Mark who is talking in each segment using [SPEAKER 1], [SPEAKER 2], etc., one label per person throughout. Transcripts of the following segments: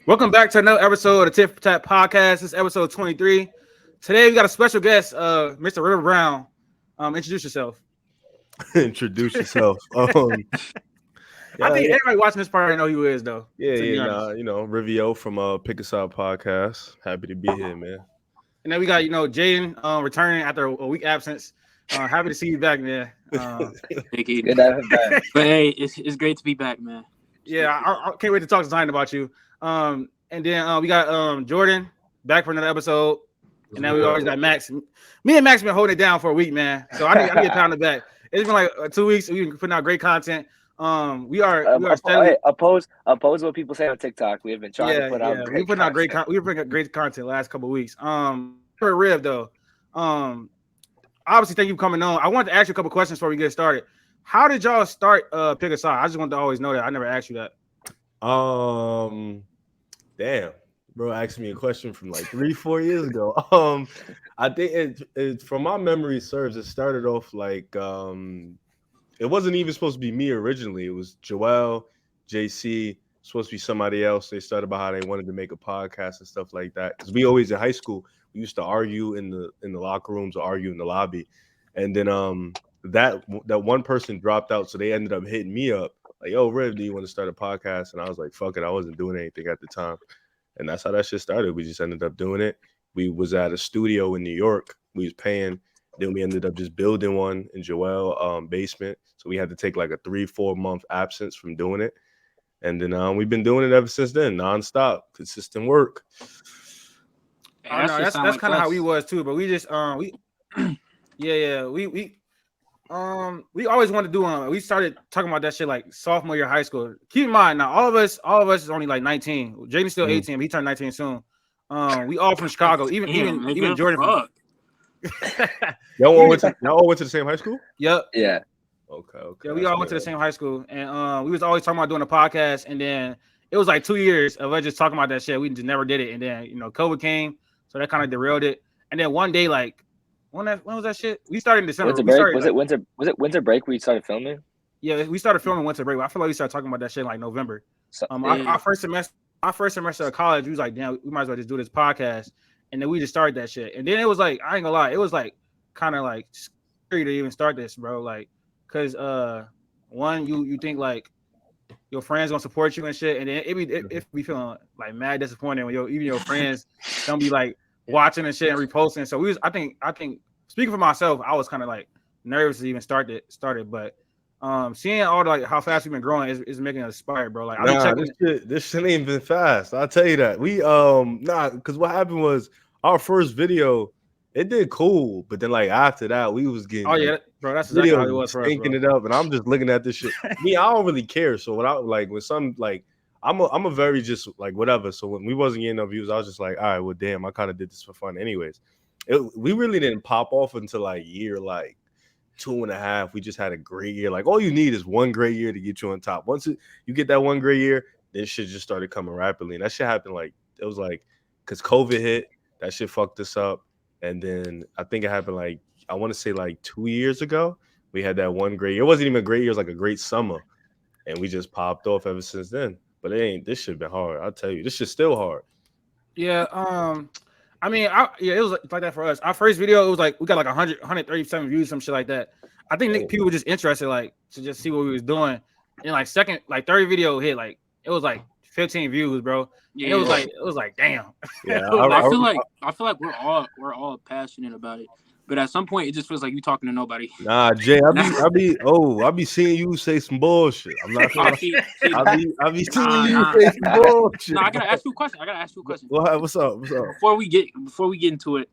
[SPEAKER 1] Welcome back to another episode of the Tip for Tap Podcast. This is episode 23. Today we got a special guest, Mr. River Brown. Introduce yourself.
[SPEAKER 2] Introduce yourself.
[SPEAKER 1] I think everybody watching this part already know who he is, though.
[SPEAKER 2] Rivio from Pick Aside Podcast. Happy to be here, man.
[SPEAKER 1] And then we got, Jaden returning after a week absence. Happy to see you back, man.
[SPEAKER 3] Thank you. Good to have him back. But hey, it's great to be back, man.
[SPEAKER 1] Yeah, I can't wait to talk to Zion about you. And then we got Jordan back for another episode. And then we always got Max. Me and Max been holding it down for a week, man. So I need a pound of back. It's been like 2 weeks. We've been putting out great content. We are steadily
[SPEAKER 4] oppose what people say on TikTok. We have been trying to put out.
[SPEAKER 1] We're putting out great content last couple of weeks. For Riv though, obviously thank you for coming on. I wanted to ask you a couple questions before we get started. How did y'all start Pick a Side? I just wanted to always know that. I never asked you that.
[SPEAKER 2] Damn, bro, asked me a question from like 3-4 years ago. I think it from my memory serves, it started off like it wasn't even supposed to be me originally. It was Joel, JC, supposed to be somebody else. They started about how they wanted to make a podcast and stuff like that. Because we always in high school, we used to argue in the locker rooms or argue in the lobby. And then that one person dropped out, so they ended up hitting me up like, "Yo, Riv, do you want to start a podcast?" And I was like, "Fuck it," I wasn't doing anything at the time. And that's how that shit started. We just ended up doing it. We was at a studio in New York. We was paying. Then we ended up just building one in Joel basement. So we had to take like a 3-4 month absence from doing it. And then we've been doing it ever since then, nonstop, consistent work.
[SPEAKER 1] That's kind of how we was too. But we just we always wanted to do we started talking about that shit like sophomore year of high school. Keep in mind now, all of us is only like 19. Jaden's still 18, but he turned 19 soon. We all from Chicago, even Jordan from
[SPEAKER 2] Y'all all went to the same high school?
[SPEAKER 1] Yep.
[SPEAKER 4] Yeah.
[SPEAKER 2] Okay.
[SPEAKER 1] Yeah, we all went to the same high school, and we was always talking about doing a podcast, and then it was like 2 years of us just talking about that shit. We just never did it, and then COVID came, so that kind of derailed it. And then one day, like when was that shit? We started in December.
[SPEAKER 4] Was it winter break where you started filming?
[SPEAKER 1] Yeah, we started filming winter break. I feel like we started talking about that shit in like November. Our first semester of college, we was like, damn, we might as well just do this podcast. And then we just started that shit. And then it was like, I ain't gonna lie, it was like kind of like scary to even start this, bro. Like, cause one, you think like your friends gonna support you and shit, and then it be feeling like mad disappointing when even your friends don't be like watching and shit and reposting. So I think speaking for myself, I was kind of like nervous to even started, but seeing all the, like how fast we've been growing is making us inspired, bro. Like
[SPEAKER 2] this shit ain't been fast. I'll tell you that. We because what happened was our first video, it did cool, but then like after that, we was getting
[SPEAKER 1] bro, that's exactly how it was for us,
[SPEAKER 2] stinking it up, and I'm just looking at this shit. I don't really care. So when some like I'm a very just like whatever. So when we wasn't getting no views, I was just like, all right, well, damn, I kind of did this for fun, anyways. We really didn't pop off until like year like 2.5. We just had a great year. Like all you need is one great year to get you on top. Once you get that one great year, this shit just started coming rapidly. And that shit happened like it was like because COVID hit, that shit fucked us up. And then I think it happened like I want to say like 2 years ago. We had that one great year. It wasn't even a great year, it was like a great summer. And we just popped off ever since then. But this shit been hard. I'll tell you, this shit's still hard.
[SPEAKER 1] Yeah, I mean, it was like that for us. Our first video, it was like we got like 137 views, some shit like that. I think people were just interested, like to just see what we was doing. And like third video hit, like it was like 15 views, bro. Yeah, it was like damn.
[SPEAKER 3] Yeah, I feel like we're all passionate about it. But at some point, it just feels like you talking to nobody.
[SPEAKER 2] Nah, Jay, I be seeing you say some bullshit. I'm not gonna. I be seeing you say some bullshit.
[SPEAKER 3] No, I gotta ask you a question.
[SPEAKER 2] What's up?
[SPEAKER 3] Before we get into it,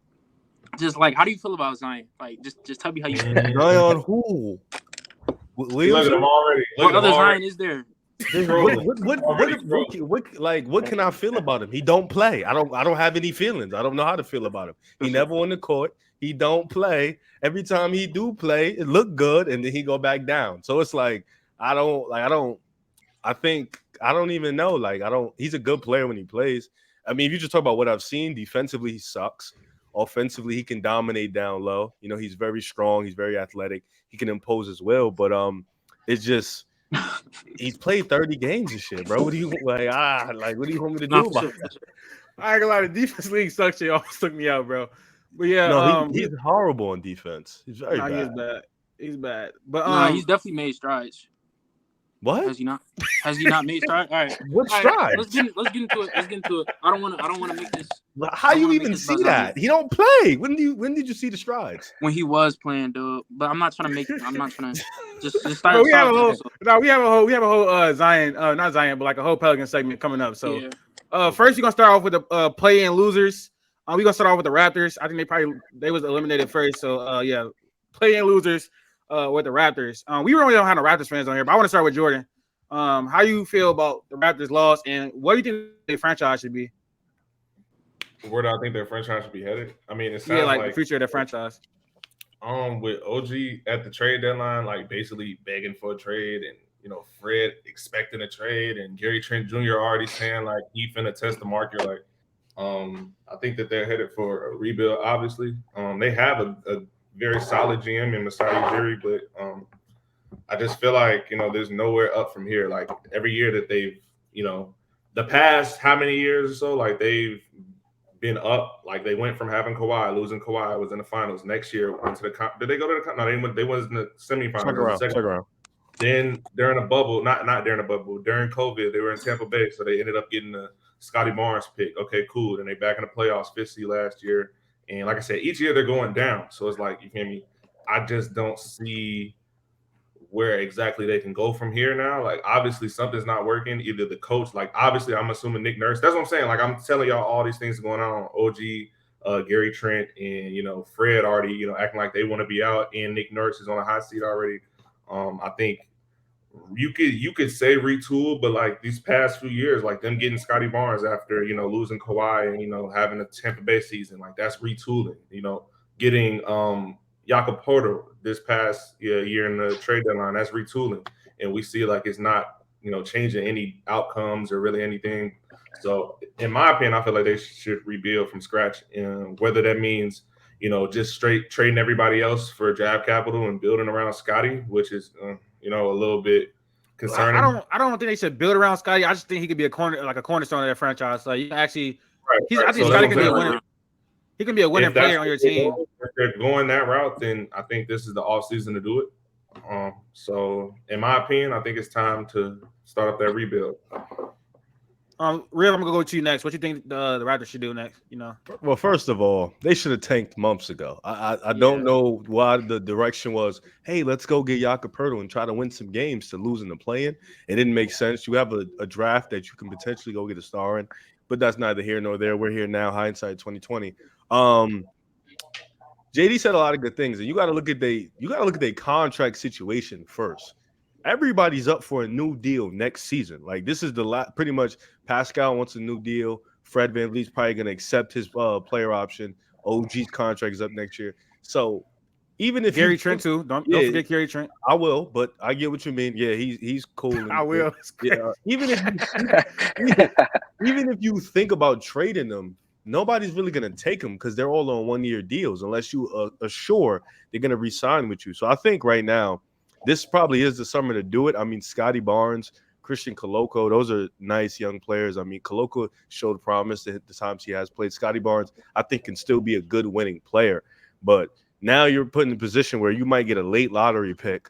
[SPEAKER 3] just like, how do you feel about Zion? Like, just tell me how you feel.
[SPEAKER 2] Zion who?
[SPEAKER 5] Look at him already.
[SPEAKER 3] What other Zion is there?
[SPEAKER 2] What can I feel about him? He don't play. I don't have any feelings. I don't know how to feel about him. He never on the court. He don't play. Every time he do play, it look good, and then he go back down. So it's like I don't even know. He's a good player when he plays. I mean, if you just talk about what I've seen, defensively he sucks. Offensively, he can dominate down low. He's very strong. He's very athletic. He can impose as well. But it's just He's played 30 games and shit, bro. What do you what do you want me to do about that?
[SPEAKER 1] I ain't gonna lie, the defense league sucks. Shit almost took me out, bro. But yeah,
[SPEAKER 2] no, he's horrible on defense. He's very bad.
[SPEAKER 1] He is bad. He's bad. But
[SPEAKER 3] he's definitely made strides.
[SPEAKER 2] What?
[SPEAKER 3] Has he not? Has he not made strides? All right.
[SPEAKER 2] What strides?
[SPEAKER 3] Let's get into it. I don't want to make this.
[SPEAKER 2] How do you even see that? He don't play. When did you see the strides?
[SPEAKER 3] When he was playing, dude. But I'm not trying to just start.
[SPEAKER 1] Bro, we have a whole Zion, not Zion, but like a whole Pelican segment coming up. So, first you're gonna start off with the play-in losers. We're gonna start off with the Raptors. I think they was eliminated first. So, play-in losers. With the Raptors. We really don't have no Raptors fans on here, but I want to start with Jordan. How you feel about the Raptors loss, and what do you think their franchise should be?
[SPEAKER 5] Where do I think their franchise should be headed? I mean, it sounds
[SPEAKER 1] like the future of their franchise.
[SPEAKER 5] With OG at the trade deadline, like basically begging for a trade, and Fred expecting a trade, and Gary Trent Jr. already saying like he finna test the market. Like, I think that they're headed for a rebuild. Obviously, they have a very solid GM in Masai Ujiri, but I just feel like there's nowhere up from here. Like every year that they've the past how many years or so, like they've been up. Like they went from having Kawhi, losing Kawhi, was in the finals. Next year went to the did they go to the no, they was in the semifinals. Second round. Then during a bubble, not during a bubble, during COVID, they were in Tampa Bay, so they ended up getting the Scotty Barnes pick. Okay, cool. Then they back in the playoffs, 5th seed last year. And like I said, each year they're going down. So it's like, you feel me? I just don't see where exactly they can go from here now. Like, obviously, something's not working. Either the coach, like, obviously, I'm assuming Nick Nurse. That's what I'm saying. Like, I'm telling y'all all these things going on. OG, Gary Trent, and, Fred already, acting like they want to be out. And Nick Nurse is on a hot seat already. I think you could say retool, but like these past few years, like them getting Scotty Barnes after losing Kawhi and having a Tampa Bay season, like that's retooling. Getting Jakob Porter this past year in the trade deadline, that's retooling, and we see like it's not changing any outcomes or really anything. So in my opinion, I feel like they should rebuild from scratch, and whether that means just straight trading everybody else for draft capital and building around Scotty, which is a little bit concerning.
[SPEAKER 1] I don't think they should build around Scotty. I just think he could be a cornerstone of their franchise. So you can actually, I think Scotty can be a winner. He can be a winning player on your team.
[SPEAKER 5] If they're going that route, then I think this is the offseason to do it. So in my opinion, I think it's time to start up that rebuild.
[SPEAKER 1] Real, I'm gonna go to you next. What do you think the Raptors should do next?
[SPEAKER 2] Well, first of all, they should have tanked months ago. I don't know why the direction was, hey, let's go get Jakob Poeltl and try to win some games to losing the play-in. It didn't make sense. You have a draft that you can potentially go get a star in, but that's neither here nor there. We're here now, hindsight 2020. JD said a lot of good things, and you got to look at their contract situation first. Everybody's up for a new deal next season. Like this is pretty much Pascal wants a new deal. Fred VanVleet's probably going to accept his player option. OG's contract is up next year. So even if
[SPEAKER 1] Gary Trent too, don't forget Gary Trent.
[SPEAKER 2] I will, but I get what you mean. Yeah, he's cool.
[SPEAKER 1] I will.
[SPEAKER 2] Yeah, even if you think about trading them, nobody's really going to take them because they're all on 1-year deals unless you assure they're going to re-sign with you. So I think right now, this probably is the summer to do it. I mean, Scotty Barnes, Christian Koloko, those are nice young players. I mean, Koloko showed promise at the times he has played. Scotty Barnes, I think, can still be a good winning player. But now you're put in a position where you might get a late lottery pick.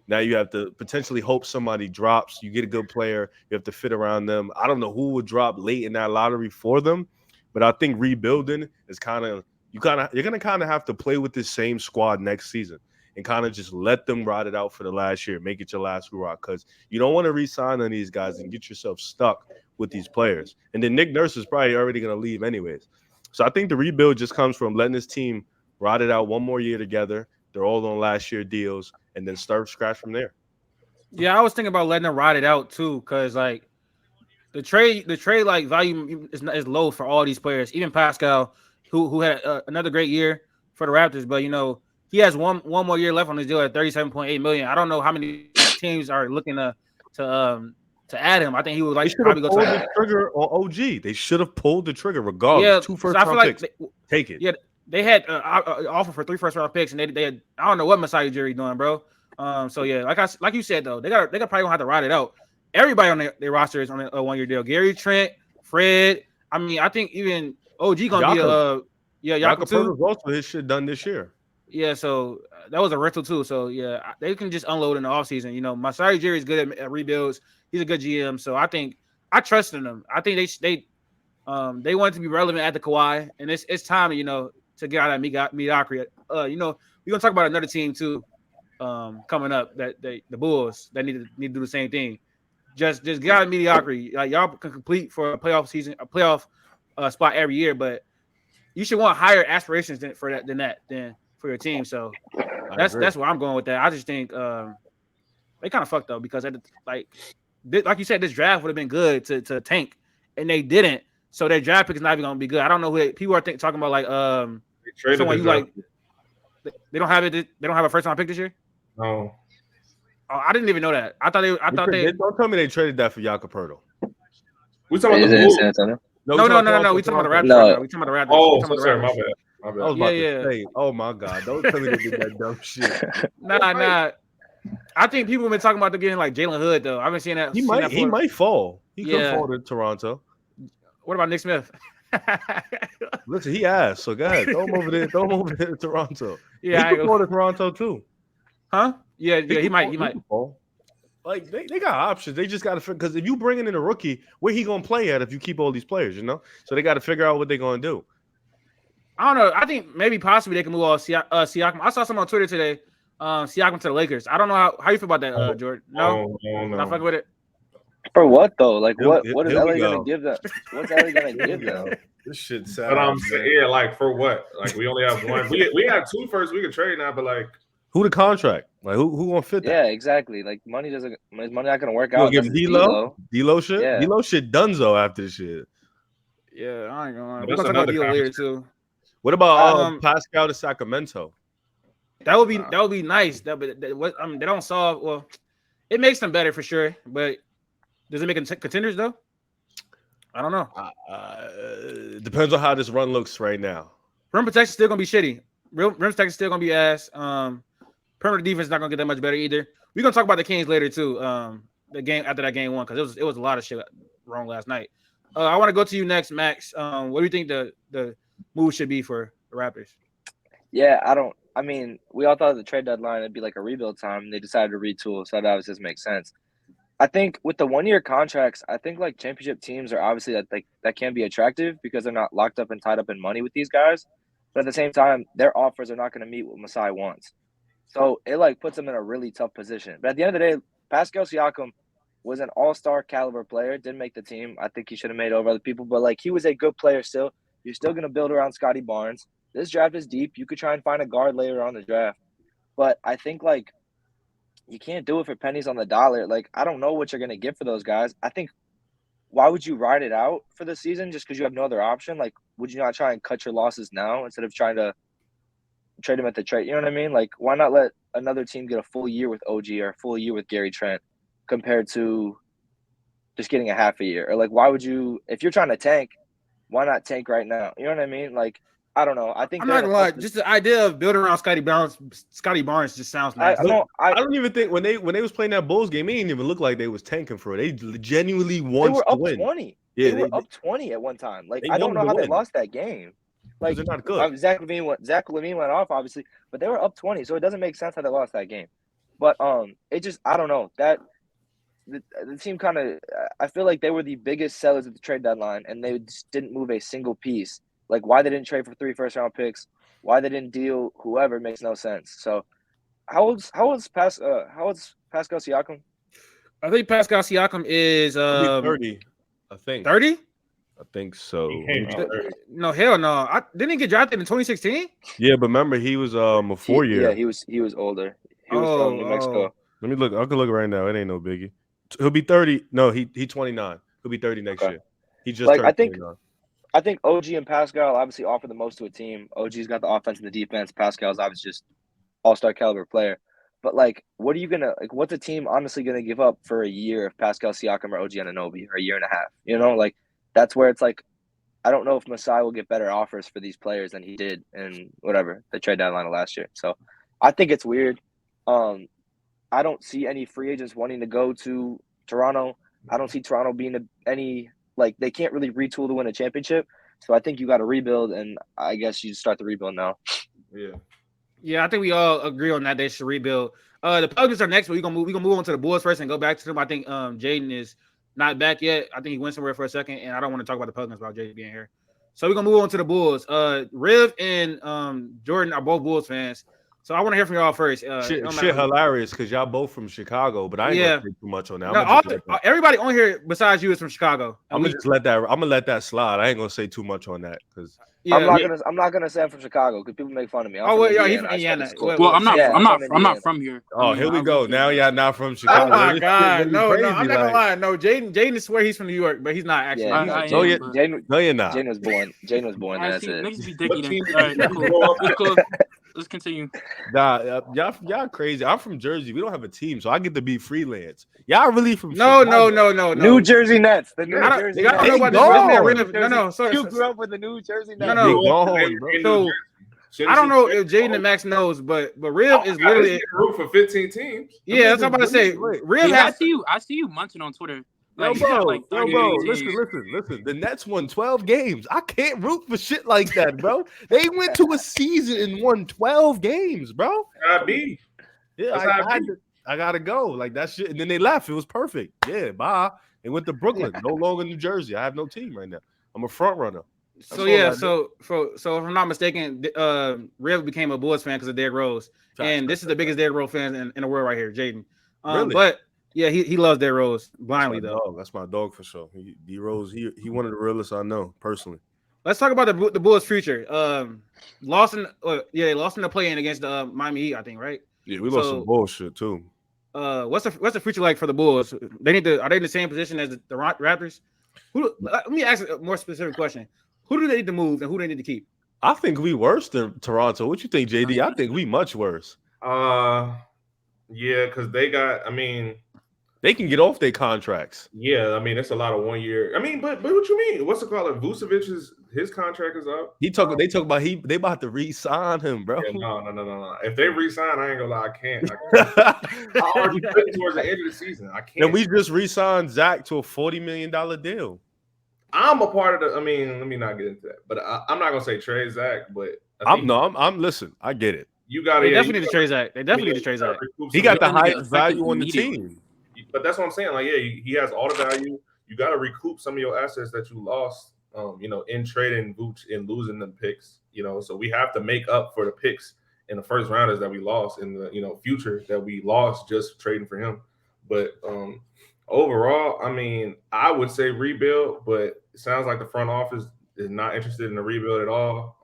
[SPEAKER 2] Now you have to potentially hope somebody drops. You get a good player. You have to fit around them. I don't know who would drop late in that lottery for them, but I think rebuilding is you're going to kind of have to play with this same squad next season and kind of just let them ride it out for the last year. Make it your last hurrah because you don't want to re-sign on these guys and get yourself stuck with these players. And then Nick Nurse is probably already going to leave anyways. So I think the rebuild just comes from letting this team ride it out one more year together. They're all on last year deals and then start scratch from there.
[SPEAKER 1] Yeah, I was thinking about letting them ride it out too because like the trade like value is low for all these players. Even Pascal, who had another great year for the Raptors, but he has one more year left on his deal at $37.8 million. I don't know how many teams are looking to add him. I think he would probably go to
[SPEAKER 2] the trigger on OG. They should have pulled the trigger regardless. Yeah, 2 first-round picks. Take it.
[SPEAKER 1] Yeah, they had offer for 3 first-round picks, and they had, I don't know what Masai Ujiri doing, bro. So yeah, like you said though, they probably gonna have to ride it out. Everybody on their roster is on a 1-year deal. Gary Trent, Fred. I mean, I think even OG gonna be
[SPEAKER 2] Jakob
[SPEAKER 1] too.
[SPEAKER 2] also his shit done this year.
[SPEAKER 1] Yeah, so that was a rental too. So yeah, they can just unload in the offseason. You know, Masai Ujiri is good at rebuilds. He's a good GM. So I think I trust in them. I think they want to be relevant at the Kawhi, and it's time, you know, to get out of that mediocrity. You know, we're gonna talk about another team too, coming up that the Bulls that need to do the same thing. Just get out of mediocrity. Like y'all can compete for a playoff season, a playoff spot every year, but you should want higher aspirations than for your team. So that's where I'm going with that. I just think they kind of fucked up because like you said, this draft would have been good to tank, and they didn't. So their draft pick is not even gonna be good. I don't know who people are talking about. Like someone you like. They don't have it. They don't have a first round pick this year.
[SPEAKER 5] No.
[SPEAKER 1] Oh, I didn't even know that. I thought they
[SPEAKER 2] don't tell me they traded that for Jakob Poeltl.
[SPEAKER 5] We talking about the Bulls?
[SPEAKER 1] No. We talking about the Raptors. No. We talking about the Raptors.
[SPEAKER 5] Oh, sorry, my bad.
[SPEAKER 2] I was about to say, oh my God, don't tell me they did that dumb shit.
[SPEAKER 1] Nah. I think people have been talking about them getting like Jalen Hood though. I've been seeing that.
[SPEAKER 2] He might fall. He could fall to Toronto.
[SPEAKER 1] What about Nick Smith?
[SPEAKER 2] Listen, he asked. So go ahead, throw him over there. Throw him over there to Toronto.
[SPEAKER 1] Yeah,
[SPEAKER 2] he could fall to Toronto too.
[SPEAKER 1] Huh? Yeah. He might.
[SPEAKER 2] Fall. Like they got options. They just got to because if you bringing in a rookie, where he gonna play at if you keep all these players? You know, so they got to figure out what they're gonna do.
[SPEAKER 1] I don't know. I think maybe possibly they can move on Siakam. I saw something on Twitter today. Siakam to the Lakers. I don't know how you feel about that, Jordan. No, not fucking with it.
[SPEAKER 4] For what though? Like what is LA gonna give them? What's LA gonna give them?
[SPEAKER 2] This shit sad.
[SPEAKER 5] But I'm saying, yeah, like for what? Like we only have one. We have 2 firsts we can trade now, but like
[SPEAKER 2] who the contract? Like who gonna fit that?
[SPEAKER 4] Yeah, exactly. Like is money not gonna work out?
[SPEAKER 2] Give D'Lo shit.
[SPEAKER 4] Yeah.
[SPEAKER 2] D'Lo shit donezo after this shit.
[SPEAKER 1] Yeah, I ain't gonna lie. We're gonna talk about D'Lo later too.
[SPEAKER 2] What about Pascal to Sacramento?
[SPEAKER 1] That would be nice. They don't solve. Well, it makes them better for sure, but does it make them contenders though? I don't know.
[SPEAKER 2] Depends on how this run looks right now.
[SPEAKER 1] Rim protection still gonna be shitty. Rim protection still gonna be ass. Perimeter defense is not gonna get that much better either. We're gonna talk about the Kings later too. The game after that game 1 because it was a lot of shit wrong last night. I want to go to you next, Max. What do you think the move should be for the Raptors?
[SPEAKER 4] Yeah, I mean, we all thought at the trade deadline it'd be like a rebuild time. They decided to retool, so that obviously doesn't make sense. I think with the 1-year contracts, I think like championship teams are obviously that can be attractive because they're not locked up and tied up in money with these guys. But at the same time, their offers are not going to meet what Masai wants. So it like puts them in a really tough position. But at the end of the day, Pascal Siakam was an all-star caliber player. Didn't make the team. I think he should have made over other people. But like he was a good player still. You're still going to build around Scotty Barnes. This draft is deep. You could try and find a guard later on the draft. But I think like you can't do it for pennies on the dollar. Like I don't know what you're going to get for those guys. I think why would you ride it out for the season just because you have no other option? Like would you not try and cut your losses now instead of trying to trade him at the trade? You know what I mean? Like why not let another team get a full year with OG or a full year with Gary Trent compared to just getting a half a year? Or like why would you, if you're trying to tank, why not tank right now? You know what I mean? Like I don't know. I think
[SPEAKER 1] I'm not gonna lie. Just the idea of building around Scotty Barnes just sounds nice.
[SPEAKER 2] I don't even think when they was playing that Bulls game, it didn't even look like they was tanking for it. They genuinely wanted to win.
[SPEAKER 4] They were up 20. Yeah, they were up 20 at one time. Like I don't know how they lost that game. Like
[SPEAKER 2] they're not good.
[SPEAKER 4] Zach LaVine went off obviously, but they were up 20, so it doesn't make sense how they lost that game. But it just I don't know that the team kind of I feel like they were the biggest sellers at the trade deadline, and they just didn't move a single piece. Like why they didn't trade for 3 first-round picks, why they didn't deal whoever makes no sense. So how old's Pascal Siakam?
[SPEAKER 1] I think Pascal Siakam is
[SPEAKER 2] 30. I think
[SPEAKER 1] 30.
[SPEAKER 2] I think so.
[SPEAKER 1] No, hell no. Didn't he get drafted in 2016?
[SPEAKER 2] Yeah, but remember he was a 4-year.
[SPEAKER 4] Yeah, he was older. He was from New Mexico.
[SPEAKER 2] Let me look. I can look right now. It ain't no biggie. He'll be 30. No, he 29. He'll be 30 next year. He just turned 29.
[SPEAKER 4] I think OG and Pascal obviously offer the most to a team. OG's got the offense and the defense. Pascal's obviously just all-star caliber player. But like, what are you gonna like? What's a team honestly gonna give up for a year of Pascal Siakam or OG Anunoby, or a year and a half? You know, like that's where it's like, I don't know if Masai will get better offers for these players than he did in the trade deadline of last year. So I think it's weird. I don't see any free agents wanting to go to Toronto. I don't see Toronto being they can't really retool to win a championship. So I think you got to rebuild, and I guess you start the rebuild now.
[SPEAKER 1] Yeah, I think we all agree on that. They should rebuild. The Pelicans are next, but we're gonna move on to the Bulls first and go back to them. I think Jaden is not back yet. I think he went somewhere for a second, and I don't want to talk about the Pelicans without Jaden being here. So we're gonna move on to the Bulls. Riv and Jordan are both Bulls fans. So I want to hear from y'all first.
[SPEAKER 2] Shit hilarious because y'all both from Chicago, but I ain't gonna say too much on that.
[SPEAKER 1] No, everybody on here besides you is from Chicago.
[SPEAKER 2] I'm gonna let that slide. I ain't gonna say too much on that because
[SPEAKER 4] I'm not gonna say I'm from Chicago because people make fun of me.
[SPEAKER 1] He's from Indiana.
[SPEAKER 3] Well, I'm not from here.
[SPEAKER 2] Oh, here we go. Now y'all not from Chicago.
[SPEAKER 1] Oh my God, no, I'm not gonna lie. No, Jaden swear he's from New York, but he's not actually.
[SPEAKER 2] No, you're not.
[SPEAKER 4] Jane was born. That's it.
[SPEAKER 3] Niggas be dicky. All right, cool. Let's continue.
[SPEAKER 2] Nah, y'all crazy. I'm from Jersey. We don't have a team, so I get to be freelance. Y'all really from
[SPEAKER 1] No.
[SPEAKER 4] New Jersey Nets. The New Jersey Nets.
[SPEAKER 1] No.
[SPEAKER 4] You grew up with the New Jersey Nets.
[SPEAKER 1] No. So I don't know if Jaden and Max knows, but Riv is literally
[SPEAKER 5] root for 15 teams.
[SPEAKER 1] Yeah, that's what I'm about to say. Riv has.
[SPEAKER 3] I see you munching on Twitter.
[SPEAKER 2] Bro, listen. The Nets won 12 games. I can't root for shit like that, bro. They went to a season and won 12 games, bro. I gotta go. Like that shit. And then they left. It was perfect. Yeah, bye. They went to Brooklyn. No longer New Jersey. I have no team right now. I'm a front runner.
[SPEAKER 1] So if I'm not mistaken, Riv became a Bulls fan because of Derrick Rose. And this is the biggest Derrick Rose fan in the world right here, Jaden.
[SPEAKER 2] Really?
[SPEAKER 1] But yeah, he loves Derrick Rose blindly though.
[SPEAKER 2] That's my dog for sure. D Rose, he one of the realest I know personally.
[SPEAKER 1] Let's talk about the Bulls' future. Lost in the play-in against the Miami Heat, I think, right?
[SPEAKER 2] Yeah, we lost some bullshit too.
[SPEAKER 1] What's the future like for the Bulls? Are they in the same position as the Raptors? Let me ask a more specific question. Who do they need to move and who do they need to keep?
[SPEAKER 2] I think we worse than Toronto. What you think, JD? I think we much worse.
[SPEAKER 5] Yeah, because
[SPEAKER 2] they can get off their contracts.
[SPEAKER 5] Yeah, it's a lot of 1 year. But what you mean? What's it called? Vucevic his contract is up.
[SPEAKER 2] They talk about they about to re-sign him, bro.
[SPEAKER 5] Yeah, no. If they re-sign, I ain't gonna lie, I can't. I already put it towards the end of the season. I can't.
[SPEAKER 2] And we just re-signed Zach to a $40 million deal.
[SPEAKER 5] I'm a part of the. Let me not get into that. But I'm not gonna say trade Zach. But
[SPEAKER 2] listen. I get it.
[SPEAKER 5] You got to.
[SPEAKER 1] They definitely need to trade Zach.
[SPEAKER 2] He got the highest value on the team.
[SPEAKER 5] But that's what I'm saying. Like, yeah, he has all the value. You got to recoup some of your assets that you lost, in trading Vooch and losing the picks. So we have to make up for the picks in the first rounders that we lost in the future that we lost just trading for him. But overall, I would say rebuild, but it sounds like the front office is not interested in the rebuild at all.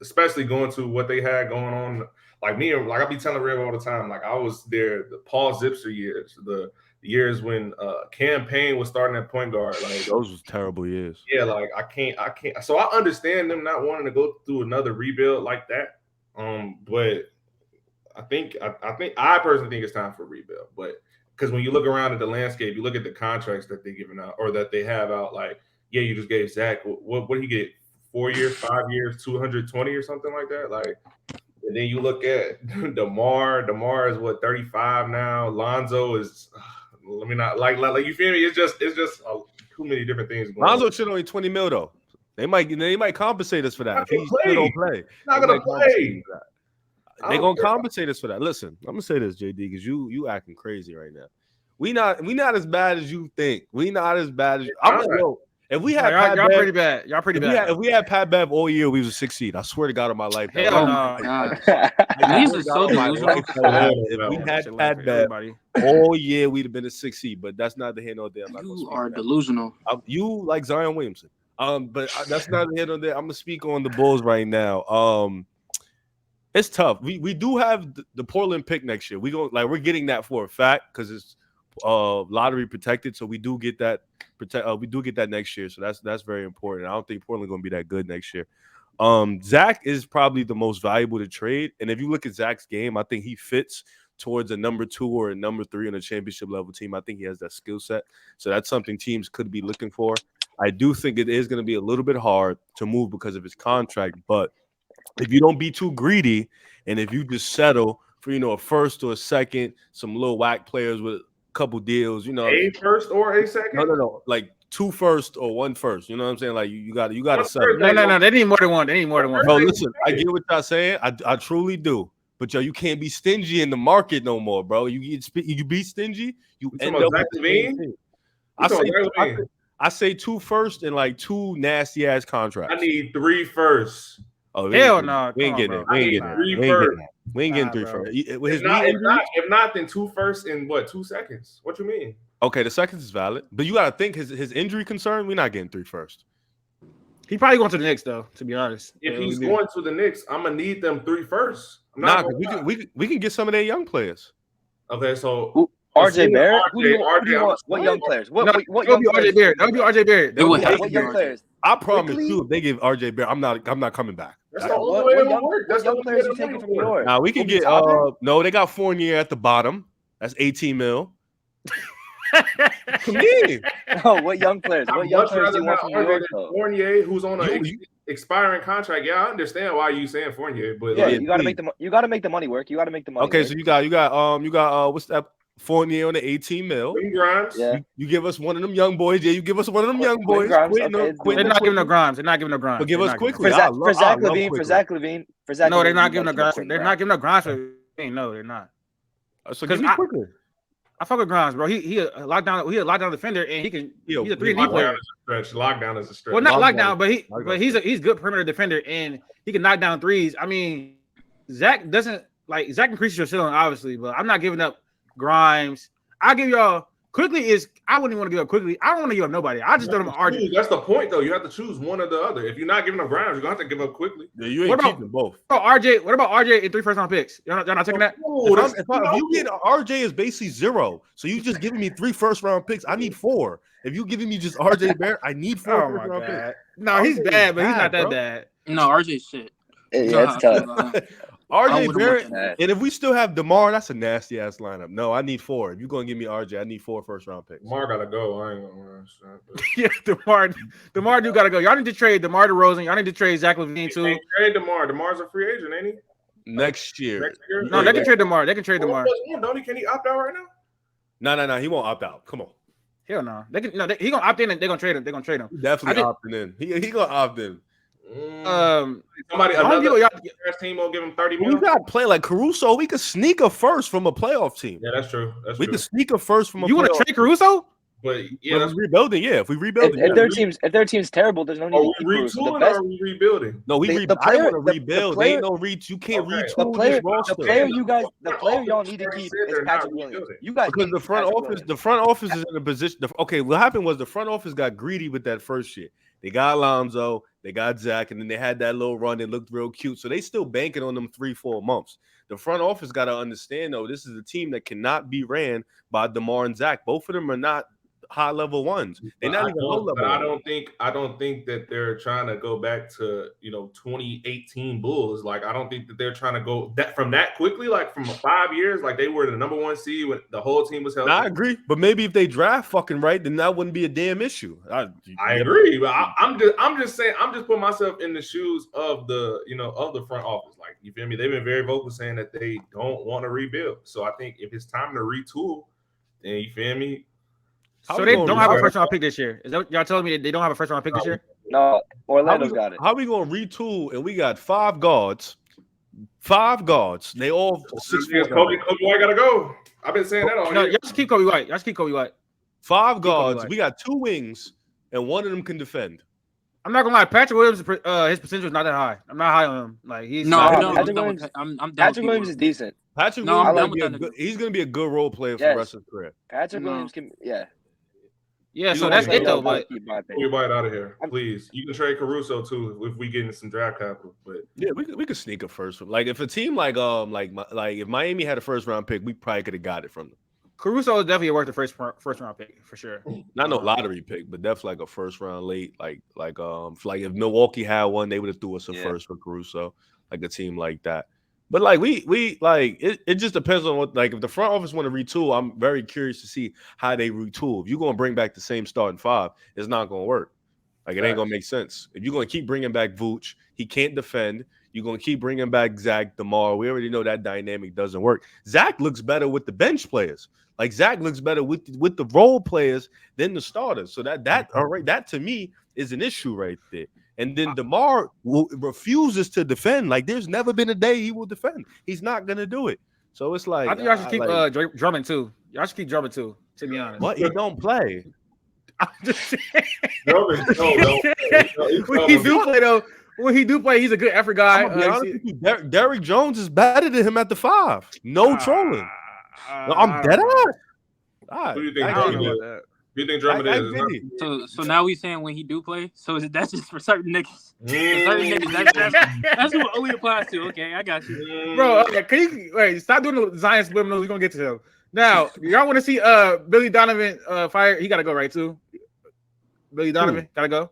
[SPEAKER 5] Especially going to what they had going on. Like me, like I be telling Rev all the time, like I was there the Paul Zipser years, the years when Campaign was starting at point guard. Like
[SPEAKER 2] those was terrible years.
[SPEAKER 5] Yeah, like I can't. So I understand them not wanting to go through another rebuild like that. But I personally think it's time for a rebuild. But because when you look around at the landscape, you look at the contracts that they're giving out or that they have out. Like, yeah, you just gave Zach what did he get? 4 years, 5 years, 220 or something like that. Like. And then you look at DeMar. DeMar is 35 now. Lonzo is let me not like you feel me? It's just too many different things going
[SPEAKER 2] Lonzo should only 20 mil though. They might compensate us for that. If he still don't play.
[SPEAKER 5] Not gonna play.
[SPEAKER 2] They're gonna compensate us for that. Listen, I'm gonna say this, JD, because you acting crazy right now. We not as bad as you think. We not as bad as you. If we had
[SPEAKER 1] y'all pretty bad. Y'all pretty bad.
[SPEAKER 2] If we had Pat Bev all year, we was a 6 seed. I swear to God on my life.
[SPEAKER 1] Hell no.
[SPEAKER 3] These are so delusional.
[SPEAKER 2] If we had Pat Bev all year, we'd have been a 6 seed. But that's not the here nor there.
[SPEAKER 3] You are delusional.
[SPEAKER 2] You like Zion Williamson. But that's not the here nor there. I'm gonna speak on the Bulls right now. It's tough. We do have the Portland pick next year. We're getting that for a fact because it's lottery protected, so we do get that. We do get that next year, so that's very important. I don't think Portland going to be that good next year. Zach is probably the most valuable to trade, and if you look at Zach's game, I think he fits towards a number 2 or a number 3 on a championship level team. I think he has that skill set, so that's something teams could be looking for. I do think it is going to be a little bit hard to move because of his contract, but if you don't be too greedy and if you just settle for a first or a second, some little whack players with a couple deals.
[SPEAKER 5] A first or a second?
[SPEAKER 2] No. Like 2 first or 1 first. You know what I'm saying? Like you got to settle.
[SPEAKER 1] No. They need more than one. They need more than one.
[SPEAKER 2] Bro, listen, I get what y'all saying. I truly do. But yo, you can't be stingy in the market no more, bro. You be stingy, you end up with the same thing. I say 2 first and like 2 nasty ass contracts.
[SPEAKER 5] I need 3 firsts.
[SPEAKER 1] Oh, hell no.
[SPEAKER 2] We ain't getting it. We ain't getting 3 firsts.
[SPEAKER 5] If not, then 2 firsts in what, 2 seconds? What you mean?
[SPEAKER 2] Okay, the seconds is valid, but you gotta think his injury concern. We're not getting 3 firsts.
[SPEAKER 1] He probably going to the Knicks though. To be honest,
[SPEAKER 5] if he's going to the Knicks, I'm gonna need them 3 firsts.
[SPEAKER 2] Nah, we can get some of their young players.
[SPEAKER 5] Okay, so
[SPEAKER 4] RJ Barrett. What young players? What young
[SPEAKER 1] RJ Barrett? That would be RJ Barrett.
[SPEAKER 4] What young players?
[SPEAKER 2] I promise you, if they give RJ Barrett, I'm not coming back.
[SPEAKER 5] That's the only way it'll work. That's the
[SPEAKER 4] young players you taking from New York.
[SPEAKER 2] Now we can get no, they got Fournier at the bottom. That's 18 mil. Come in.
[SPEAKER 4] Oh, what young players? What young players do you want from New York?
[SPEAKER 5] Fournier, who's on an expiring contract. Yeah, I understand why you saying Fournier, but
[SPEAKER 4] yeah, you got to make the money work. You got to make the money.
[SPEAKER 2] Okay,
[SPEAKER 4] work.
[SPEAKER 2] so you got what's that? Fournier on the 18 mil.
[SPEAKER 5] Grimes.
[SPEAKER 2] Yeah. You give us one of them young boys. Yeah, you give us one of them young boys.
[SPEAKER 1] They're not giving no Grimes. They're not giving no Grimes.
[SPEAKER 2] But give us quickly.
[SPEAKER 4] For Zach Levine.
[SPEAKER 1] No, they're not giving no Grimes. They're not giving no Grimes. No, they're not.
[SPEAKER 2] So give me quickly.
[SPEAKER 1] I fuck with Grimes, bro. He a lockdown defender, and he's a 3-and-D player.
[SPEAKER 5] Lockdown is a stretch.
[SPEAKER 1] Well, not lockdown, but he's a good perimeter defender, and he can knock down threes. I mean, Zach increases your ceiling, obviously, but I'm not giving up Grimes. I'll give y'all quickly. I wouldn't even want to give up quickly. I don't want to give up nobody. I just throw them RJ.
[SPEAKER 5] That's the point, though. You have to choose one or the other. If you're not giving up Grimes, you're gonna have to give up quickly.
[SPEAKER 2] Yeah, you ain't keeping both.
[SPEAKER 1] What about RJ and 3 first-round picks? Y'all not taking that?
[SPEAKER 2] If you get RJ is basically 0, so you just giving me 3 first-round picks. I need 4. If you giving me just RJ Barrett, I need 4 first-round picks.
[SPEAKER 1] No, he's bad, but he's not that bad.
[SPEAKER 3] No, RJ's shit.
[SPEAKER 4] Yeah, it's tough.
[SPEAKER 2] RJ Barrett, and if we still have DeMar, that's a nasty ass lineup. No, I need 4. If you're gonna give me RJ, I need 4 first-round picks.
[SPEAKER 5] DeMar gotta go. I ain't gonna
[SPEAKER 1] yeah, DeMar do gotta go. Y'all need to trade DeMar DeRozan. Y'all need to trade Zach LaVine too.
[SPEAKER 5] Trade DeMar. DeMar's a free agent, ain't he?
[SPEAKER 2] Next year.
[SPEAKER 1] No, they can trade DeMar. They can trade DeMar.
[SPEAKER 5] Don't he? Can he opt out right now?
[SPEAKER 2] No. He won't opt out. Come on.
[SPEAKER 1] Hell no. He gonna opt in and they're gonna trade him. They're gonna trade him.
[SPEAKER 2] Definitely opting in. He gonna opt in.
[SPEAKER 5] Another team will give him 30 million.
[SPEAKER 2] We gotta play like Caruso. We could sneak a first from a playoff team.
[SPEAKER 5] Yeah, that's true.
[SPEAKER 2] We could sneak a first from a.
[SPEAKER 1] You want to trade Caruso?
[SPEAKER 5] But yeah,
[SPEAKER 2] that's rebuilding. Yeah, if we rebuilding,
[SPEAKER 4] if their team's terrible, there's no need.
[SPEAKER 5] Are we retooling or are we rebuilding?
[SPEAKER 2] No, I want to rebuild. They ain't no you can't retool this roster.
[SPEAKER 4] The player y'all need to keep is Patrick Williams. You guys
[SPEAKER 2] because the front office is in a position. Okay, what happened was the front office got greedy with that first shit. They got Alonzo, they got Zach, and then they had that little run that looked real cute. So they still banking on them 3-4 months. The front office got to understand, though, this is a team that cannot be ran by DeMar and Zach. Both of them are not high-level ones. They're not even low-level.
[SPEAKER 5] I don't think that they're trying to go back to 2018 Bulls. Like I don't think that they're trying to go from that quickly. Like from 5 years, like they were the number 1 seed when the whole team was healthy.
[SPEAKER 2] I agree, but maybe if they draft fucking right, then that wouldn't be a damn issue.
[SPEAKER 5] I agree, but I'm just saying I'm just putting myself in the shoes of the of the front office. Like you feel me? They've been very vocal saying that they don't want to rebuild. So I think if it's time to retool, then you feel me.
[SPEAKER 1] So they don't have a first-round pick this year. Is that what y'all telling me that they don't have a first-round pick this year?
[SPEAKER 4] No, Orlando's got it.
[SPEAKER 2] How we gonna retool? And we got 5 guards. 5 guards. They all 6'4".
[SPEAKER 5] Kobe White gotta go. I've been saying that all year.
[SPEAKER 1] Y'all just keep Kobe White. 5
[SPEAKER 2] guards. We got 2 wings, and one of them can defend.
[SPEAKER 1] I'm not gonna lie. Patrick Williams, his potential is not that high. I'm not high on him. Like he's
[SPEAKER 4] Patrick Williams is decent.
[SPEAKER 2] Patrick Williams, he's gonna be a good role player for the rest of his career.
[SPEAKER 4] Patrick Williams can,
[SPEAKER 1] Yeah, so that's it though. But
[SPEAKER 5] we buy it out of here, please. You can trade Caruso too if we get in some draft capital. But
[SPEAKER 2] yeah, we could sneak a first. Like if a team like if Miami had a first-round pick, we probably could have got it from them.
[SPEAKER 1] Caruso is definitely worth the first-round pick for sure.
[SPEAKER 2] Not no lottery pick, but definitely like a first-round late. Like if Milwaukee had one, they would have threw us a first for Caruso, like a team like that. But like we like it just depends on what, like if the front office want to retool, I'm very curious to see how they retool. If you're gonna bring back the same starting 5, it's not gonna work. Like it ain't gonna make sense. If you're gonna keep bringing back Vooch, he can't defend. You're going to keep bringing back Zach, DeMar. We already know that dynamic doesn't work. Zach looks better with the bench players. Like Zach looks better with the role players than the starters. So that to me is an issue right there. And then DeMar refuses to defend. Like there's never been a day he will defend. He's not going to do it. So it's like
[SPEAKER 1] I think y'all should keep Drummond too. Y'all should keep Drummond too. To be honest,
[SPEAKER 2] but he don't play.
[SPEAKER 1] I'm just saying. When he do play, he's a good effort guy.
[SPEAKER 2] I'm be honest with you, Derrick Jones is better than him at the 5. No trolling. No, I'm dead ass.
[SPEAKER 5] Who do you think Drummond is? Who do you think Drummond is?
[SPEAKER 3] So now we saying when he do play. So that's just for certain niggas. For certain niggas, that's what only applies to. Okay, I got you,
[SPEAKER 1] bro. Can you wait? Stop doing the Zion subliminals. We're gonna get to him. Now, y'all want to see Billy Donovan fired? He got to go, right, too? Billy Donovan got to go.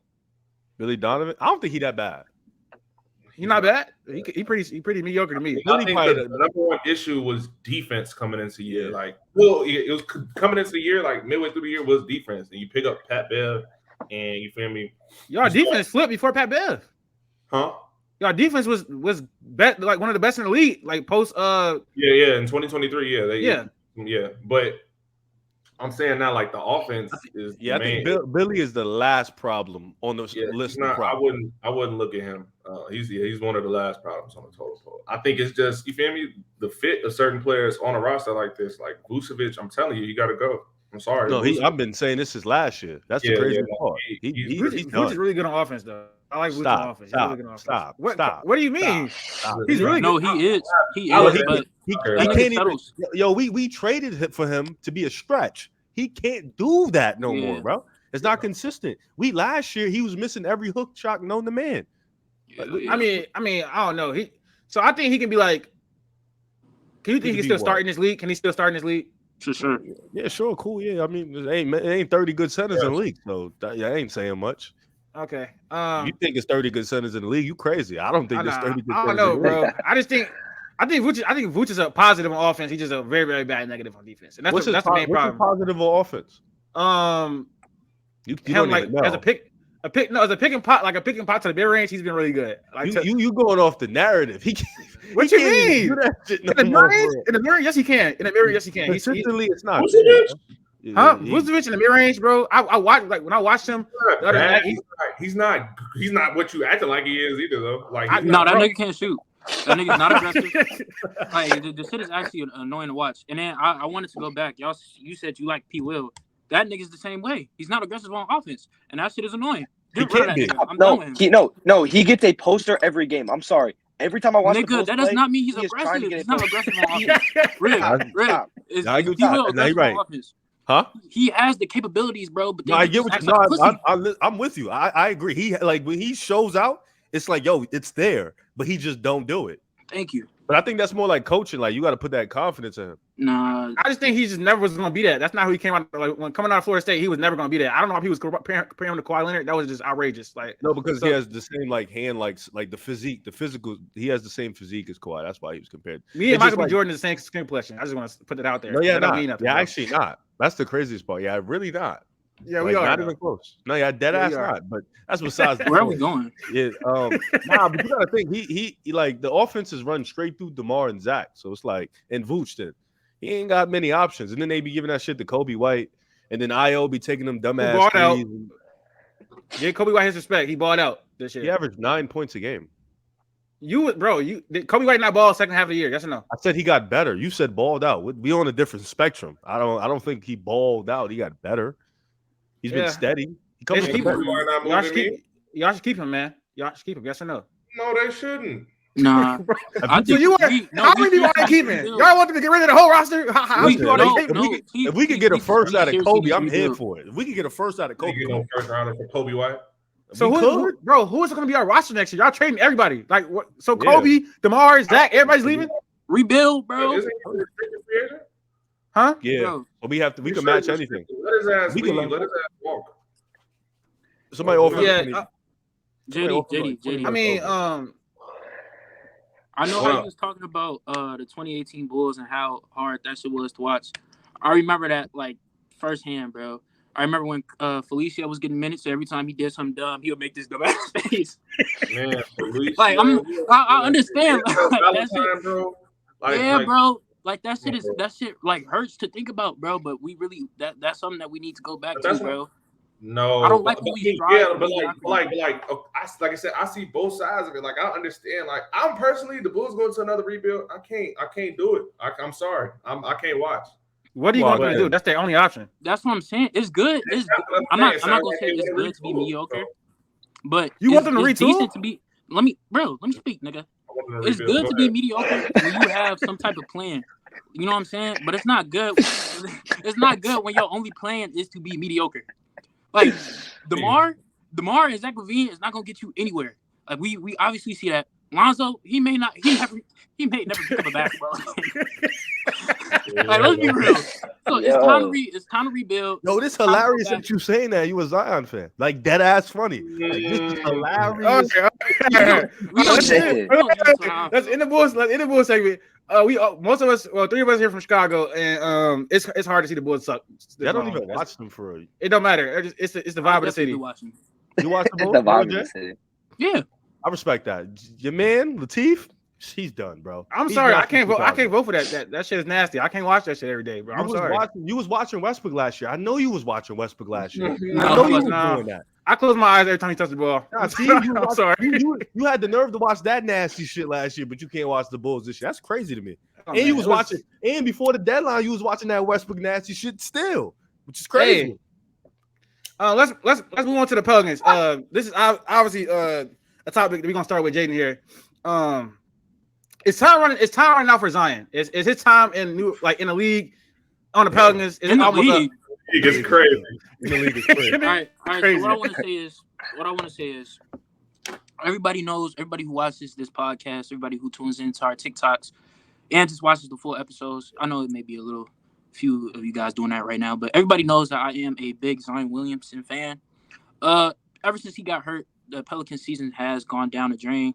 [SPEAKER 2] Billy Donovan? I don't think he that bad.
[SPEAKER 1] He not bad. He pretty mediocre to me.
[SPEAKER 5] I think the number one issue was defense coming into the year. Like, well, it was coming into the year, like midway through the year was defense. And you pick up Pat Bev, and you feel me?
[SPEAKER 1] Y'all defense flipped before Pat Bev.
[SPEAKER 5] Huh?
[SPEAKER 1] Y'all defense was like one of the best in the league. Like post.
[SPEAKER 5] Yeah. In 2023, yeah. But I'm saying now, like the offense is.
[SPEAKER 2] Yeah, I think Billy is the last problem on the list.
[SPEAKER 5] I wouldn't look at him. He's one of the last problems on the total poll. I think it's just, you feel me, the fit of certain players on a roster like this, like Vucevic. I'm telling you, got to go. I'm sorry.
[SPEAKER 2] No, I've been saying this is last year. That's the crazy part.
[SPEAKER 1] He's really good on offense, though. I like Vucevic on offense. He's really good on offense.
[SPEAKER 2] Stop.
[SPEAKER 1] What do you mean?
[SPEAKER 2] Stop.
[SPEAKER 1] He's really good.
[SPEAKER 3] No, he is. He can't
[SPEAKER 2] even. Yo, we traded for him to be a stretch. He can't do that no more, bro. It's not consistent. Last year he was missing every hook shot known to man.
[SPEAKER 1] I mean, I don't know. So I think he can be like. Can you think he can still start in this league? Can he still start in this league?
[SPEAKER 3] Sure.
[SPEAKER 2] Yeah, sure, cool. Yeah, I mean, it ain't 30 good centers in the league, so I ain't saying much.
[SPEAKER 1] Okay.
[SPEAKER 2] You think it's 30 good centers in the league? You crazy? I don't think there's 30 good centers.
[SPEAKER 1] I don't know, bro. I think Vucevic is a positive on offense. He's just a very, very bad negative on defense, and that's the main problem.
[SPEAKER 2] What's positive on offense?
[SPEAKER 1] You don't like even know. As a pick and pot to the mid range. He's been really good. Like
[SPEAKER 2] you going off the narrative?
[SPEAKER 1] What you mean? In the mirror, yes, he can. In the mirror, yes, he can.
[SPEAKER 2] Consistently, it's not.
[SPEAKER 1] Huh? Vucevic in the mid range, bro. I watched when I watched him. The other night,
[SPEAKER 5] he's not what you acting like he is either, though. Like
[SPEAKER 3] that nigga can't shoot. That nigga's not aggressive. Like the shit is actually annoying to watch. And then I wanted to go back. You said you like P. Will. That nigga's the same way. He's not aggressive on offense, and that shit is annoying.
[SPEAKER 2] He can't be.
[SPEAKER 4] He gets a poster every game. I'm sorry. Every time I watch the post
[SPEAKER 3] that does not mean he's aggressive. He's not aggressive on offense. Really.
[SPEAKER 2] Right. Huh?
[SPEAKER 3] He has the capabilities, bro. But
[SPEAKER 2] I get what I'm with you. I agree. He when he shows out, it's like, yo, it's there, but he just don't do it.
[SPEAKER 3] Thank you.
[SPEAKER 2] But I think that's more like coaching. Like you got to put that confidence in him.
[SPEAKER 3] Nah,
[SPEAKER 1] I just think he just never was going to be that. That's not who he came out. Like when coming out of Florida State, he was never going to be that. I don't know if he was comparing him to Kawhi Leonard. That was just outrageous. Like
[SPEAKER 2] no, because he has the same like hand, like the physique, the physical. He has the same physique as Kawhi. That's why he was compared.
[SPEAKER 1] Me and Michael B. Jordan is the same skin complexion. I just want to put that out there.
[SPEAKER 2] No, actually not. That's the craziest part. Yeah, really not.
[SPEAKER 1] Yeah, we are
[SPEAKER 2] not even close. No, dead ass not. But that's besides.
[SPEAKER 3] Where are we going?
[SPEAKER 2] Yeah, but you gotta think he like the offense is run straight through DeMar and Zach, so it's like and Vooch then he ain't got many options, and then they be giving that shit to Kobe White, and then IO be taking them dumbass threes.
[SPEAKER 1] Yeah, Kobe White his respect. He balled out this year.
[SPEAKER 2] He averaged 9 points a game.
[SPEAKER 1] Did Kobe White not ball second half of the year? Yes or no?
[SPEAKER 2] I said he got better. You said balled out. We on a different spectrum. I don't think he balled out. He got better. He's been steady. He comes
[SPEAKER 1] y'all should keep him, man. Y'all should keep him. Yes or no?
[SPEAKER 5] No, they shouldn't.
[SPEAKER 3] Nah.
[SPEAKER 1] How many people want to keep him? Y'all want them to get rid of the whole roster?
[SPEAKER 2] If we could get a first out of Kobe, I'm here for it. If we could get a first out of Kobe,
[SPEAKER 5] no first rounder for Kobe White.
[SPEAKER 1] So who is going to be our roster next year? Y'all trading everybody. Like what? So Kobe, DeMar, Zach, everybody's leaving.
[SPEAKER 3] Rebuild, bro.
[SPEAKER 1] Huh?
[SPEAKER 2] Yeah. Well, we can match anything.
[SPEAKER 5] Let his ass leave. Let his ass walk.
[SPEAKER 2] Somebody offer.
[SPEAKER 3] Yeah. JD.
[SPEAKER 1] I mean,
[SPEAKER 3] I know how you was talking about the 2018 Bulls and how hard that shit was to watch. I remember that like firsthand, bro. I remember when Felicia was getting minutes, so every time he did something dumb, he would make this dumbass face.
[SPEAKER 5] Man, Felicia,
[SPEAKER 3] like I understand. Like, that shit,
[SPEAKER 5] bro.
[SPEAKER 3] Bro. Like that shit like hurts to think about, bro. But we really that's something that we need to go back to, bro.
[SPEAKER 5] No,
[SPEAKER 3] I don't like when we strive.
[SPEAKER 5] Yeah, but like I said, I see both sides of it. Like I understand. Like I'm personally, the Bulls going to another rebuild. I can't do it. I'm sorry. I can't watch.
[SPEAKER 1] What are you going to do? That's their only option.
[SPEAKER 3] That's what I'm saying. It's good. I'm not gonna say it's good to be mediocre, but
[SPEAKER 1] you want them to retool?
[SPEAKER 3] Decent to be. Let me speak, nigga. It's good to be mediocre when you have some type of plan. You know what I'm saying? But it's not good. It's not good when your only plan is to be mediocre. Like DeMar and Zach LaVine is not gonna get you anywhere. Like we obviously see that. Lonzo, he may never pick up a basketball. Like let's be real. So it's time to rebuild.
[SPEAKER 2] Yo, this hilarious that you saying that. You a Zion fan. Like dead ass funny. Like, this is hilarious.
[SPEAKER 1] That's in the Bulls segment. Most of us, well, 3 of us here from Chicago, and it's hard to see the Bulls suck.
[SPEAKER 2] I don't even watch them for real.
[SPEAKER 1] It don't matter. It's the vibe of the city.
[SPEAKER 2] You watch the Bulls?
[SPEAKER 4] It's the vibe of the city.
[SPEAKER 3] Yeah,
[SPEAKER 2] I respect that. Your man Latif, he's done, bro.
[SPEAKER 1] I'm sorry, I can't vote. I can't vote for that. That shit is nasty. I can't watch that shit every day, bro. I'm sorry.
[SPEAKER 2] You was watching Westbrook last year. I know you was watching Westbrook last year.
[SPEAKER 1] I know you was doing that. I close my eyes every time he touched the ball.
[SPEAKER 2] Nah, see, I'm sorry. You had the nerve to watch that nasty shit last year, but you can't watch the Bulls this year. That's crazy to me. And you was watching, and before the deadline, you was watching that Westbrook nasty shit still, which is crazy.
[SPEAKER 1] Hey, let's move on to the Pelicans. This is obviously a topic that we're gonna start with Jaden here. It's time running out for Zion. It's his time in the league on the Pelicans.
[SPEAKER 3] In the league.
[SPEAKER 5] It gets crazy.
[SPEAKER 2] In the league is crazy.
[SPEAKER 3] All right. So what I want to say is, everybody knows, everybody who watches this podcast, everybody who tunes into our TikToks, and just watches the full episodes. I know it may be a little few of you guys doing that right now, but everybody knows that I am a big Zion Williamson fan. Ever since he got hurt, the Pelicans season has gone down the drain.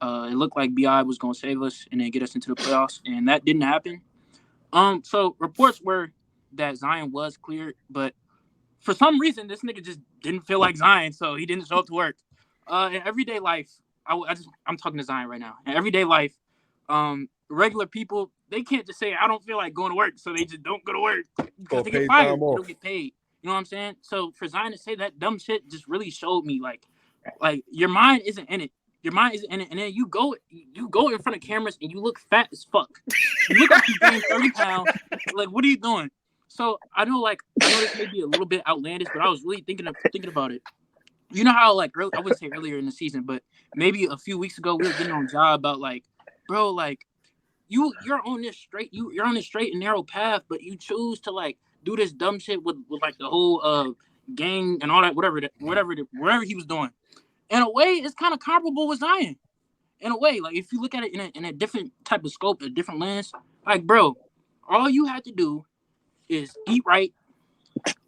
[SPEAKER 3] It looked like BI was going to save us and then get us into the playoffs, and that didn't happen. So reports were that Zion was cleared, but for some reason, this nigga just didn't feel like Zion, so he didn't show up to work. In everyday life, I'm talking to Zion right now. In everyday life, regular people, they can't just say, I don't feel like going to work, so they just don't go to work because they get fired. They don't get paid. You know what I'm saying? So for Zion to say that dumb shit just really showed me, like your mind isn't in it. Your mind isn't in it, and then you go in front of cameras and you look fat as fuck. You look like you gained 30 pounds. Like, what are you doing? So I know this may be a little bit outlandish, but I was really thinking about it. You know how I wouldn't say earlier in the season, but maybe a few weeks ago we were getting on job about bro, you're on this straight and narrow path, but you choose to do this dumb shit with the whole gang and all that, whatever he was doing. In a way, it's kind of comparable with Zion. In a way, if you look at it in a different type of scope, a different lens, bro, all you had to do is eat right.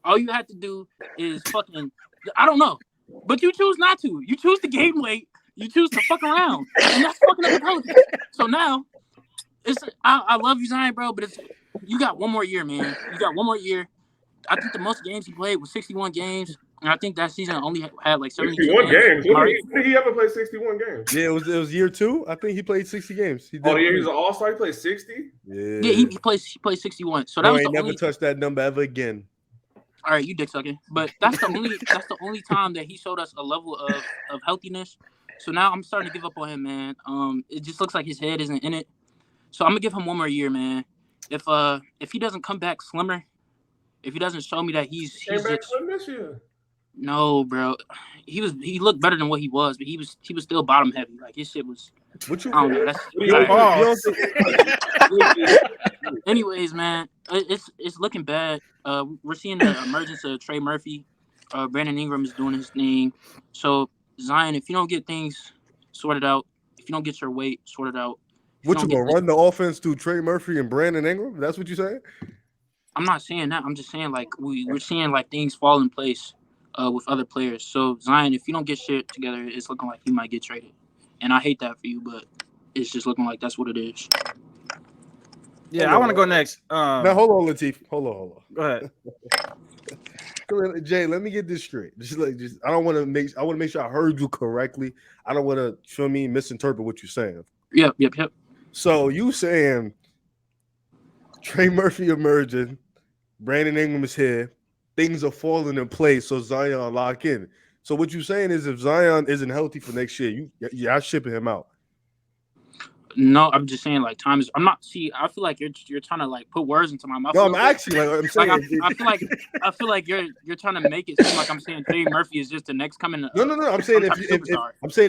[SPEAKER 3] All you had to do is fucking, I don't know. But you choose not to. You choose to gain weight. You choose to fuck around. And that's fucking up the Pelicans. So now, I love you, Zion, bro, but you got one more year, man. You got one more year. I think the most games he played was 61 games. And I think that season only had 72
[SPEAKER 5] games. Did he ever play 61 games?
[SPEAKER 2] Yeah, it was year 2. I think he played 60 games.
[SPEAKER 5] He was an all-star. He played 60?
[SPEAKER 2] Yeah,
[SPEAKER 3] he played 61. So that was the
[SPEAKER 2] never touched that number ever again.
[SPEAKER 3] All right, you dick sucking. But that's the only time that he showed us a level of healthiness. So now I'm starting to give up on him, man. It just looks like his head isn't in it. So I'm gonna give him one more year, man. If he doesn't come back slimmer, if he doesn't show me that he's
[SPEAKER 5] back slim this year.
[SPEAKER 3] No, bro. He looked better than what he was, but he was still bottom heavy. His shit was.
[SPEAKER 2] What you?
[SPEAKER 3] I don't know. Anyways, man, it's looking bad. We're seeing the emergence of Trey Murphy. Brandon Ingram is doing his thing. So Zion, if you don't get things sorted out, if you don't get your weight sorted out,
[SPEAKER 2] what you gonna run the offense through Trey Murphy and Brandon Ingram? That's what you saying?
[SPEAKER 3] I'm not saying that. I'm just saying we're seeing things fall in place with other players. So Zion, if you don't get shit together, it's looking like you might get traded. And I hate that for you, but it's just looking like that's what it is.
[SPEAKER 1] Yeah, I want to go next.
[SPEAKER 2] Now hold on, Latif. Hold on.
[SPEAKER 1] Go ahead.
[SPEAKER 2] Jay, let me get this straight. I want to make sure I heard you correctly. I don't want to feel me misinterpret what you're saying.
[SPEAKER 3] Yep.
[SPEAKER 2] So you saying Trey Murphy emerging, Brandon Ingram is here, things are falling in place, so Zion lock in. So what you're saying is if Zion isn't healthy for next year, you're shipping him out.
[SPEAKER 3] No, I'm just saying like time is. I'm not. See, I feel like you're trying to like put words into my mouth.
[SPEAKER 2] No, I'm actually like I'm saying.
[SPEAKER 3] Like, I feel like you're trying to make it seem like I'm saying Trey Murphy is just the next coming.
[SPEAKER 2] No. I'm saying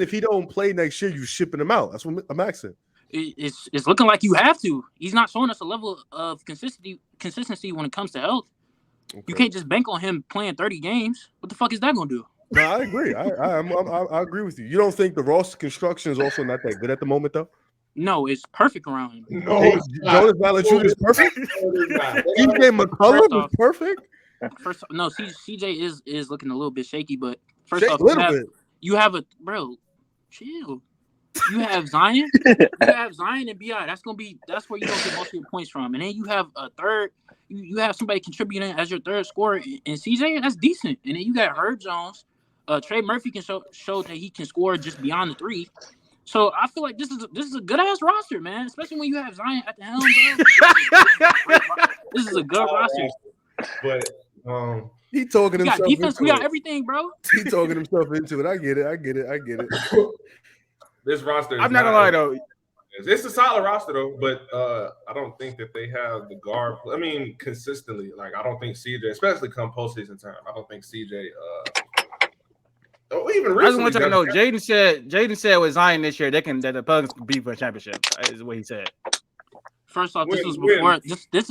[SPEAKER 2] if he don't play next year, you shipping him out. That's what I'm asking.
[SPEAKER 3] It's looking like you have to. He's not showing us a level of consistency when it comes to health. Okay. You can't just bank on him playing 30 games. What the fuck is that gonna do?
[SPEAKER 2] No, I agree. I agree with you. You don't think the roster construction is also not that good at the moment, though?
[SPEAKER 3] No, it's perfect around him.
[SPEAKER 2] No, Jonas Valanciunas is perfect. CJ McCollum is perfect.
[SPEAKER 3] First, no, CJ is looking a little bit shaky, but first off, you have a bro. Chill. You have Zion. And Bi. That's where you don't get most of your points from. And then you have a third. You have somebody contributing as your third scorer in CJ. That's decent. And then you got Herb Jones. Trey Murphy can show that he can score just beyond the three. So I feel like this is a good ass roster, man. Especially when you have Zion at the helm, bro. This is a good roster.
[SPEAKER 5] But
[SPEAKER 2] he talking himself.
[SPEAKER 3] We got defense. We got everything, bro.
[SPEAKER 2] He talking himself into it. I get it.
[SPEAKER 5] This roster.
[SPEAKER 1] I'm not gonna lie though.
[SPEAKER 5] It's a solid roster though, but I don't think that they have the guard. I mean, consistently. Like I don't think CJ, especially come postseason time, I don't think CJ. Even
[SPEAKER 1] I just want you to know, Jaden said with Zion this year, that the Pelicans can beat for a championship. Is what he said.
[SPEAKER 3] First off, this is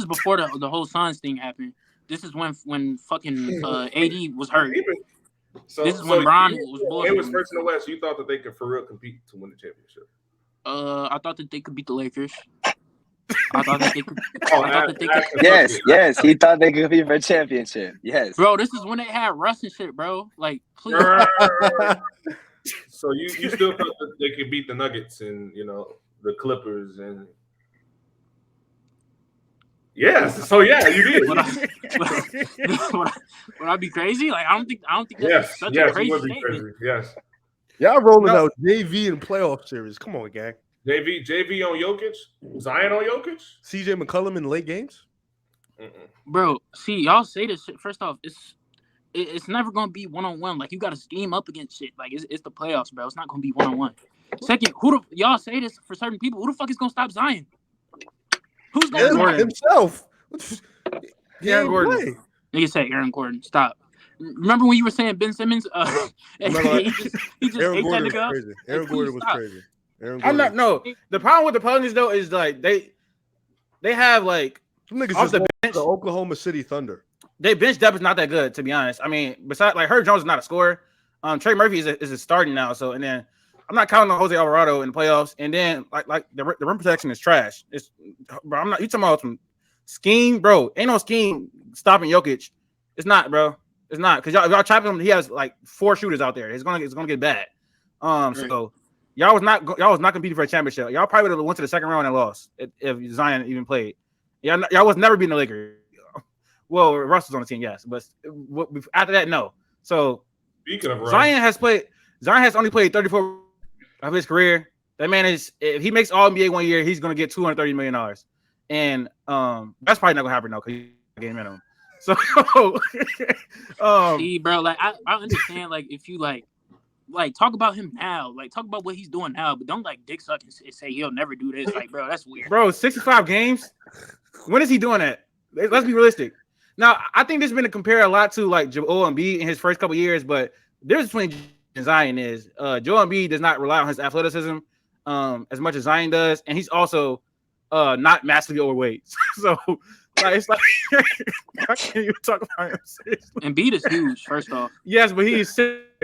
[SPEAKER 3] before the whole Suns thing happened. This is when fucking AD was hurt. This is when Bron was bullshit.
[SPEAKER 5] It was first in the West. You thought that they could for real compete to win the championship?
[SPEAKER 3] I thought that they could beat the Lakers. I thought that they could.
[SPEAKER 4] Yes. He thought they could compete for a championship. Yes,
[SPEAKER 3] bro. This is when they had Russ and shit, bro. Like, please.
[SPEAKER 5] So you still thought that they could beat the Nuggets and the Clippers and. Yes. So yeah, you did.
[SPEAKER 3] Would I be crazy? Like I don't think that's such a crazy statement.
[SPEAKER 5] Crazy. Yes.
[SPEAKER 2] Y'all rolling out JV in playoff series. Come on, gang.
[SPEAKER 5] JV on Jokic, Zion on Jokic,
[SPEAKER 2] CJ McCollum in late games.
[SPEAKER 3] Bro, see, y'all say this shit. First off, it's never gonna be 1-on-1. Like you got to scheme up against shit. Like it's the playoffs, bro. It's not gonna be 1-on-1. Second, y'all say this for certain people? Who the fuck is gonna stop Zion? Who's gonna
[SPEAKER 2] stop himself?
[SPEAKER 1] Aaron Gordon.
[SPEAKER 3] Nigga said Aaron Gordon. Stop. Remember when you were saying Ben Simmons? He just ate that nigga up.
[SPEAKER 2] Aaron Gordon was crazy.
[SPEAKER 1] I'm not. No, the problem with the Pelicans though is like they have like
[SPEAKER 2] off the bench, the Oklahoma City Thunder.
[SPEAKER 1] Their bench depth is not that good, to be honest. I mean, besides like Herb Jones is not a scorer. Trey Murphy is starting now. So and then I'm not counting on Jose Alvarado in the playoffs. And then like the rim protection is trash. It's bro. I'm not. You talking about some scheme, bro? Ain't no scheme stopping Jokic. It's not, bro. It's not because y'all trapping him. He has like 4 shooters out there. It's gonna get bad. So. Y'all was not competing for a championship. Y'all probably would have went to the second round and lost if Zion even played. Y'all was never beating the Lakers. Well, Russ was on the team, yes, but after that, no. So Zion has only played 34 of his career. That man is, if he makes All NBA one year, he's gonna get $230 million, and that's probably not gonna happen though because he's getting minimum. So,
[SPEAKER 3] see, bro, like I understand, like if you like talk about him now, like talk about what he's doing now, but don't like dick suck and say he'll never do this. Like, bro, that's weird.
[SPEAKER 1] Bro, 65 games. When is he doing that? Let's be realistic. Now, I think this has been to compare a lot to like Joel Embiid in his first couple years, but the difference between Zion is Joel Embiid does not rely on his athleticism as much as Zion does, and he's also not massively overweight. So like, it's like I can't even talk about him seriously.
[SPEAKER 3] Embiid is huge, first off.
[SPEAKER 1] Yes, but he is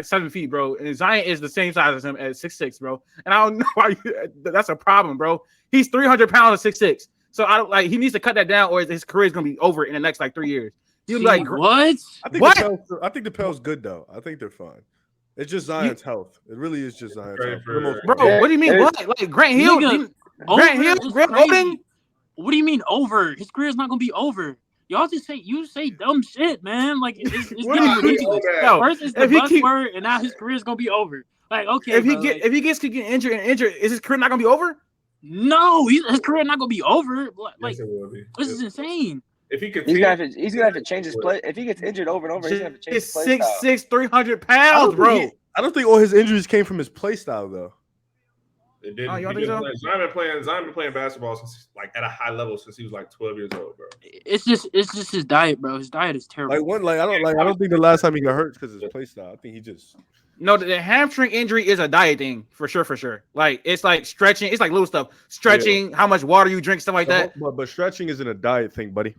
[SPEAKER 1] 7 feet, bro. And Zion is the same size as him at 6'6", bro. And I don't know why that's a problem, bro. He's 300 pounds at 6'6". So I don't like he needs to cut that down, or his career is gonna be over in the next like 3 years. He's like,
[SPEAKER 3] what?
[SPEAKER 2] I think the Pels good though. I think they're fine. It's just Zion's health. It really is just Zion's health.
[SPEAKER 1] Bro, what do you mean? What? Like Grant Hill? Grant Hill?
[SPEAKER 3] What do you mean over? His career is not gonna be over. Y'all just say dumb shit, man. Like it's getting ridiculous. First it's the buzzword, and now his career's gonna be over. Like, okay,
[SPEAKER 1] if he gets injured, is his career not gonna be over?
[SPEAKER 3] No, his career not gonna be over. Like,
[SPEAKER 5] yes, it will be.
[SPEAKER 3] This is insane.
[SPEAKER 5] If he
[SPEAKER 4] he's gonna have to change his play. If he gets injured over and over, he's gonna have to change his play style.
[SPEAKER 1] 6'6", 300 pounds, bro.
[SPEAKER 2] I don't think all his injuries came from his play style, though.
[SPEAKER 5] It didn't.
[SPEAKER 1] Oh, y'all think so?
[SPEAKER 5] Zion been playing basketball since like at a high level since he was like 12 years old, bro.
[SPEAKER 3] It's just his diet, bro. His diet is terrible.
[SPEAKER 2] I don't think the last time he got hurt because of his play style. I think he just.
[SPEAKER 1] No, the hamstring injury is a diet thing for sure. Like it's like stretching. It's like little stuff. Stretching, how much water you drink, stuff like that.
[SPEAKER 2] But stretching isn't a diet thing, buddy.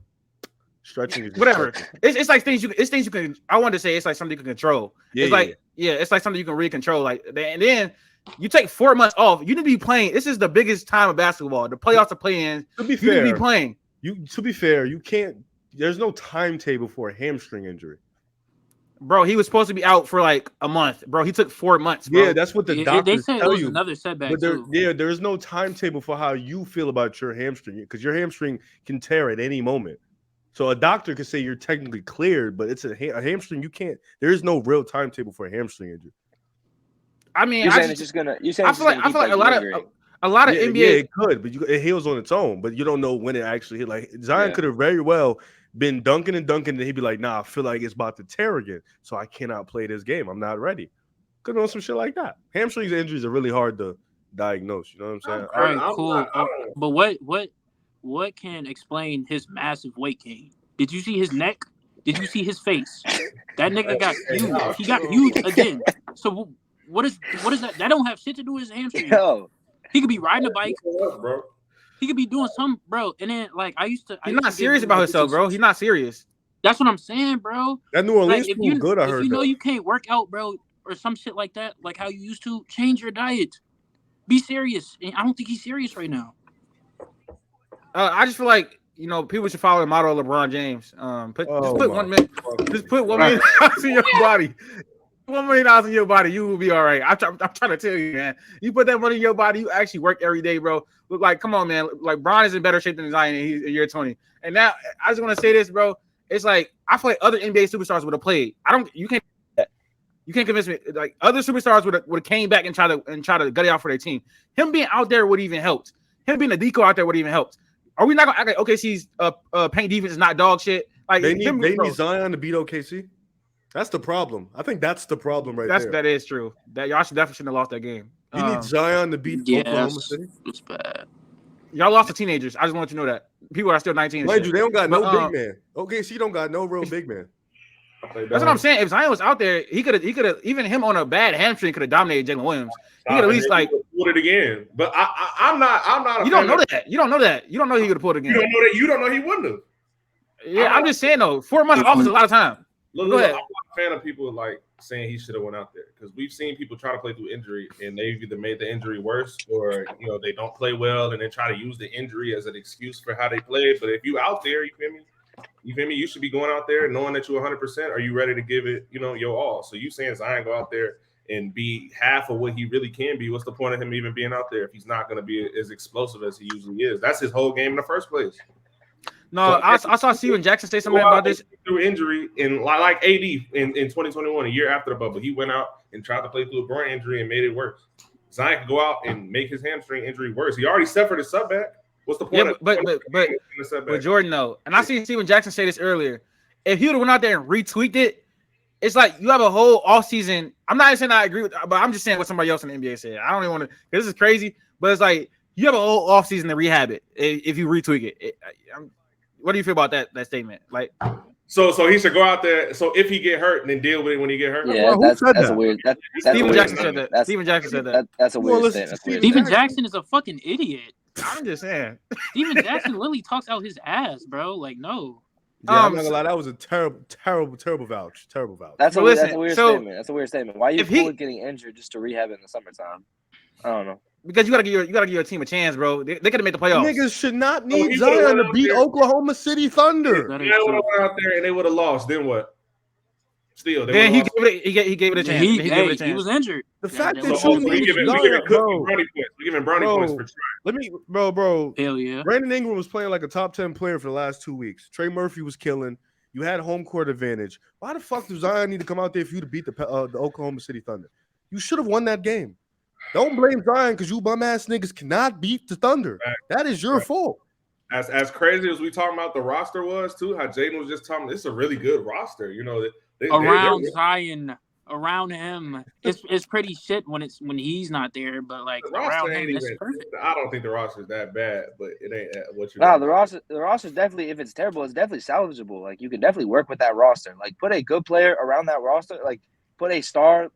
[SPEAKER 2] Stretching is
[SPEAKER 1] whatever. It's like things you can. I wanted to say it's like something you can control. It's like something you can really control. Like and then you take 4 months off. You need to be playing. This is the biggest time of basketball. The playoffs are playing.
[SPEAKER 2] To be fair,
[SPEAKER 1] you need to be playing.
[SPEAKER 2] To be fair, you can't. There's no timetable for a hamstring injury.
[SPEAKER 1] Bro, he was supposed to be out for like a month. Bro, he took 4 months. Bro.
[SPEAKER 2] Yeah, that's what the doctors
[SPEAKER 3] tell you. It was another setback.
[SPEAKER 2] But there's no timetable for how you feel about your hamstring because your hamstring can tear at any moment. So a doctor could say you're technically cleared, but it's a hamstring. You can't. There is no real timetable for a hamstring injury.
[SPEAKER 1] I mean,
[SPEAKER 4] you're saying it's just gonna. I feel like
[SPEAKER 1] a lot of NBA.
[SPEAKER 2] Yeah, it could, but it heals on its own. But you don't know when it actually hit. Like Zion could have very well been dunking, and he'd be like, "Nah, I feel like it's about to tear again, so I cannot play this game. I'm not ready." Could know some shit like that. Hamstring injuries are really hard to diagnose. You know what I'm saying?
[SPEAKER 3] All right, cool. But what can explain his massive weight gain? Did you see his neck? Did you see his face? That nigga got huge. He got huge again. So what is that? That don't have shit to do with his hamstring.
[SPEAKER 4] Yo.
[SPEAKER 3] He could be riding a bike, bro. He could be doing something, bro. And then like He's
[SPEAKER 1] not serious about himself, bro. He's not serious.
[SPEAKER 3] That's what I'm saying, bro.
[SPEAKER 2] That New Orleans school good. I heard.
[SPEAKER 3] If you know you can't work out, bro, or some shit like that, like how you used to, change your diet. Be serious. And I don't think he's serious right now. I
[SPEAKER 1] just feel like people should follow the model of LeBron James. Just put 1 minute. Just put $1 million in your body. $1 million in your body, you will be all right. I'm trying to tell you, man. You put that money in your body, you actually work every day, bro. Look like, come on, man. Like Bron is in better shape than Zion in year 20. And now I just want to say this, bro. It's like I feel like other NBA superstars would have played. You can't convince me. Like other superstars would have came back and try to gut it out for their team. Him being out there would even helped. Him being a decoy out there would even helped. Are we not gonna act like OKC's paint defense is not dog shit? Like
[SPEAKER 2] they need Zion to beat OKC. That's the problem. I think that's the problem there.
[SPEAKER 1] That is true. That y'all definitely shouldn't have lost that game.
[SPEAKER 2] You need Zion to beat Oklahoma City.
[SPEAKER 3] It's bad.
[SPEAKER 1] Y'all lost to teenagers. I just want you to know that. People are still 19.
[SPEAKER 2] Mind you, they don't got no big man. OKC don't got no real big man.
[SPEAKER 1] That's what I'm saying. If Zion was out there, he could have even him on a bad hamstring could have dominated Jalen Williams. He could at least like
[SPEAKER 5] pulled it again. But I'm not.
[SPEAKER 1] You don't know that. You don't know that. You don't know he could have pulled it again.
[SPEAKER 5] You don't know that. You don't know he wouldn't have.
[SPEAKER 1] Yeah, I'm just saying though. 4 months off is a lot of time.
[SPEAKER 5] Look, I'm not a fan of people like saying he should have went out there because we've seen people try to play through injury and they've either made the injury worse or they don't play well and then try to use the injury as an excuse for how they played. But if you out there, you feel me? You should be going out there knowing that you're 100%. Are you ready to give it, your all? So you saying Zion go out there and be half of what he really can be? What's the point of him even being out there if he's not going to be as explosive as he usually is? That's his whole game in the first place.
[SPEAKER 1] No, so I saw Steven Jackson say something about this
[SPEAKER 5] through injury and like AD in 2021, a year after the bubble, he went out and tried to play through a groin injury and made it worse. Zion could go out and make his hamstring injury worse. He already suffered a setback. What's the point?
[SPEAKER 1] Yeah, but Jordan, though, and I seen Steven Jackson say this earlier. If he would have went out there and retweaked it, it's like you have a whole offseason. I'm not saying I agree with, but I'm just saying what somebody else in the NBA said. I don't even want to. This is crazy, but it's like you have a whole offseason to rehab it if you retweak it. What do you feel about that statement? Like,
[SPEAKER 5] so he should go out there. So if he get hurt, and then deal with it when he get hurt.
[SPEAKER 4] Yeah, that's a weird.
[SPEAKER 1] Steven Jackson said that. Steven Jackson said that.
[SPEAKER 4] That's a weird statement.
[SPEAKER 3] Steven Jackson is a fucking idiot.
[SPEAKER 1] I'm just saying.
[SPEAKER 3] Steven Jackson literally talks out his ass, bro. Like, no.
[SPEAKER 2] Yeah, I'm not gonna lie. That was a terrible vouch. Terrible vouch.
[SPEAKER 4] That's a weird statement. That's a weird statement. Why are you getting injured just to rehab in the summertime? I don't know.
[SPEAKER 1] Because you gotta give your team a chance, bro. They could have made the playoffs.
[SPEAKER 2] Niggas should not need Zion to beat Oklahoma City Thunder.
[SPEAKER 5] Yeah, would have went out there and they would have lost. Then what? Still, they
[SPEAKER 1] then he gave it a chance. He gave it a chance.
[SPEAKER 3] He was injured.
[SPEAKER 2] The fact
[SPEAKER 5] So,
[SPEAKER 2] that you
[SPEAKER 5] we giving brownie points for trying.
[SPEAKER 2] Bro.
[SPEAKER 3] Hell yeah.
[SPEAKER 2] Brandon Ingram was playing like a top 10 player for the last 2 weeks. Trey Murphy was killing. You had home court advantage. Why the fuck does Zion need to come out there for you to beat the Oklahoma City Thunder? You should have won that game. Don't blame Zion because you bum ass niggas cannot beat the Thunder. That is your fault.
[SPEAKER 5] As crazy as we talking about the roster was too, how Jaden was just talking, it's a really good roster. You know,
[SPEAKER 3] Zion, around him, it's pretty shit when he's not there. But like around him, it's perfect.
[SPEAKER 5] I don't think the roster is that bad, but it ain't what you.
[SPEAKER 4] No, the roster definitely, if it's terrible, it's definitely salvageable. Like you can definitely work with that roster. Like put a good player around that roster. Like put a star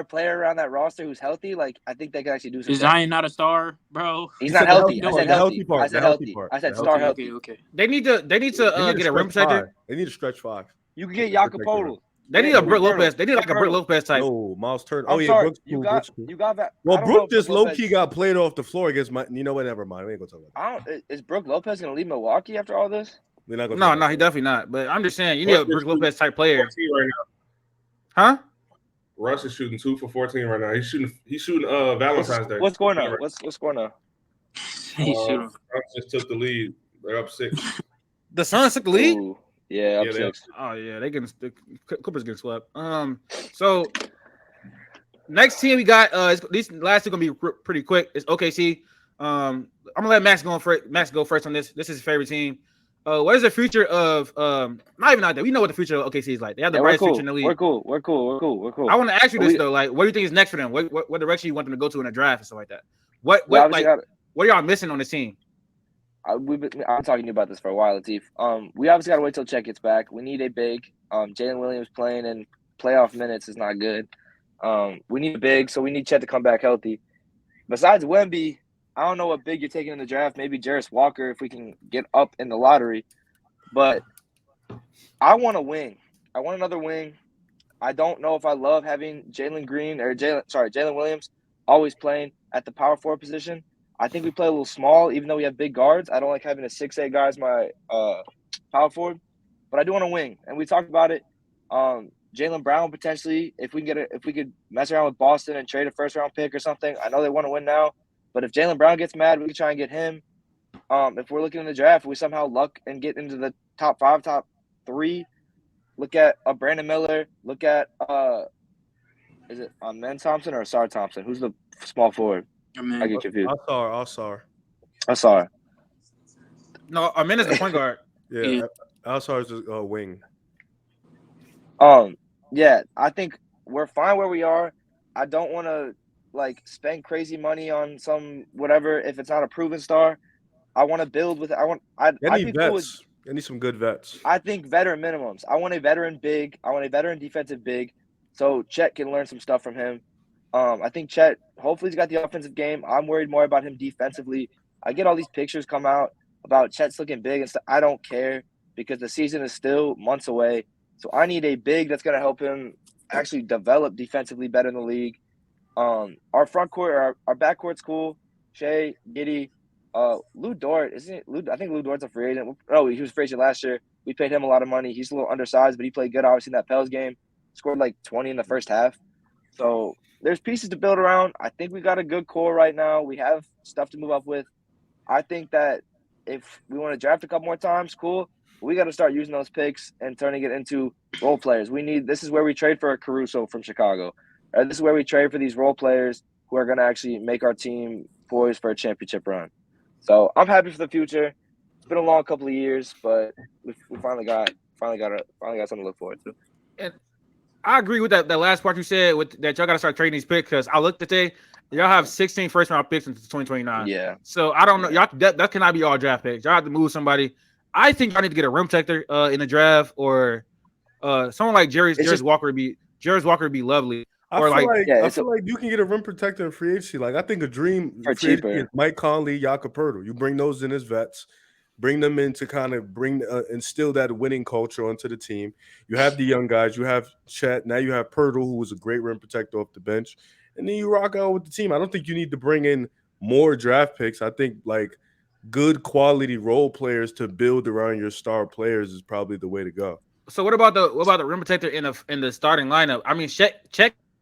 [SPEAKER 4] player around that roster who's healthy. Like I think they can actually do something.
[SPEAKER 3] Is Zion not a star, bro?
[SPEAKER 4] He's not healthy. I said healthy. I said healthy. I said star healthy.
[SPEAKER 3] Okay.
[SPEAKER 1] They need to get a rim protector.
[SPEAKER 2] They need to stretch 5.
[SPEAKER 4] You can get Jacopo.
[SPEAKER 1] They need a Brook Lopez. They need like a Brook Lopez type.
[SPEAKER 2] No, Miles Turner.
[SPEAKER 4] I'm sorry. Brooks cool. You got that.
[SPEAKER 2] Well, Brook just low key got played off the floor against my. You know what? Never mind. We ain't gonna talk about that.
[SPEAKER 4] Is Brook Lopez gonna leave Milwaukee after all this?
[SPEAKER 2] We're not gonna.
[SPEAKER 1] No, he definitely not. But I'm just saying, you need a Brook Lopez type player.
[SPEAKER 5] Right
[SPEAKER 1] now. Huh?
[SPEAKER 5] Russ is shooting 2 for 14 right now. He's shooting Valentine's Day.
[SPEAKER 4] What's going on? What's going on?
[SPEAKER 5] Russ just took the lead. They're up 6.
[SPEAKER 1] The Suns took the lead.
[SPEAKER 4] Ooh, yeah, up 6.
[SPEAKER 1] Oh yeah, the Clippers getting swept. So next team we got these last two gonna be pretty quick. It's OKC. I'm gonna let Max go first on this. This is his favorite team. What is the future of not even out there? We know what the future of OKC is like. They have the brightest future in the league.
[SPEAKER 4] We're cool.
[SPEAKER 1] I want to ask you this though. Like, what do you think is next for them? What direction you want them to go to in the draft and stuff like that? What are y'all missing on this team?
[SPEAKER 4] I'm talking to you about this for a while, Latif. We obviously got to wait till Chet gets back. We need a big. Jalen Williams playing in playoff minutes is not good. We need a big, so we need Chet to come back healthy. Besides Wemby, I don't know what big you're taking in the draft. Maybe Jarris Walker if we can get up in the lottery. But I want a wing. I want another wing. I don't know if I love having Jalen Williams always playing at the power forward position. I think we play a little small, even though we have big guards. I don't like having a 6'8" guy as my power forward. But I do want a wing. And we talked about it. Jaylen Brown potentially, if we could mess around with Boston and trade a first-round pick or something. I know they want to win now. But if Jaylen Brown gets mad, we can try and get him. If we're looking in the draft, we somehow luck and get into the top 5, top 3. Look at Brandon Miller. Look at is it Men Thompson or Asar Thompson? Who's the small forward? I get confused. Asar.
[SPEAKER 1] No, Amen is the point guard.
[SPEAKER 2] Yeah. Asar is a wing.
[SPEAKER 4] Yeah, I think we're fine where we are. I don't want to spend crazy money on some whatever if it's not a proven star. I want to build with. I need
[SPEAKER 2] vets. I need some good vets.
[SPEAKER 4] I think veteran minimums. I want a veteran big. I want a veteran defensive big, so Chet can learn some stuff from him. I think Chet. Hopefully, he's got the offensive game. I'm worried more about him defensively. I get all these pictures come out about Chet's looking big and stuff. I don't care because the season is still months away. So I need a big that's going to help him actually develop defensively better in the league. Our front court, our back court's cool. Shea, Giddey, Lou Dort, isn't it? I think Lou Dort's a free agent. Oh, he was a free agent last year. We paid him a lot of money. He's a little undersized, but he played good, obviously, in that Pels game. Scored 20 in the first half. So there's pieces to build around. I think we got a good core right now. We have stuff to move up with. I think that if we want to draft a couple more times, cool. We got to start using those picks and turning it into role players. This is where we trade for a Caruso from Chicago. This is where we trade for these role players who are going to actually make our team poised for a championship run. So I'm happy for the future. It's been a long couple of years, but we finally got something to look forward to.
[SPEAKER 1] And I agree with that last part you said that y'all got to start trading these picks because I looked today. Y'all have 16 first-round picks until 2029.
[SPEAKER 4] Yeah. So
[SPEAKER 1] I don't know. Y'all that cannot be all draft picks. Y'all have to move somebody. I think y'all need to get a rim protector in the draft or someone like Jarris Walker would be lovely.
[SPEAKER 2] I feel like you can get a rim protector in free agency. Like I think a dream
[SPEAKER 4] for cheaper
[SPEAKER 2] is Mike Conley, Jakob Poeltl. You bring those in as vets, bring them in to kind of instill that winning culture onto the team. You have the young guys. You have Chet. Now you have Poeltl, who was a great rim protector off the bench, and then you rock out with the team. I don't think you need to bring in more draft picks. I think good quality role players to build around your star players is probably the way to go.
[SPEAKER 1] So what about the rim protector in the starting lineup? I mean, check,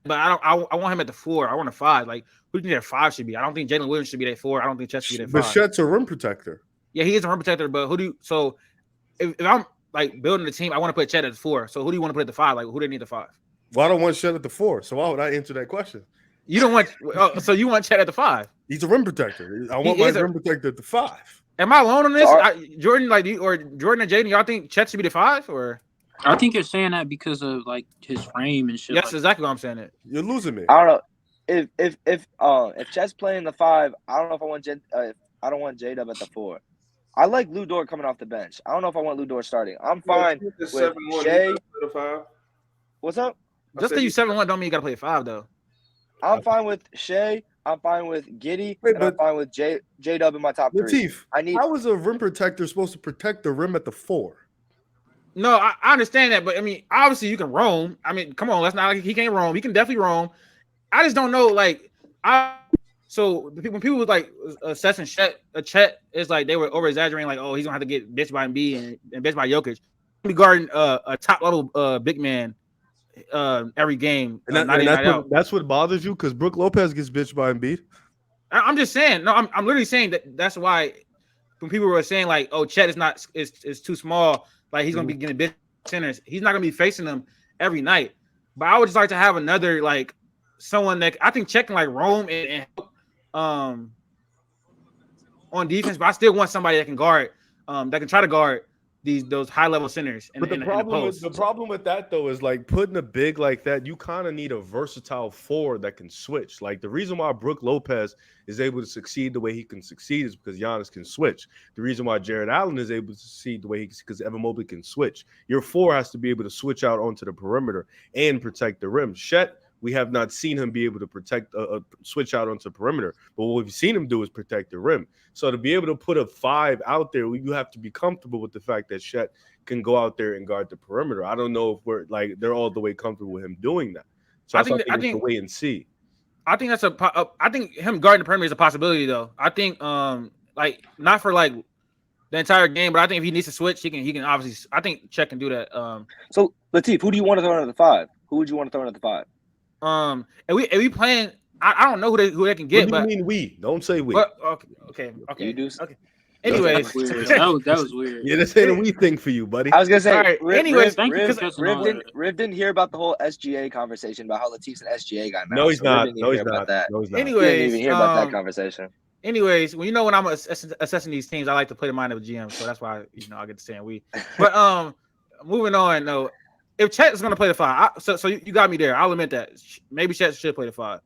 [SPEAKER 1] but I want him at the 4. I want a 5. Like, who do you think their 5 should be? I don't think Jalen Williams should be their 4. I don't think Chet should be their 5.
[SPEAKER 6] But Chet's a rim protector.
[SPEAKER 1] Yeah, he is a rim protector, but who do you? So if I'm like building the team, I want to put Chet at the 4. So who do you want to put at the 5? Like, who do they need the 5?
[SPEAKER 6] Well, I don't want Chet at the 4. So why would I answer that question?
[SPEAKER 1] You don't want. So you want Chet at the 5?
[SPEAKER 6] He's a rim protector. I want my rim protector at the 5.
[SPEAKER 1] Am I alone on this? Jordan, or Jordan and Jaden, y'all think Chet should be the 5 or?
[SPEAKER 3] I think you're saying that because of like his frame and shit.
[SPEAKER 1] That's exactly what I'm saying. It.
[SPEAKER 6] You're losing me.
[SPEAKER 4] I don't know if Chet's playing the 5. I don't know if I want I don't want J-Dub at the 4. I like Lou Dort coming off the bench. I don't know if I want Lou Dort starting. I'm fine with Shea. What's up?
[SPEAKER 1] Just because you 7-1 don't mean you got to play 5 though.
[SPEAKER 4] I'm fine with Shea. I'm fine with Giddey. I'm fine with J-Dub in my top 3.
[SPEAKER 6] Latif, how is a rim protector supposed to protect the rim at the 4?
[SPEAKER 1] No, I understand that, but I mean, obviously you can roam. I mean, come on, let's not like he can't roam. He can definitely roam. I just don't know, like, so when people was like assessing Chet, it's like they were over exaggerating, like, oh, he's gonna have to get bitched by Embiid and bitched by Jokic. Be guarding a top level big man every game.
[SPEAKER 6] That's what bothers you because Brook Lopez gets bitched by Embiid.
[SPEAKER 1] I'm just saying. No, I'm literally saying that's why when people were saying like, oh, Chet is too small. Like he's gonna be getting bit centers. He's not gonna be facing them every night. But I would just like to have another like someone that I think Chet can like roam and help on defense. But I still want somebody that can guard, that can try to guard those high level centers.
[SPEAKER 6] But the problem with that though is like putting a big like that, you kind of need a versatile 4 that can switch. Like the reason why Brook Lopez is able to succeed the way he can succeed is because Giannis can switch. The reason why Jared Allen is able to succeed the way he can, because Evan Mobley can switch. Your 4 has to be able to switch out onto the perimeter and protect the rim. Chet, we have not seen him be able to protect switch out onto the perimeter, but what we've seen him do is protect the rim. So to be able to put a 5 out there, you have to be comfortable with the fact that Chet can go out there and guard the perimeter. I don't know if they're all the way comfortable with him doing that. So I think to wait and see.
[SPEAKER 1] I think I think him guarding the perimeter is a possibility though. I think like not for like the entire game, but I think if he needs to switch, he can obviously. I think Chet can do that.
[SPEAKER 4] So Latif, who do you want to throw in at the 5? Who would you want to throw in at the 5?
[SPEAKER 1] And we playing. I don't know who they can get.
[SPEAKER 6] What do you mean we? Don't say we.
[SPEAKER 1] But, okay.
[SPEAKER 4] You do.
[SPEAKER 1] Okay. Anyways,
[SPEAKER 3] that was weird.
[SPEAKER 6] Yeah, this ain't a we thing for you, buddy.
[SPEAKER 4] I was gonna say.
[SPEAKER 1] Right. Anyways,
[SPEAKER 4] Riv didn't hear about the whole SGA conversation about how Latif's an SGA guy now.
[SPEAKER 6] No, he's not.
[SPEAKER 4] No, he's not.
[SPEAKER 1] Anyways,
[SPEAKER 4] he didn't even hear about that conversation.
[SPEAKER 1] Anyways, when when I'm assessing these teams, I like to play the mind of the GM, so that's why I get to say we. But moving on though. If Chet is going to play the 5, so you got me there. I'll admit that. Maybe Chet should play the 5.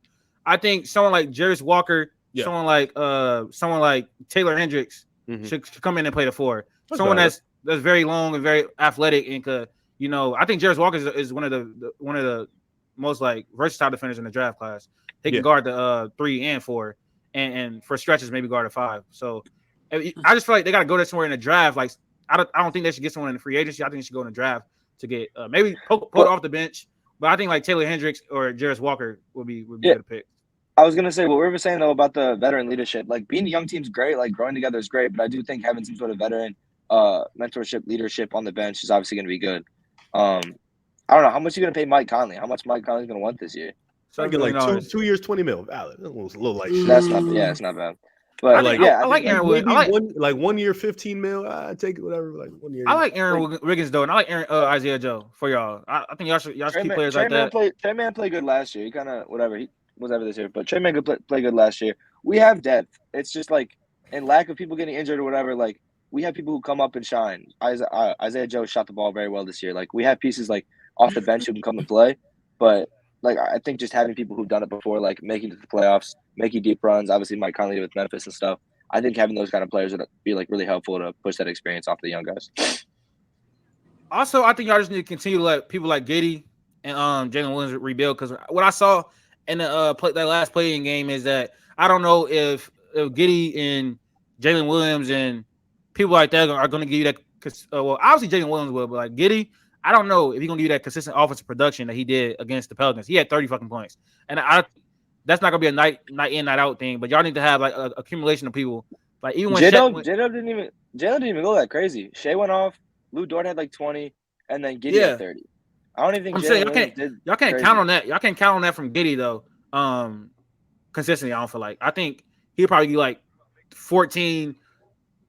[SPEAKER 1] I think someone like Jarius Walker, someone like Taylor Hendricks should come in and play the 4. Someone that's very long and very athletic and I think Jarius Walker is one of the most like versatile defenders in the draft class. He can guard the 3 and 4, and for stretches maybe guard a 5. So I just feel like they got to go there somewhere in the draft. Like I don't think they should get someone in the free agency. I think they should go in the draft to get maybe pull it off the bench. But I think like Taylor Hendricks or Jarius Walker would be good pick.
[SPEAKER 4] I was gonna say what we were saying though about the veteran leadership. Like being a young team's great, like growing together is great, but I do think having some sort of veteran mentorship leadership on the bench is obviously gonna be good. I don't know how much you're gonna pay Mike Conley. How much Mike Conley's gonna want this year?
[SPEAKER 6] So I get like 2 years, $20 million. Valid. A little like
[SPEAKER 4] that's not. Yeah, it's not bad. But
[SPEAKER 1] I like Aaron Wiggins.
[SPEAKER 6] Like 1 year, $15 million. I take it whatever. Like 1 year.
[SPEAKER 1] I like Aaron Wiggins though, and I like Isaiah Joe for y'all. I think y'all should keep players like that.
[SPEAKER 4] Trey Man played good last year. He kind of whatever he was ever this year, but Trey Man could play good last year. We have depth. It's just like in lack of people getting injured or whatever. Like we have people who come up and shine. Isaiah Joe shot the ball very well this year. Like we have pieces like off the bench who can come and play, but. Like I think just having people who've done it before, like making it to the playoffs, making deep runs. Obviously, Mike Conley with Memphis and stuff. I think having those kind of players would be like really helpful to push that experience off the young guys.
[SPEAKER 1] Also, I think y'all just need to continue to let people like Giddey and Jalen Williams rebuild, because what I saw in the that last playing game is that I don't know if Giddey and Jalen Williams and people like that are going to give you that. Well, obviously Jalen Williams will, but like Giddey. I don't know if he's gonna give you that consistent offensive production that he did against the Pelicans. He had 30 fucking points, and that's not gonna be a night in, night out thing. But y'all need to have like an accumulation of people. Like even when
[SPEAKER 4] Jalen didn't even go that crazy. Shea went off. Lou Dort had like 20. and then Giddey at 30. I don't even think
[SPEAKER 1] I'm saying y'all can't count on that. Y'all can't count on that from Giddey though. Consistently, I don't feel like. I think he'll probably be like 14,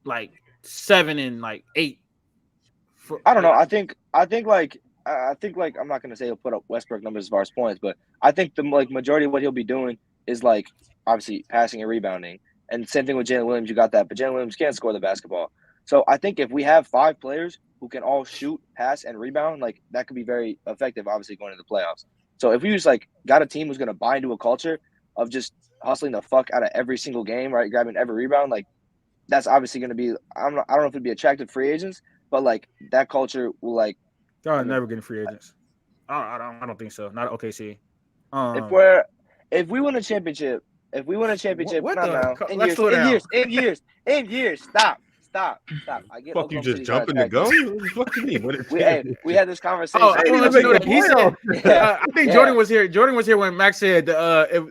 [SPEAKER 1] like 7 and like 8.
[SPEAKER 4] I don't know. I think like I'm not gonna say he'll put up Westbrook numbers as far as points, but I think the majority of what he'll be doing is like obviously passing and rebounding. And same thing with Jalen Williams, you got that, but Jalen Williams can't score the basketball. So I think if we have 5 players who can all shoot, pass, and rebound, like that could be very effective, obviously going into the playoffs. So if we just like got a team who's gonna buy into a culture of just hustling the fuck out of every single game, right, grabbing every rebound, like that's obviously gonna be I don't know if it'd be attractive free agents, but like that culture will like
[SPEAKER 1] y'all are never getting free agents. I don't think so. Not OKC.
[SPEAKER 4] If we win a championship, in years, stop. I get
[SPEAKER 6] fuck you just jumping the gun. What the fuck you mean?
[SPEAKER 4] We had this conversation.
[SPEAKER 1] Oh, he said, I think Jordan was here. Jordan was here when Max said if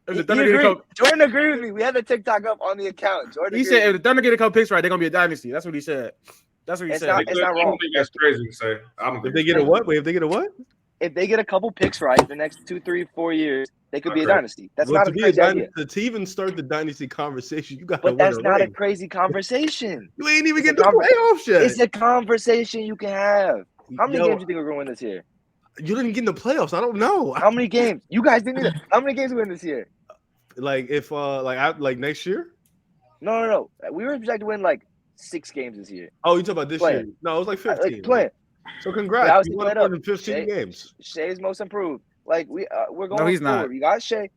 [SPEAKER 1] the Thunder get
[SPEAKER 4] Jordan agreed with me. We had the TikTok up on the account. Jordan
[SPEAKER 1] said if the Thunder get a couple picks right, they're gonna be a dynasty. That's what he said. That's what he said.
[SPEAKER 4] It's not wrong.
[SPEAKER 5] I don't think that's crazy to say.
[SPEAKER 6] If they get a what? Wait, if they get a what?
[SPEAKER 4] If they get a couple picks right the next 2, 3, 4 years, they could be a dynasty. That's not a crazy idea.
[SPEAKER 6] To even start the dynasty conversation, you got to
[SPEAKER 4] win. But that's not a crazy conversation.
[SPEAKER 6] You ain't even get the playoffs yet.
[SPEAKER 4] It's a conversation you can have. How many games do you think we're going to win this year?
[SPEAKER 6] You didn't get in the playoffs. I don't know.
[SPEAKER 4] How many games? You guys didn't either. How many games we win this year?
[SPEAKER 6] Like if next year?
[SPEAKER 4] No. We were projected to win like 6 games this year.
[SPEAKER 6] Oh, you talking about this year? No, it was like 15.
[SPEAKER 4] Like playing.
[SPEAKER 6] So congrats. You won more than 15 games.
[SPEAKER 4] Shay's most improved. Like we're going.
[SPEAKER 1] No, he's
[SPEAKER 4] forward.
[SPEAKER 1] not.
[SPEAKER 4] You got Shay.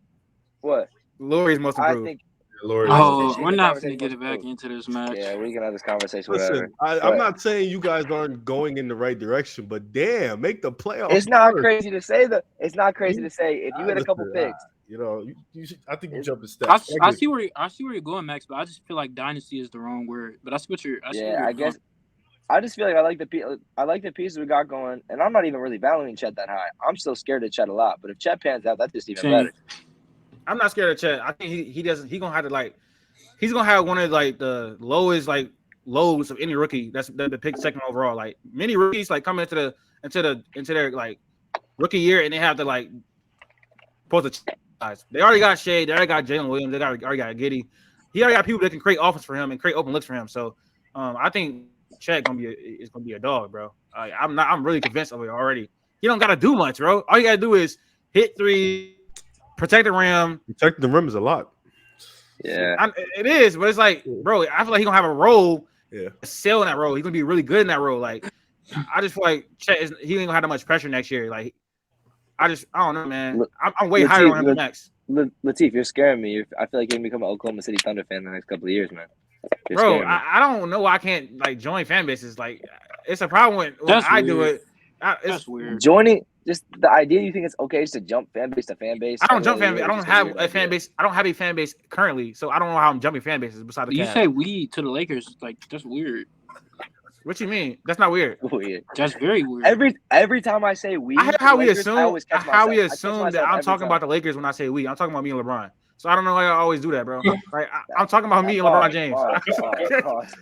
[SPEAKER 4] What?
[SPEAKER 1] Laurie's most improved.
[SPEAKER 4] I think.
[SPEAKER 3] We're not going to get it back into this match.
[SPEAKER 4] Yeah, we can have this conversation.
[SPEAKER 6] Listen, I'm not saying you guys aren't going in the right direction, but damn, make the playoffs.
[SPEAKER 4] It's not crazy to say that. It's not crazy to say if you had a couple picks.
[SPEAKER 6] You know, I think you jumped a step.
[SPEAKER 3] I see where you're going, Max, but I just feel like dynasty is the wrong word. But I see what you're.
[SPEAKER 4] I guess. I just feel like I like the pieces we got going, and I'm not even really valuing Chet that high. I'm still scared of Chet a lot, but if Chet pans out, that's just even better.
[SPEAKER 1] I'm not scared of Chet. I think he doesn't. He's gonna have to like. He's gonna have one of like the lowest like lows of any rookie. That's the pick second overall. Like many rookies like come into their like rookie year and they have to like post a guys. They already got Shea. They already got Jalen Williams. They already got Giddey. He already got people that can create offense for him and create open looks for him. So I think Chet is gonna be a dog, bro. I'm really convinced of it already. He don't gotta do much, bro. All you gotta do is hit 3, protect the rim.
[SPEAKER 6] Protecting the rim is a lot.
[SPEAKER 4] Yeah,
[SPEAKER 1] it is, but it's like, bro, I feel like he's gonna have a role.
[SPEAKER 6] Yeah,
[SPEAKER 1] sell in that role. He's gonna be really good in that role. Like, I just feel like Chet he ain't gonna have that much pressure next year. Like, I don't know, man. I'm way higher on him than Max.
[SPEAKER 4] Latif, you're scaring me. I feel like you're gonna become an Oklahoma City Thunder fan in the next couple of years, man.
[SPEAKER 1] Bro, I don't know why I can't like join fan bases. Like, it's a problem when I do it.
[SPEAKER 3] That's weird.
[SPEAKER 4] Joining. Just the idea, you think it's okay just to jump fan base to fan base?
[SPEAKER 1] I don't jump fan base. I don't have a fan base. I don't have a fan base currently, so I don't know how I'm jumping fan bases beside the Cavs.
[SPEAKER 3] You say we to the Lakers, like that's weird.
[SPEAKER 1] What you mean? That's not weird.
[SPEAKER 4] Weird.
[SPEAKER 3] That's very weird.
[SPEAKER 4] Every time I say we,
[SPEAKER 1] how we assume that I'm talking about the Lakers when I say we. I'm talking about me and LeBron. So I don't know why I always do that, bro. Like I'm talking about me and LeBron James.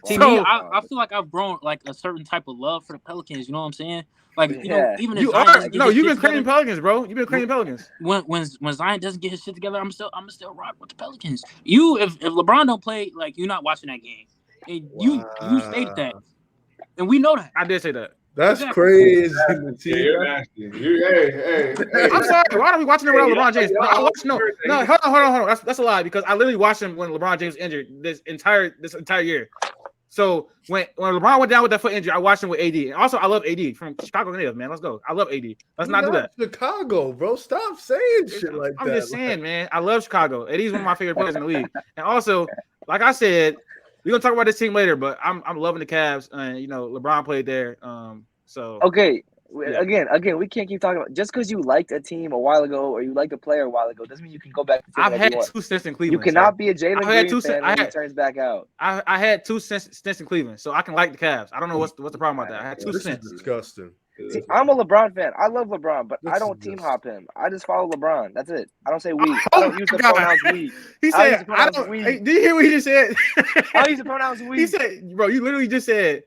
[SPEAKER 3] See, I feel like I've grown like a certain type of love for the Pelicans. You know what I'm saying? Like even if
[SPEAKER 1] you've been creating Pelicans, bro. You've been creating Pelicans.
[SPEAKER 3] When Zion doesn't get his shit together, I'm still rock with the Pelicans. If LeBron don't play, like you're not watching that game. And you stated that, and we know that.
[SPEAKER 1] I did say that.
[SPEAKER 6] That's crazy.
[SPEAKER 5] Hey.
[SPEAKER 1] I'm sorry. Why are we watching it without LeBron James? No, hold on. That's a lie because I literally watched him when LeBron James was injured this entire year. So when LeBron went down with that foot injury, I watched him with AD. And also, I love AD from Chicago native, man. Let's go. I love AD. Let's not do that.
[SPEAKER 6] Chicago, bro. Stop saying shit like that.
[SPEAKER 1] I'm just saying, man. I love Chicago. AD's one of my favorite players in the league. And also, like I said, we're gonna talk about this team later, but I'm loving the Cavs. And LeBron played there. So
[SPEAKER 4] okay. Yeah. Again, we can't keep talking about just because you liked a team a while ago or you liked a player a while ago doesn't mean you can go back.
[SPEAKER 1] I've had 2 stints in Cleveland.
[SPEAKER 4] You cannot be a Jalen Green fan when he turns back out.
[SPEAKER 1] I had 2 stints in Cleveland, so I can like the Cavs. I don't know what's the problem about that. I had 2 stints.
[SPEAKER 6] Disgusting.
[SPEAKER 4] See, I'm a LeBron fan. I love LeBron, but I don't team hop him. I just follow LeBron. That's it. I don't say we. I don't use the pronouns we.
[SPEAKER 1] He said, I don't. Hey, did you hear what he just said?
[SPEAKER 4] I don't use the pronouns we.
[SPEAKER 1] He said, bro, you literally just said,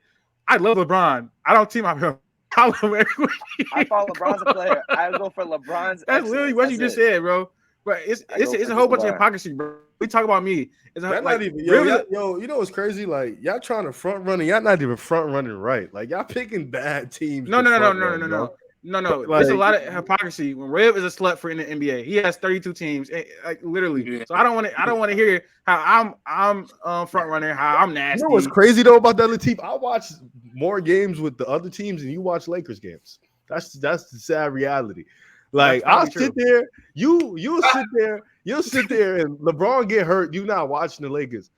[SPEAKER 1] I love LeBron. I don't team hop him.
[SPEAKER 4] I follow LeBron's a player. I would go for LeBron's.
[SPEAKER 1] That's literally what you just said, bro. But it's a whole bunch of hypocrisy, bro. We talk about me. It's
[SPEAKER 6] like, not even yo. You know what's crazy? Like y'all trying to front running. Y'all not even front running right. Like y'all picking bad teams.
[SPEAKER 1] No. There's a lot of hypocrisy when Rev is a slut for in the NBA. He has 32 teams, like literally. So I don't want to hear how I'm front runner, how I'm nasty.
[SPEAKER 6] You know what's crazy though about that other team? I watch more games with the other teams than you watch Lakers games. That's the sad reality. Like I'll sit there, you'll sit there, and LeBron get hurt. You not watching the Lakers.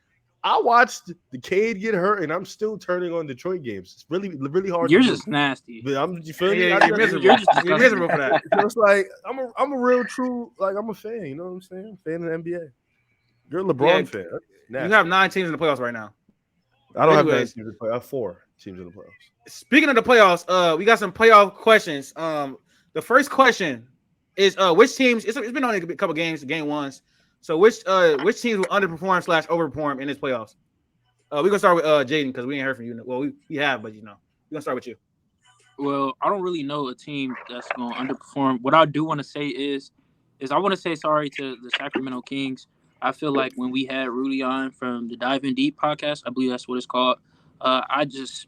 [SPEAKER 6] I watched the Cade get hurt, and I'm still turning on Detroit games. It's really hard.
[SPEAKER 3] You're just nasty.
[SPEAKER 6] But you feel me?
[SPEAKER 1] You're miserable. You're miserable for that.
[SPEAKER 6] It's like I'm a real true I'm a fan. You know what I'm saying? Fan of the NBA. You're a LeBron fan.
[SPEAKER 1] You have 9 teams in the playoffs right now.
[SPEAKER 6] I don't have 9 teams in the playoffs. I have 4 teams in the playoffs.
[SPEAKER 1] Speaking of the playoffs, we got some playoff questions. The first question is which teams? It's been only a couple games, game ones. So which teams will underperform / overperform in this playoffs? We're gonna start with Jaden because we ain't heard from you. Well, we have, but we're gonna start with you.
[SPEAKER 3] Well, I don't really know a team that's gonna underperform. What I do want to say is I want to say sorry to the Sacramento Kings. I feel like when we had Rudy on from the Dive In Deep podcast, I believe that's what it's called. I just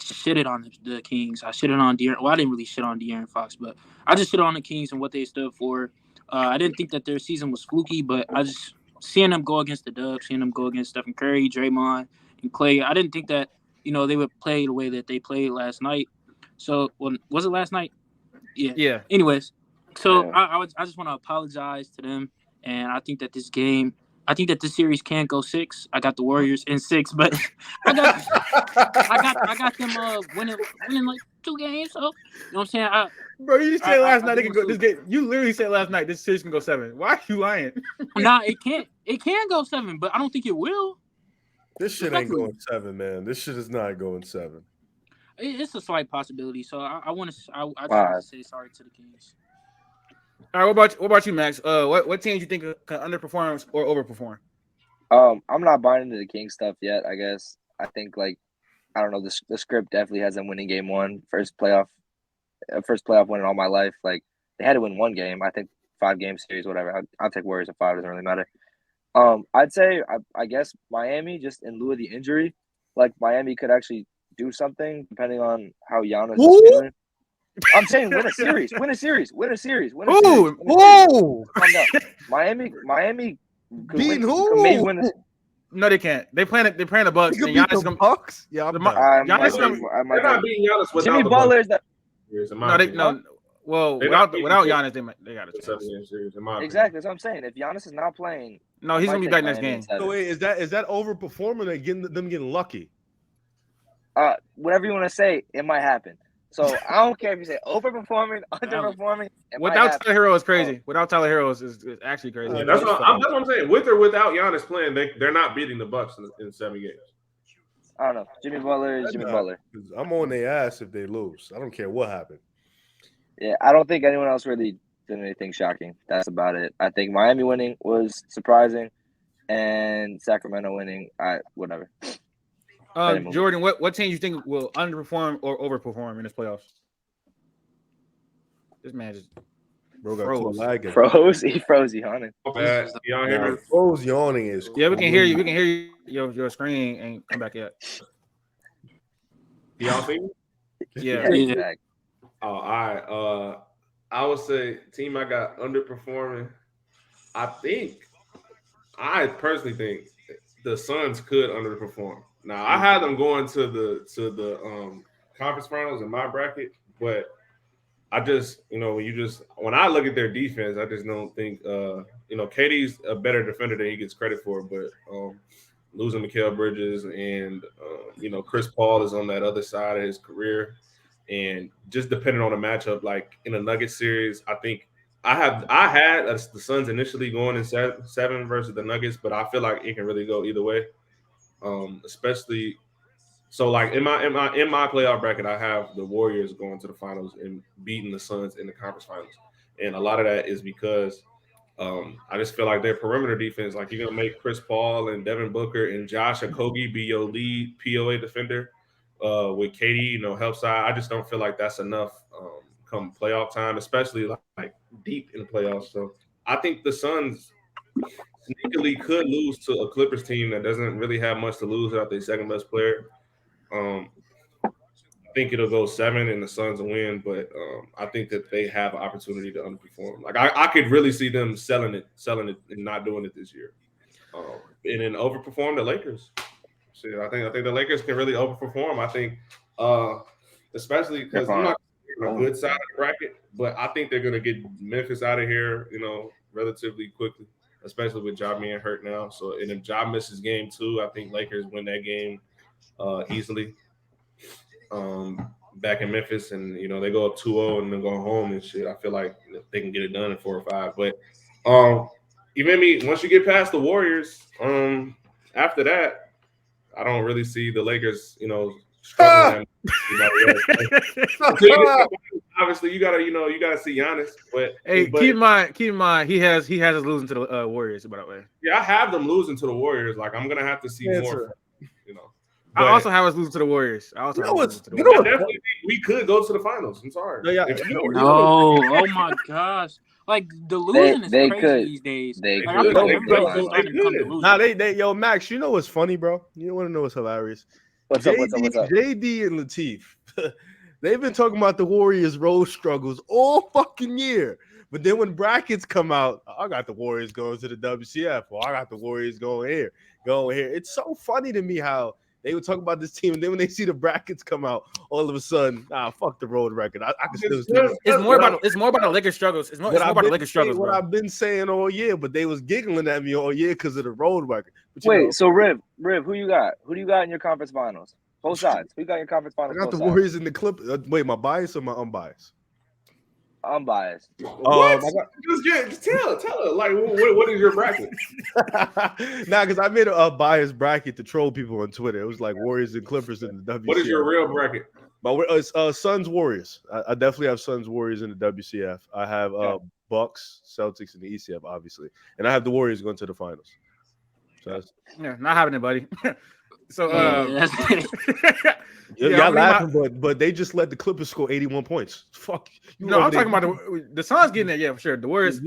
[SPEAKER 3] shitted on the Kings. I shitted on De'Aaron. Well, I didn't really shit on De'Aaron Fox, but I just shitted on the Kings and what they stood for. I didn't think that their season was fluky, but I just seeing them go against the Dubs, seeing them go against Stephen Curry, Draymond, and Clay. I didn't think that they would play the way that they played last night. So, was it last night? Yeah. Anyways, so I just want to apologize to them, and I think that this series can go 6. I got the Warriors in 6, but I got them winning like 2 games. So you know what I'm saying?
[SPEAKER 1] Bro, you just said last night they can go this game. You literally said last night this series can go 7. Why are you lying?
[SPEAKER 3] Nah, it can't. It can go 7, but I don't think it will.
[SPEAKER 6] This shit ain't going 7, man. This shit is not going 7.
[SPEAKER 3] It's a slight possibility. So I just want to say sorry to the Kings.
[SPEAKER 1] All right, what about you, Max? What teams you think can underperform or overperform?
[SPEAKER 4] I'm not buying into the Kings stuff yet. I guess I think I don't know. The script definitely has them winning game 1, first playoff win in all my life. Like they had to win 1 game. I think 5-game series, whatever. I'll take Warriors at 5. Doesn't really matter. I'd say I guess Miami, just in lieu of the injury, like Miami could actually do something depending on how Giannis is feeling. I'm saying win a series.
[SPEAKER 6] Ooh.
[SPEAKER 4] Miami.
[SPEAKER 6] Beating who?
[SPEAKER 1] No, they can't. They're playing the Bucks.
[SPEAKER 6] And Giannis the Bucks? Yeah,
[SPEAKER 5] they're not beating Giannis without
[SPEAKER 4] Jimmy
[SPEAKER 5] the
[SPEAKER 4] Butler
[SPEAKER 5] Bucks.
[SPEAKER 4] is that.
[SPEAKER 1] No. Well, without Giannis, they got it.
[SPEAKER 5] Series,
[SPEAKER 4] exactly. That's what I'm saying. If Giannis is not playing,
[SPEAKER 1] no, he's gonna be back next game.
[SPEAKER 6] So wait, is that overperforming or getting lucky?
[SPEAKER 4] Whatever you want to say, it might happen. So I don't care if you say overperforming, underperforming.
[SPEAKER 1] Without Tyler Hero is crazy. Without Tyler Hero is actually crazy.
[SPEAKER 5] Yeah, that's what I'm saying. With or without Giannis playing, they're not beating the Bucks in 7 games.
[SPEAKER 4] I don't know. Jimmy Butler is Jimmy Butler.
[SPEAKER 6] I'm on their ass if they lose. I don't care what happened.
[SPEAKER 4] Yeah, I don't think anyone else really did anything shocking. That's about it. I think Miami winning was surprising, and Sacramento winning, whatever.
[SPEAKER 1] Jordan, what team you think will underperform or overperform in this playoffs? This man just
[SPEAKER 4] froze. He froze yawning.
[SPEAKER 5] Y'all hear me?
[SPEAKER 6] Froze yawning is
[SPEAKER 1] we can hear you. We can hear you. Your screen ain't come back yet.
[SPEAKER 5] Y'all see me?
[SPEAKER 1] Yeah.
[SPEAKER 4] Exactly.
[SPEAKER 5] Oh, all right. I would say team I got underperforming. I personally think the Suns could underperform. Now I had them going to the conference finals in my bracket, but I just when I look at their defense, I just don't think KD's a better defender than he gets credit for, but losing Mikal Bridges and Chris Paul is on that other side of his career, and just depending on the matchup, like in a Nuggets series, I think I had the Suns initially going in 7 versus the Nuggets, but I feel like it can really go either way. Especially so like in my playoff bracket, I have the Warriors going to the finals and beating the Suns in the conference finals. And a lot of that is because I just feel like their perimeter defense, like you're gonna make Chris Paul and Devin Booker and Josh Okogie be your lead POA defender. with KD, help side. I just don't feel like that's enough come playoff time, especially like deep in the playoffs. So I think the Suns sneakily could lose to a Clippers team that doesn't really have much to lose without their second best player. I think it'll go 7 and the Suns will win, but I think that they have an opportunity to underperform. Like I could really see them selling it and not doing it this year. And then overperform the Lakers. Shit, I think the Lakers can really overperform. I think especially because I'm not on the good side of the bracket, but I think they're gonna get Memphis out of here, relatively quickly, especially with Ja being hurt now. So and if Ja misses game 2, I think Lakers win that game easily. Back in Memphis, and they go up 2-0 and then go home and shit. I feel like they can get it done in 4 or 5. But you made me once you get past the Warriors, after that, I don't really see the Lakers, struggling. Obviously, you gotta see Giannis. But
[SPEAKER 1] keep in mind, he has us losing to the Warriors. By the way,
[SPEAKER 5] yeah, I have them losing to the Warriors. Like I'm gonna have to see more.
[SPEAKER 1] But I also have us losing to the Warriors.
[SPEAKER 5] Definitely, we could go to the finals. I'm sorry.
[SPEAKER 3] No, oh my gosh. Like the losing is crazy these days.
[SPEAKER 6] They yo, Max, you know what's funny, bro? You want to know what's hilarious? What's up? JD and Latif, they've been talking about the Warriors' road struggles all fucking year. But then when brackets come out, I got the Warriors going to the WCF, or I got the Warriors going here. It's so funny to me how they would talk about this team, and then when they see the brackets come out, all of a sudden, fuck the road record. I can still.
[SPEAKER 1] It's more about the Lakers struggles. It's more about the Lakers struggles.
[SPEAKER 6] What I've been saying all year, but they was giggling at me all year because of the road record. But,
[SPEAKER 4] wait, so Riv, who you got? Who do you got in your conference finals? Both sides. Who you got in your conference finals?
[SPEAKER 6] I got the Warriors in the Clippers. Wait, my bias or my unbiased?
[SPEAKER 4] Unbiased.
[SPEAKER 5] Just tell her. Like, what is your bracket?
[SPEAKER 6] Because I made a biased bracket to troll people on Twitter. It was like Warriors and Clippers in the WCF.
[SPEAKER 5] What is your real bracket?
[SPEAKER 6] Suns Warriors. I definitely have Suns Warriors in the WCF. I have Bucks Celtics in the ECF, obviously, and I have the Warriors going to the finals. So
[SPEAKER 1] not having it, buddy. So
[SPEAKER 6] y'all laughing, but they just let the Clippers score 81 points. Fuck.
[SPEAKER 1] I'm talking about the Suns getting it. Yeah, for sure. The Warriors.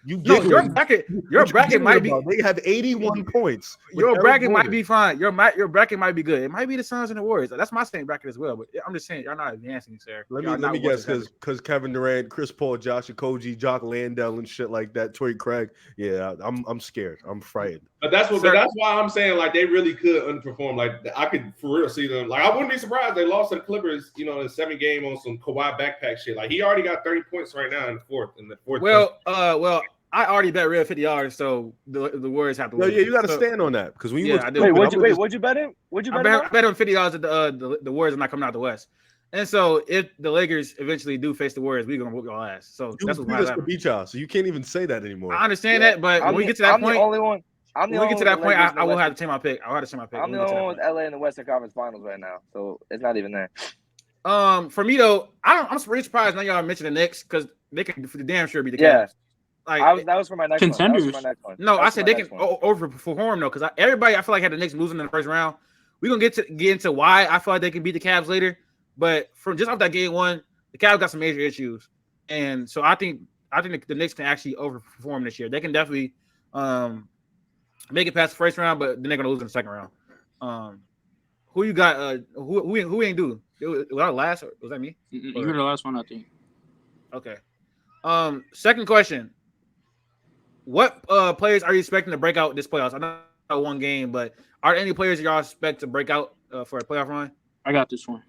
[SPEAKER 1] Your bracket might be.
[SPEAKER 6] They have 81 points.
[SPEAKER 1] Your bracket might be fine. Your bracket might be good. It might be the Suns and the Warriors. That's my same bracket as well. But I'm just saying, y'all not advancing, sir.
[SPEAKER 6] Let me guess, because Kevin Durant, Chris Paul, Josh Okogie, Jock Landale, and shit like that. Torrey Craig. Yeah, I'm scared. I'm frightened.
[SPEAKER 5] But that's why I'm saying like they really could underperform. Like I could for real see them. Like I wouldn't be surprised they lost to the Clippers. In a 7-game on some Kawhi backpack shit. Like he already got 30 points right now in the fourth.
[SPEAKER 1] Well, I already bet real $50, so the Warriors have to win.
[SPEAKER 6] Yeah, you got to stand on that because when you
[SPEAKER 4] what'd you bet him?
[SPEAKER 1] I bet him $50 that the Warriors are not coming out the West. And so if the Lakers eventually do face the Warriors, we're gonna whoop your ass. So that's what's going to happen.
[SPEAKER 6] So you can't even say that anymore.
[SPEAKER 1] I understand that, but when we get to that point,
[SPEAKER 4] when we get to that point,
[SPEAKER 1] I will have to change my pick. I'll have to change my pick.
[SPEAKER 4] I'm the only one with LA in the Western Conference Finals right now, so it's not even there.
[SPEAKER 1] For me though, I'm really surprised none of y'all mentioned the Knicks because they can for the damn sure be the Cavs.
[SPEAKER 4] Like that was for my next
[SPEAKER 3] contenders.
[SPEAKER 4] one.
[SPEAKER 1] No, I said they can overperform though because everybody I feel like had the Knicks losing in the first round. We're gonna get into why I feel like they can beat the Cavs later. But from just off that game 1, the Cavs got some major issues, and so I think the Knicks can actually overperform this year. They can definitely make it past the first round, but then they're gonna lose in the second round. Who you got? Who ain't do? Was that last? Or was that me?
[SPEAKER 3] You were the last one, I think.
[SPEAKER 1] Okay. Second question. What players are you expecting to break out this playoffs? I know one game, but are there any players y'all expect to break out for a playoff run?
[SPEAKER 3] I got this one.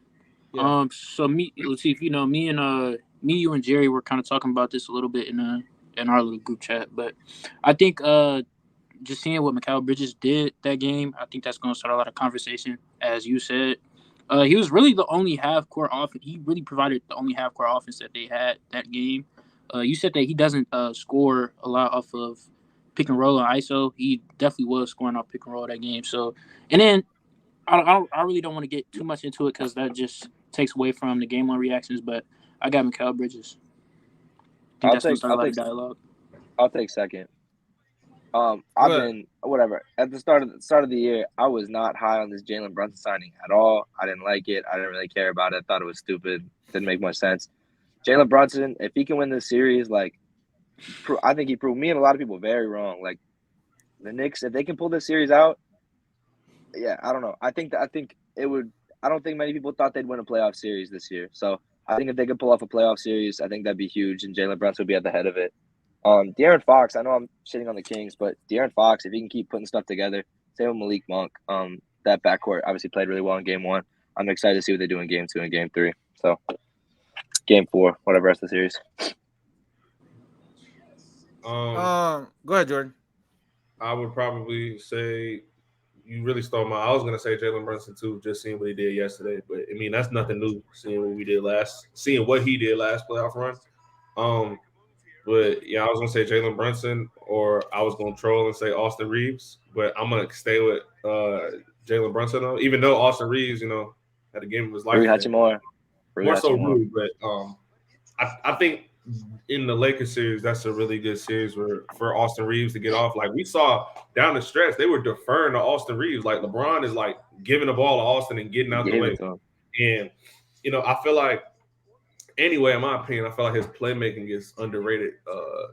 [SPEAKER 3] Yeah. So Latif, you and Jerry were kind of talking about this a little bit in our little group chat, but I think just seeing what Mikal Bridges did that game, I think that's going to start a lot of conversation. As you said, he was really the only half-court offense. He really provided the only half-court offense that they had that game. You said that he doesn't score a lot off of pick and roll and ISO. He definitely was scoring off pick and roll that game. So, and then I really don't want to get too much into it because that just takes away from the game 1 reactions. But I got Mikal Bridges. I think that's going to start a lot of dialogue.
[SPEAKER 4] I'll take second. I've been whatever. At the start of the year, I was not high on this Jalen Brunson signing at all. I didn't like it. I didn't really care about it. I thought it was stupid. Didn't make much sense. Jalen Brunson, if he can win this series, like I think he proved me and a lot of people very wrong. Like the Knicks, if they can pull this series out, yeah, I don't know. I think it would. I don't think many people thought they'd win a playoff series this year. So I think if they could pull off a playoff series, I think that'd be huge, and Jalen Brunson would be at the head of it. De'Aaron Fox, I know I'm shitting on the Kings, but De'Aaron Fox, if he can keep putting stuff together, same with Malik Monk, that backcourt obviously played really well in Game 1. I'm excited to see what they do in Game 2 and Game 3. So, Game 4, whatever rest of the series.
[SPEAKER 1] Go ahead, Jordan.
[SPEAKER 5] I would probably say you really stole my. I was gonna say Jalen Brunson too, just seeing what he did yesterday. But I mean, that's nothing new. Seeing what he did last playoff run. But yeah, I was gonna say Jalen Brunson, or I was gonna troll and say Austin Reeves. But I'm gonna stay with Jalen Brunson though, even though Austin Reeves, had a game of his life.
[SPEAKER 4] More
[SPEAKER 5] so rude, but I think in the Lakers series, that's a really good series for Austin Reeves to get off. Like we saw down the stretch, they were deferring to Austin Reeves. Like LeBron is like giving the ball to Austin and getting out the way. And I feel like. Anyway, in my opinion, I feel like his playmaking is underrated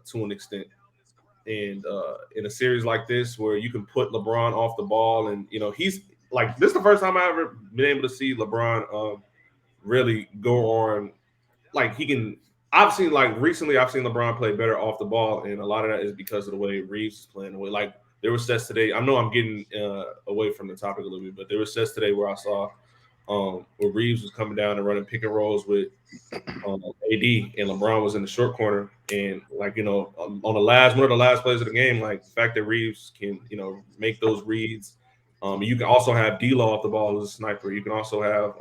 [SPEAKER 5] to an extent. And in a series like this where you can put LeBron off the ball and, he's like – this is the first time I've ever been able to see LeBron really go on – like he can – recently I've seen LeBron play better off the ball, and a lot of that is because of the way Reeves is playing. Like there were sets today – I know I'm getting away from the topic a little bit, but there were sets today where I saw – where Reeves was coming down and running pick and rolls with AD, and LeBron was in the short corner. And on one of the last plays of the game, like the fact that Reeves can, make those reads. You can also have D-Law off the ball who's a sniper. You can also have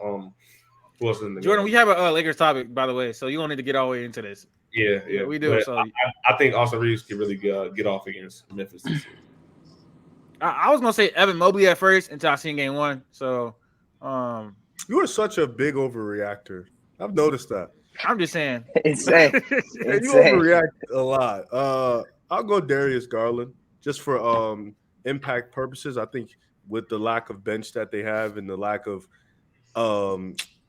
[SPEAKER 5] who else is in the
[SPEAKER 1] Jordan,
[SPEAKER 5] game?
[SPEAKER 1] we have a Lakers topic, by the way, so you don't need to get all the way into this.
[SPEAKER 5] Yeah,
[SPEAKER 1] we do.
[SPEAKER 5] But
[SPEAKER 1] So
[SPEAKER 5] I think Austin Reeves can really get off against Memphis this year.
[SPEAKER 1] I was gonna say Evan Mobley at first until I seen Game 1. So.
[SPEAKER 6] You are such a big overreactor. I've noticed that.
[SPEAKER 1] I'm just saying.
[SPEAKER 4] Insane.
[SPEAKER 6] You overreact a lot. I'll go Darius Garland just for impact purposes. I think with the lack of bench that they have and the lack of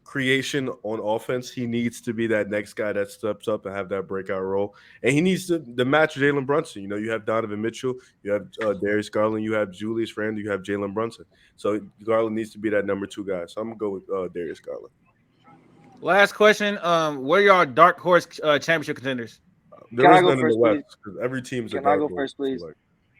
[SPEAKER 6] creation on offense, he needs to be that next guy that steps up and have that breakout role. And he needs to match Jalen Brunson. You have Donovan Mitchell, you have Darius Garland, you have Julius Randle, you have Jalen Brunson. So Garland needs to be that number 2 guy. So I'm going to go with Darius Garland.
[SPEAKER 1] Last question. What are y'all dark horse championship contenders?
[SPEAKER 6] There is none in the West because every team's a dark horse.
[SPEAKER 4] Can I go first, please?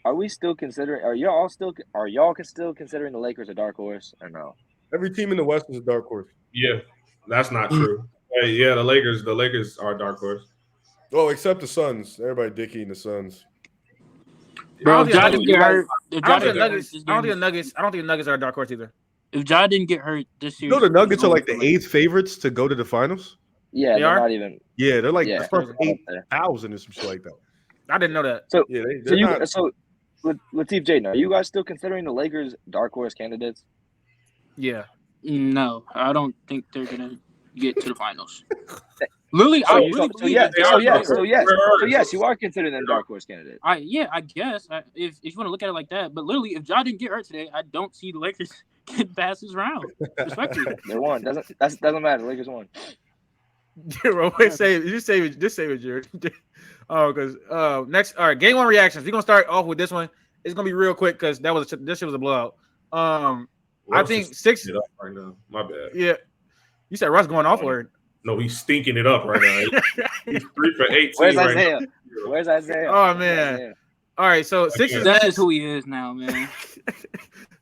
[SPEAKER 4] Are we still considering? Are y'all still considering the Lakers a dark horse or no?
[SPEAKER 6] Every team in the West is a dark horse.
[SPEAKER 5] Yeah, that's not true. Yeah, the Lakers are a dark horse.
[SPEAKER 6] Oh, except the Suns. Everybody dicky in the Suns.
[SPEAKER 3] Bro, if Ja didn't get hurt,
[SPEAKER 1] I don't think the Nuggets are a dark horse either.
[SPEAKER 3] If Ja didn't get hurt this year,
[SPEAKER 6] the Nuggets are like the 8th favorites to go to the finals.
[SPEAKER 4] Yeah, they're not even.
[SPEAKER 6] Yeah, they're like the first 8,000 or some shit like that.
[SPEAKER 1] I didn't know that.
[SPEAKER 4] So
[SPEAKER 6] yeah,
[SPEAKER 4] so Latif Jaden, are you guys still considering the Lakers dark horse candidates?
[SPEAKER 1] Yeah.
[SPEAKER 3] No, I don't think they're gonna get to the finals. Literally,
[SPEAKER 4] yes, you are considering them dark horse candidates.
[SPEAKER 3] I guess if you want to look at it like that, but literally, if Ja didn't get hurt today, I don't see the Lakers getting past this round. Respectfully,
[SPEAKER 4] they won. Doesn't matter. The Lakers won.
[SPEAKER 1] Bro, just save it, Jared. Because next, all right, Game 1 reactions. We're gonna start off with this one. It's gonna be real quick because this shit was a blowout. I think 6.
[SPEAKER 5] Right now. My bad.
[SPEAKER 1] Yeah, you said Russ going off word.
[SPEAKER 5] No, he's stinking it up right now. He's 3 for 18.
[SPEAKER 4] Where's
[SPEAKER 5] right
[SPEAKER 4] Isaiah?
[SPEAKER 5] now.
[SPEAKER 4] Where's Isaiah?
[SPEAKER 1] Oh man. All right, so Sixers.
[SPEAKER 3] That's just who he is now, man.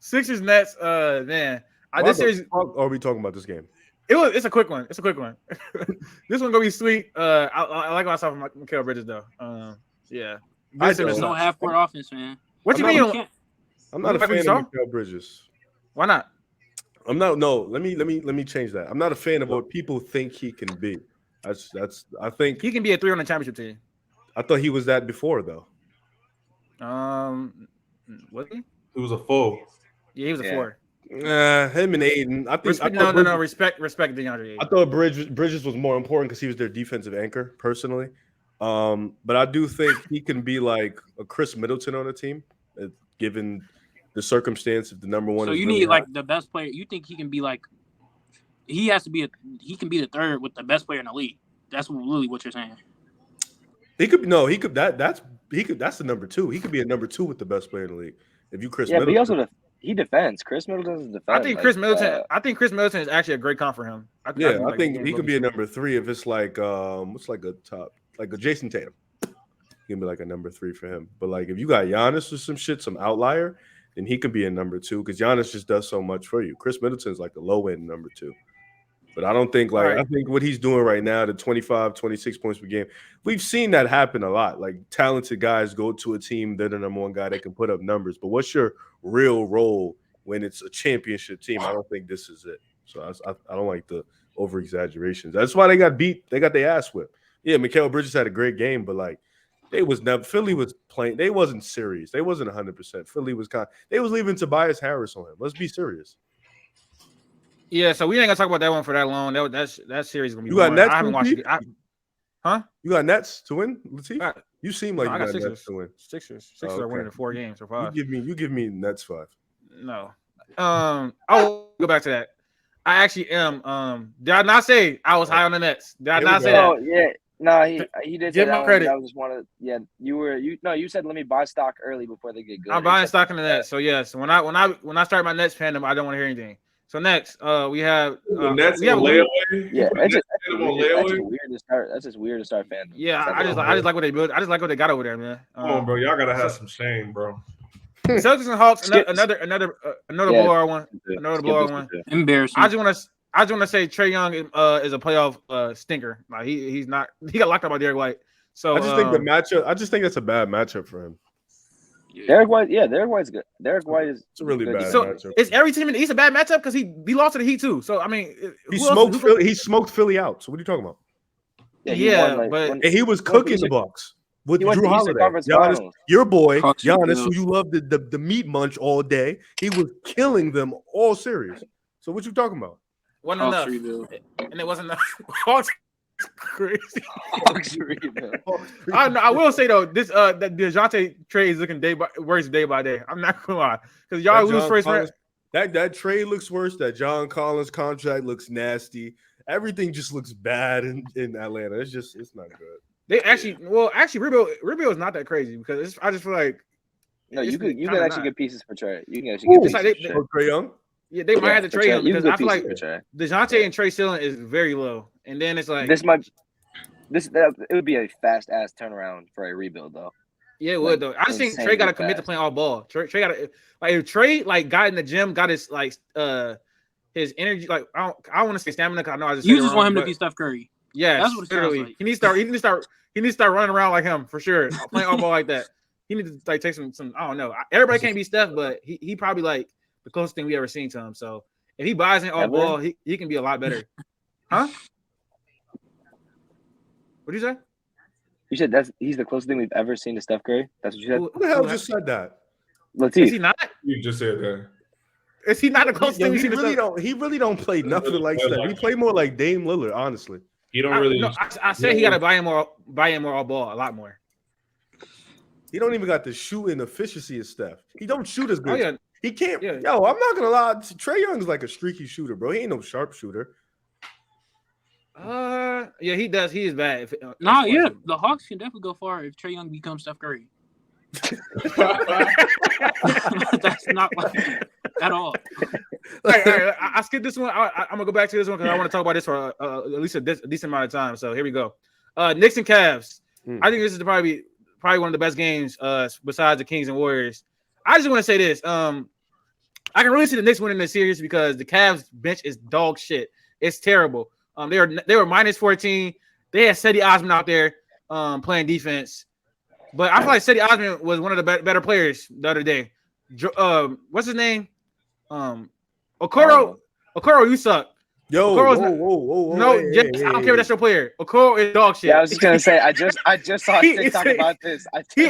[SPEAKER 1] Sixers Nets. Man,
[SPEAKER 6] this series. Are we talking about this game?
[SPEAKER 1] It's a quick one. This one gonna be sweet. I like what I saw from Mikal Bridges though. Yeah.
[SPEAKER 3] There's no half-court offense, man.
[SPEAKER 1] What you mean?
[SPEAKER 6] I'm not a fan of Mikal Bridges.
[SPEAKER 1] Why not?
[SPEAKER 6] I'm not. No, let me change that. I'm not a fan of what people think he can be. I think
[SPEAKER 1] he can be a 3 on the championship team.
[SPEAKER 6] I thought he was that before though.
[SPEAKER 1] Was he?
[SPEAKER 5] He was a 4.
[SPEAKER 1] Yeah, he was a 4.
[SPEAKER 6] Him and Aiden. I think
[SPEAKER 1] no. Respect DeAndre Ayton.
[SPEAKER 6] I thought Bridges was more important because he was their defensive anchor. Personally, But I do think he can be like a Chris Middleton on a team, given the circumstance of the number one.
[SPEAKER 3] So you need like the best player. You think he can be like? He has to be he can be the third with the best player in the league. That's really what you're saying.
[SPEAKER 6] That's the number two. He could be a number two with the best player in the league. If you Chris Middleton.
[SPEAKER 4] But he also he defends. Chris Middleton defends.
[SPEAKER 1] I think Chris Middleton is actually a great comp for him.
[SPEAKER 6] I think he could be a number three if it's like what's like a top like a Jason Tatum. He can be like a number three for him. But like if you got Giannis or some shit, some outlier, then he could be a number two because Giannis just does so much for you. Chris Middleton's like the low end number two. But I don't think I think what he's doing right now, the 25, 26 points per game, we've seen that happen a lot. Like talented guys go to a team, they're the number one guy, they can put up numbers. But what's your real role when it's a championship team? I don't think this is it. So I don't like the over exaggerations. That's why they got beat. They got their ass whipped. Yeah, Mikal Bridges had a great game, but like Philly was playing. They wasn't serious. They wasn't 100%. Philly was they was leaving Tobias Harris on him. Let's be serious.
[SPEAKER 1] Yeah, so we ain't gonna talk about that one for that long. That series is gonna be.
[SPEAKER 6] You got Nets.
[SPEAKER 1] I haven't watched it. Huh?
[SPEAKER 6] You got Nets to win, Latif? You seem like you got
[SPEAKER 1] Sixers.
[SPEAKER 6] Nets to win.
[SPEAKER 1] Sixers are winning in 4 games or 5.
[SPEAKER 6] You give me Nets 5.
[SPEAKER 1] No. I'll go back to that. I actually am. Did I not say I was high on the Nets? Did I not say that?
[SPEAKER 4] Oh yeah. No, he did.
[SPEAKER 1] Give him credit.
[SPEAKER 4] I just wanted. Yeah, you said let me buy stock early before they get good.
[SPEAKER 1] I'm buying stock in the Nets. So yes, when I start my Nets fandom, I don't want to hear anything. So next, we have
[SPEAKER 5] the Nets on layaway.
[SPEAKER 4] Yeah, that's just weird to start fandom.
[SPEAKER 1] Yeah, I just like what they built. I just like what they got over there, man.
[SPEAKER 5] Come on, bro, y'all gotta have some shame, bro.
[SPEAKER 1] Celtics and Hawks, another blowout one. Another blowout one.
[SPEAKER 3] Embarrassing.
[SPEAKER 1] I just want to say Trae Young is a playoff stinker. Like he got locked up by Derek White. So
[SPEAKER 6] I just think the matchup. I just think that's a bad matchup for him.
[SPEAKER 4] Derek White's good. Derek White is
[SPEAKER 6] a really bad matchup.
[SPEAKER 1] Is every team in the East a bad matchup? Because he lost to the Heat too. So I mean,
[SPEAKER 6] he smoked Philly out. So what are you talking about?
[SPEAKER 1] But
[SPEAKER 6] he was cooking the Bucks with Drew Holiday. Giannis, your boy Giannis, who you love the meat munch all day. He was killing them all series. So what you talking about?
[SPEAKER 1] Wasn't enough, and it wasn't enough. Crazy. I will say though, this that DeJounte trade is looking worse day by day. I'm not gonna lie, because y'all lose first round.
[SPEAKER 6] That trade looks worse. That John Collins contract looks nasty. Everything just looks bad in Atlanta. It's not good.
[SPEAKER 1] They actually Rubio is not that crazy because I just feel like
[SPEAKER 4] you can actually get pieces for Trae. You can actually get pieces for
[SPEAKER 6] Trae Young.
[SPEAKER 1] Yeah, they might have to trade him because I feel like DeJounte and Trae ceiling is very low, and then it's like
[SPEAKER 4] it would be a fast ass turnaround for a rebuild though.
[SPEAKER 1] Yeah, it would though. I just think Trae got to commit to playing all ball. Trae got to if Trae got in the gym, got his his energy. Like I don't want to say stamina because I know I just
[SPEAKER 3] you just want him to be Steph Curry.
[SPEAKER 1] Yeah,
[SPEAKER 3] that's what it sounds like.
[SPEAKER 1] He needs to start running around like him for sure. Playing all ball like that. He needs to like take some. I don't know. Everybody can't be Steph, but he probably like the closest thing we ever seen to him. So if he buys in all ball, he can be a lot better. Huh? What did you say?
[SPEAKER 4] You said he's the closest thing we've ever seen to Steph Curry. That's what you said.
[SPEAKER 6] Who the hell just said that?
[SPEAKER 4] Latif.
[SPEAKER 1] Is he not?
[SPEAKER 5] You just said that.
[SPEAKER 1] Is he not the closest thing we've seen to Steph?
[SPEAKER 6] He really don't play nothing like Steph. He play more like Dame Lillard, honestly.
[SPEAKER 5] He don't really.
[SPEAKER 1] No, I said he got to buy in more all ball, a lot more.
[SPEAKER 6] He don't even got the shooting efficiency of Steph. He don't shoot as good.
[SPEAKER 1] Oh, yeah.
[SPEAKER 6] He can't. Yeah. Yo, I'm not gonna lie. Trae Young is like a streaky shooter, bro. He ain't no sharp shooter.
[SPEAKER 1] Yeah, he does. He is bad.
[SPEAKER 3] The Hawks can definitely go far if Trae Young becomes Steph Curry. That's not like at all.
[SPEAKER 1] All right, I skipped this one. I'm gonna go back to this one because I want to talk about this for at least a decent amount of time. So here we go. Knicks and Cavs. I think this is probably one of the best games besides the Kings and Warriors. I just want to say this. I can really see the Knicks winning this series because the Cavs bench is dog shit. It's terrible. They were minus 14. They had Cedi Osman out there playing defense. But I feel like Cedi Osman was one of the better players the other day. What's his name? Okoro, you suck.
[SPEAKER 6] Yo, whoa.
[SPEAKER 1] No, I don't care if that's your player. Okoro is dog shit.
[SPEAKER 4] Yeah, I was just gonna say, I just saw a TikTok about this.
[SPEAKER 1] He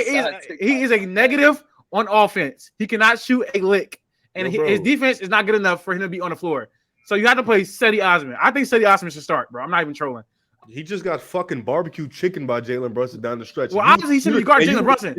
[SPEAKER 1] is a negative on offense. He cannot shoot a lick, and his defense is not good enough for him to be on the floor. So you have to play Cedi Osman. I think Cedi Osman should start, bro. I'm not even trolling.
[SPEAKER 6] He just got fucking barbecue chicken by Jalen Brunson down the stretch.
[SPEAKER 1] Well, obviously he shouldn't be guarding Jalen Brunson.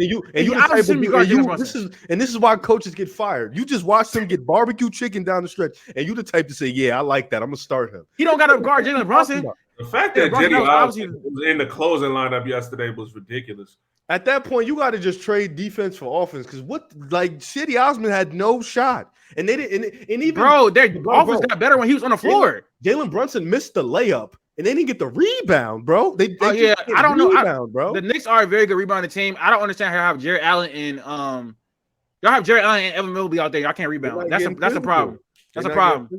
[SPEAKER 6] This is why coaches get fired. You just watched him get barbecue chicken down the stretch, and you the type to say, "Yeah, I like that. I'm gonna start him."
[SPEAKER 1] He don't got to guard Jalen Brunson.
[SPEAKER 5] The fact that Jenny obviously was in the closing lineup yesterday was ridiculous.
[SPEAKER 6] At that point, you got to just trade defense for offense because Cedi Osman had no shot, and they didn't. And even
[SPEAKER 1] their offense got better when he was on the floor.
[SPEAKER 6] Jalen Brunson missed the layup, and they didn't get the rebound, bro.
[SPEAKER 1] I don't know,
[SPEAKER 6] bro.
[SPEAKER 1] The Knicks are a very good rebounding team. I don't understand how you have Jared Allen and y'all have Jared Allen and Evan Mobley out there. Y'all can't rebound. That's a problem. That's a problem.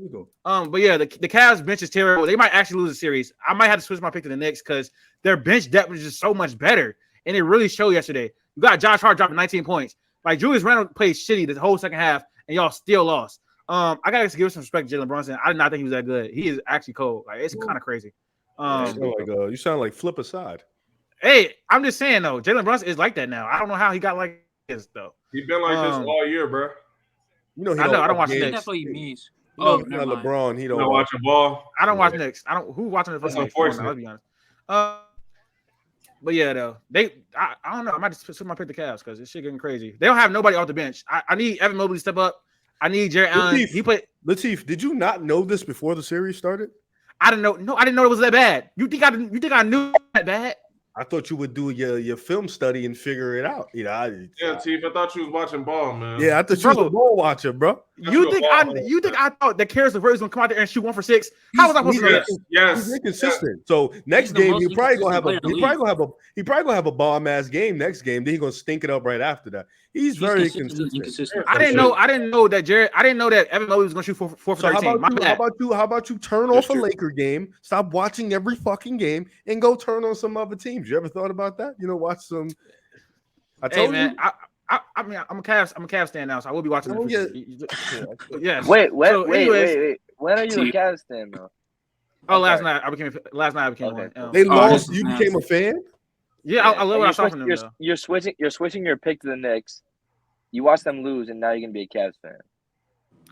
[SPEAKER 1] But yeah, the Cavs bench is terrible. They might actually lose the series. I might have to switch my pick to the Knicks because their bench depth is just so much better. And it really showed yesterday. You got Josh Hart dropping 19 points. Like Julius Randle played shitty the whole second half, and y'all still lost. I gotta give some respect to Jalen Brunson. I did not think he was that good. He is actually cold. Like it's kind of crazy.
[SPEAKER 6] You sound like flip aside.
[SPEAKER 1] Hey, I'm just saying though, Jalen Brunson is like that now. I don't know how he got like this though.
[SPEAKER 5] He's been like this all year, bro.
[SPEAKER 6] You know,
[SPEAKER 1] I don't watch Knicks.
[SPEAKER 3] That's what he means.
[SPEAKER 6] Not LeBron. He don't
[SPEAKER 5] watch the ball.
[SPEAKER 1] I don't watch Knicks. Who watching the first game? Let's be honest. But yeah, though I don't know. I might just switch my pick the Cavs because this shit getting crazy. They don't have nobody off the bench. I need Evan Mobley to step up. I need Jared Allen. He played.
[SPEAKER 6] Latif, did you not know this before the series started?
[SPEAKER 1] I didn't know. No, I didn't know it was that bad. You think I knew that bad?
[SPEAKER 6] I thought you would do your film study and figure it out. You know,
[SPEAKER 5] Tief, I thought you was watching ball, man.
[SPEAKER 6] Yeah, I thought you was a ball watcher, bro.
[SPEAKER 1] You think I thought that Karis LeVert was gonna come out there and shoot 1 for 6? How was I supposed to know that?
[SPEAKER 5] Yes,
[SPEAKER 6] he's inconsistent. Yes. So next game he's probably gonna have a bomb ass game next game. Then he's gonna stink it up right after that. He's very inconsistent.
[SPEAKER 1] I didn't know that Evan Mobley was gonna shoot 4 for 13.
[SPEAKER 6] How about you turn off a Laker game, stop watching every fucking game, and go turn on some other teams? You ever thought about that? You know, watch some. I told you.
[SPEAKER 1] I mean, I'm a Cavs fan now, so I will be watching.
[SPEAKER 4] Yes. Wait. When are you a Cavs fan though?
[SPEAKER 1] Oh, last night I became one.
[SPEAKER 6] They lost. You became a fan.
[SPEAKER 1] Yeah, I love what I saw from them.
[SPEAKER 4] You're switching your pick to the Knicks. You watch them lose, and now you're gonna be a Cavs fan.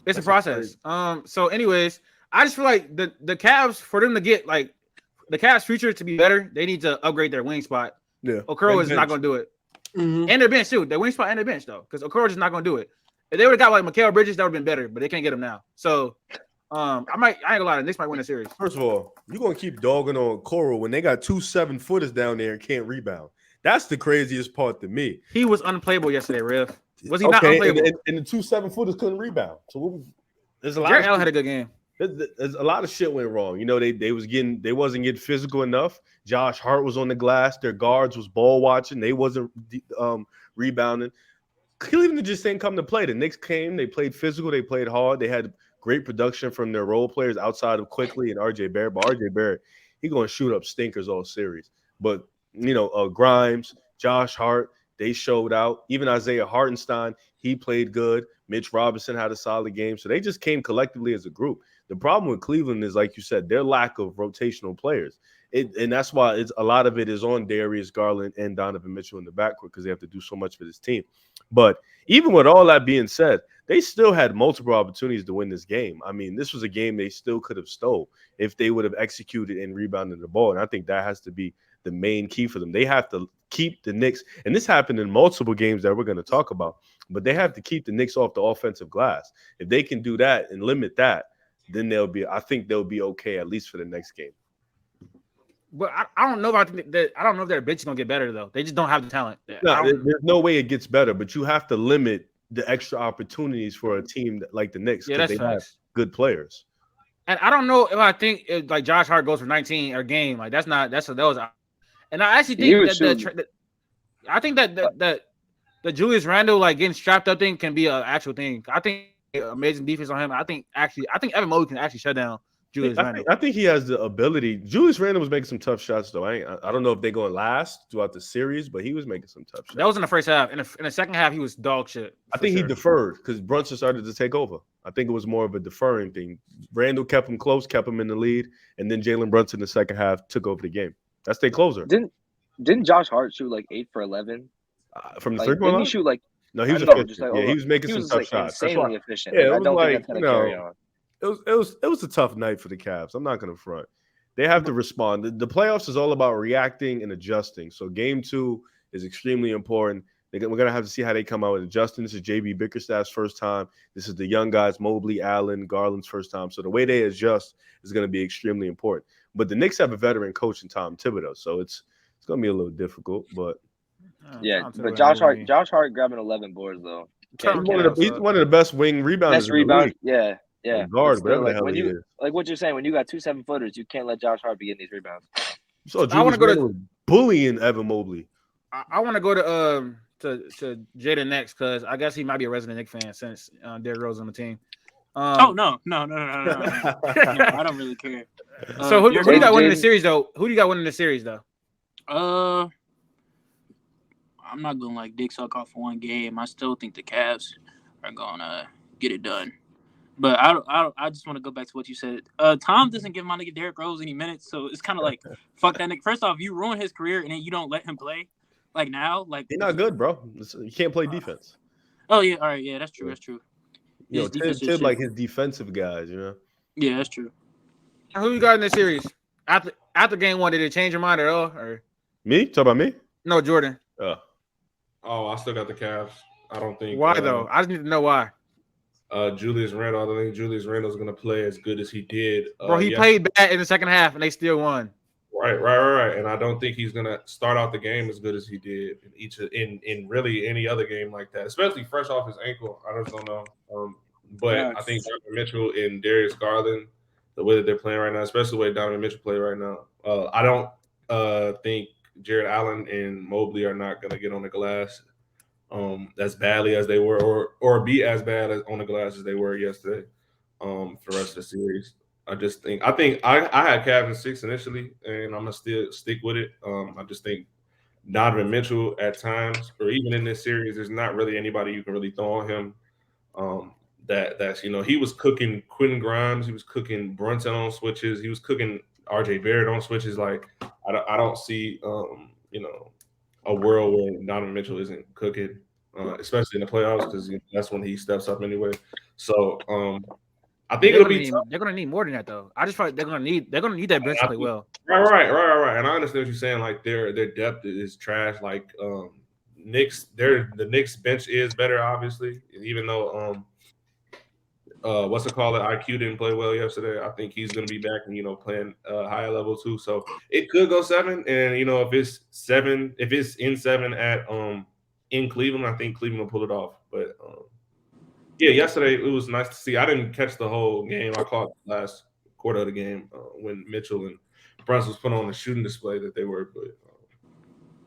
[SPEAKER 1] It's a process. So, anyways, I just feel like the Cavs, for them to get like the Cavs future to be better, they need to upgrade their wing spot.
[SPEAKER 6] Yeah,
[SPEAKER 1] Okoro is not gonna do it. Mm-hmm. And their bench too. Their wing spot and their bench though, because Okoro is not gonna do it. If they would have got like Mikal Bridges, that would have been better, but they can't get him now. So I ain't gonna lie, the Knicks might win the series.
[SPEAKER 6] First of all, you're gonna keep dogging on Okoro when they got 2 7-footers down there and can't rebound. That's the craziest part to me.
[SPEAKER 1] He was unplayable yesterday, Rev. Was he not unplayable?
[SPEAKER 6] And the 2 7-footers couldn't rebound. So there's a lot.
[SPEAKER 1] Jared Allen had a good game.
[SPEAKER 6] There's a lot of shit went wrong. You know, they wasn't getting physical enough. Josh Hart was on the glass. Their guards was ball watching. They wasn't rebounding. Cleveland just didn't come to play. The Knicks came. They played physical. They played hard. They had great production from their role players outside of Quickly and RJ Barrett. But RJ Barrett, he gonna shoot up stinkers all series. But you know, Grimes, Josh Hart, they showed out. Even Isaiah Hartenstein, he played good. Mitch Robinson had a solid game. So they just came collectively as a group. The problem with Cleveland is, like you said, their lack of rotational players. And that's why a lot of it is on Darius Garland and Donovan Mitchell in the backcourt because they have to do so much for this team. But even with all that being said, they still had multiple opportunities to win this game. I mean, this was a game they still could have stole if they would have executed and rebounded the ball. And I think that has to be the main key for them. They have to keep the Knicks, and this happened in multiple games that we're going to talk about, but they have to keep the Knicks off the offensive glass. If they can do that and limit that, then I think they'll be okay, at least for the next game.
[SPEAKER 1] But I don't know if their bench is gonna get better though. They just don't have the talent.
[SPEAKER 6] No, there's no way it gets better, but you have to limit the extra opportunities for a team like the Knicks because they have good players.
[SPEAKER 1] And I don't know if I think if like Josh Hart goes for 19 a game, like that was. And I actually think that the Julius Randle like getting strapped up thing can be an actual thing. I think amazing defense on him. I think Evan Mobley can actually shut down Julius Randle.
[SPEAKER 6] I think he has the ability. Julius Randle was making some tough shots though. I don't know if they're going to last throughout the series, but he was making some tough shots.
[SPEAKER 1] That was in the first half. In the second half, he was dog shit.
[SPEAKER 6] I think he deferred because Brunson started to take over. I think it was more of a deferring thing. Randle kept him close, kept him in the lead, and then Jalen Brunson in the second half took over the game. That's their closer.
[SPEAKER 4] Didn't Josh Hart shoot like 8 for 11
[SPEAKER 6] from the 3-point line?
[SPEAKER 4] Didn't he shoot like?
[SPEAKER 6] No, he was efficient. He was making some tough shots.
[SPEAKER 4] Insanely efficient.
[SPEAKER 6] Yeah,
[SPEAKER 4] I don't think that's gonna carry on.
[SPEAKER 6] It was a tough night for the Cavs. I'm not gonna front. They have to respond. The playoffs is all about reacting and adjusting. So game 2 is extremely important. We're going to have to see how they come out with adjusting. This is JB Bickerstaff's first time. This is the young guys, Mobley, Allen, Garland's first time. So the way they adjust is going to be extremely important. But the Knicks have a veteran coach in Tom Thibodeau, so it's going to be a little difficult. But
[SPEAKER 4] but Josh Hart grabbing 11 boards though.
[SPEAKER 6] He's one of the best wing rebounders in the league.
[SPEAKER 4] Yeah.
[SPEAKER 6] Guard, whatever the hell he is.
[SPEAKER 4] Like what you're saying, when you got 2 7-footers, you can't let Josh Hart be getting these rebounds.
[SPEAKER 6] So I want to go to bullying Evan Mobley.
[SPEAKER 1] I want to go to Jaden next because I guess he might be a resident Knicks fan since Derrick Rose on the team.
[SPEAKER 3] No. I don't really care.
[SPEAKER 1] So who do you got winning the series though? Who do you got winning the series though?
[SPEAKER 3] I'm not gonna like dick suck off one game. I still think the Cavs are gonna get it done. But I just want to go back to what you said. Tom doesn't give my nigga Derrick Rose any minutes, so it's kind of like fuck that nigga. First off, you ruin his career and then you don't let him play. Like now, like
[SPEAKER 6] he's not good, bro. You can't play defense.
[SPEAKER 3] Oh yeah, all right, yeah, that's true.
[SPEAKER 6] You know, Tim like his defensive guys, you know.
[SPEAKER 3] Yeah, that's true.
[SPEAKER 1] Who you got in this series? After game 1, did it change your mind at all? Or
[SPEAKER 6] me? Talk about me?
[SPEAKER 1] No, Jordan.
[SPEAKER 5] I still got the Cavs. I don't think.
[SPEAKER 1] Why though? I just need to know why.
[SPEAKER 5] Julius Randle. I don't think Julius Randle's going to play as good as he did.
[SPEAKER 1] Bro, he played bad in the second half, and they still won.
[SPEAKER 5] Right. And I don't think he's going to start out the game as good as he did in really any other game like that, especially fresh off his ankle. I just don't know. But I think Donovan Mitchell and Darius Garland, the way that they're playing right now, especially the way Donovan Mitchell play right now, I don't think Jared Allen and Mobley are not going to get on the glass as badly as they were or be as bad on the glass as they were yesterday for the rest of the series. I think I had Cavs in 6 initially, and I'm gonna still stick with it. I just think Donovan Mitchell at times, or even in this series, there's not really anybody you can really throw on him. That's he was cooking Quentin Grimes, he was cooking Brunson on switches, he was cooking RJ Barrett on switches. Like I don't see a world where Donovan Mitchell isn't cooking, especially in the playoffs because that's when he steps up anyway. So I think
[SPEAKER 1] they're gonna need more than that though. I just feel like they're gonna need that bench to play well.
[SPEAKER 5] Right. And I understand what you're saying. Like their depth is trash. Like the Knicks bench is better, obviously. Even though what's it called? IQ didn't play well yesterday. I think he's gonna be back and playing higher level too. So it could go 7. And if it's 7, if it's in 7 at in Cleveland, I think Cleveland will pull it off. But yeah, yesterday it was nice to see. I didn't catch the whole game. I caught the last quarter of the game when Mitchell and Brunson was put on the shooting display that they were. But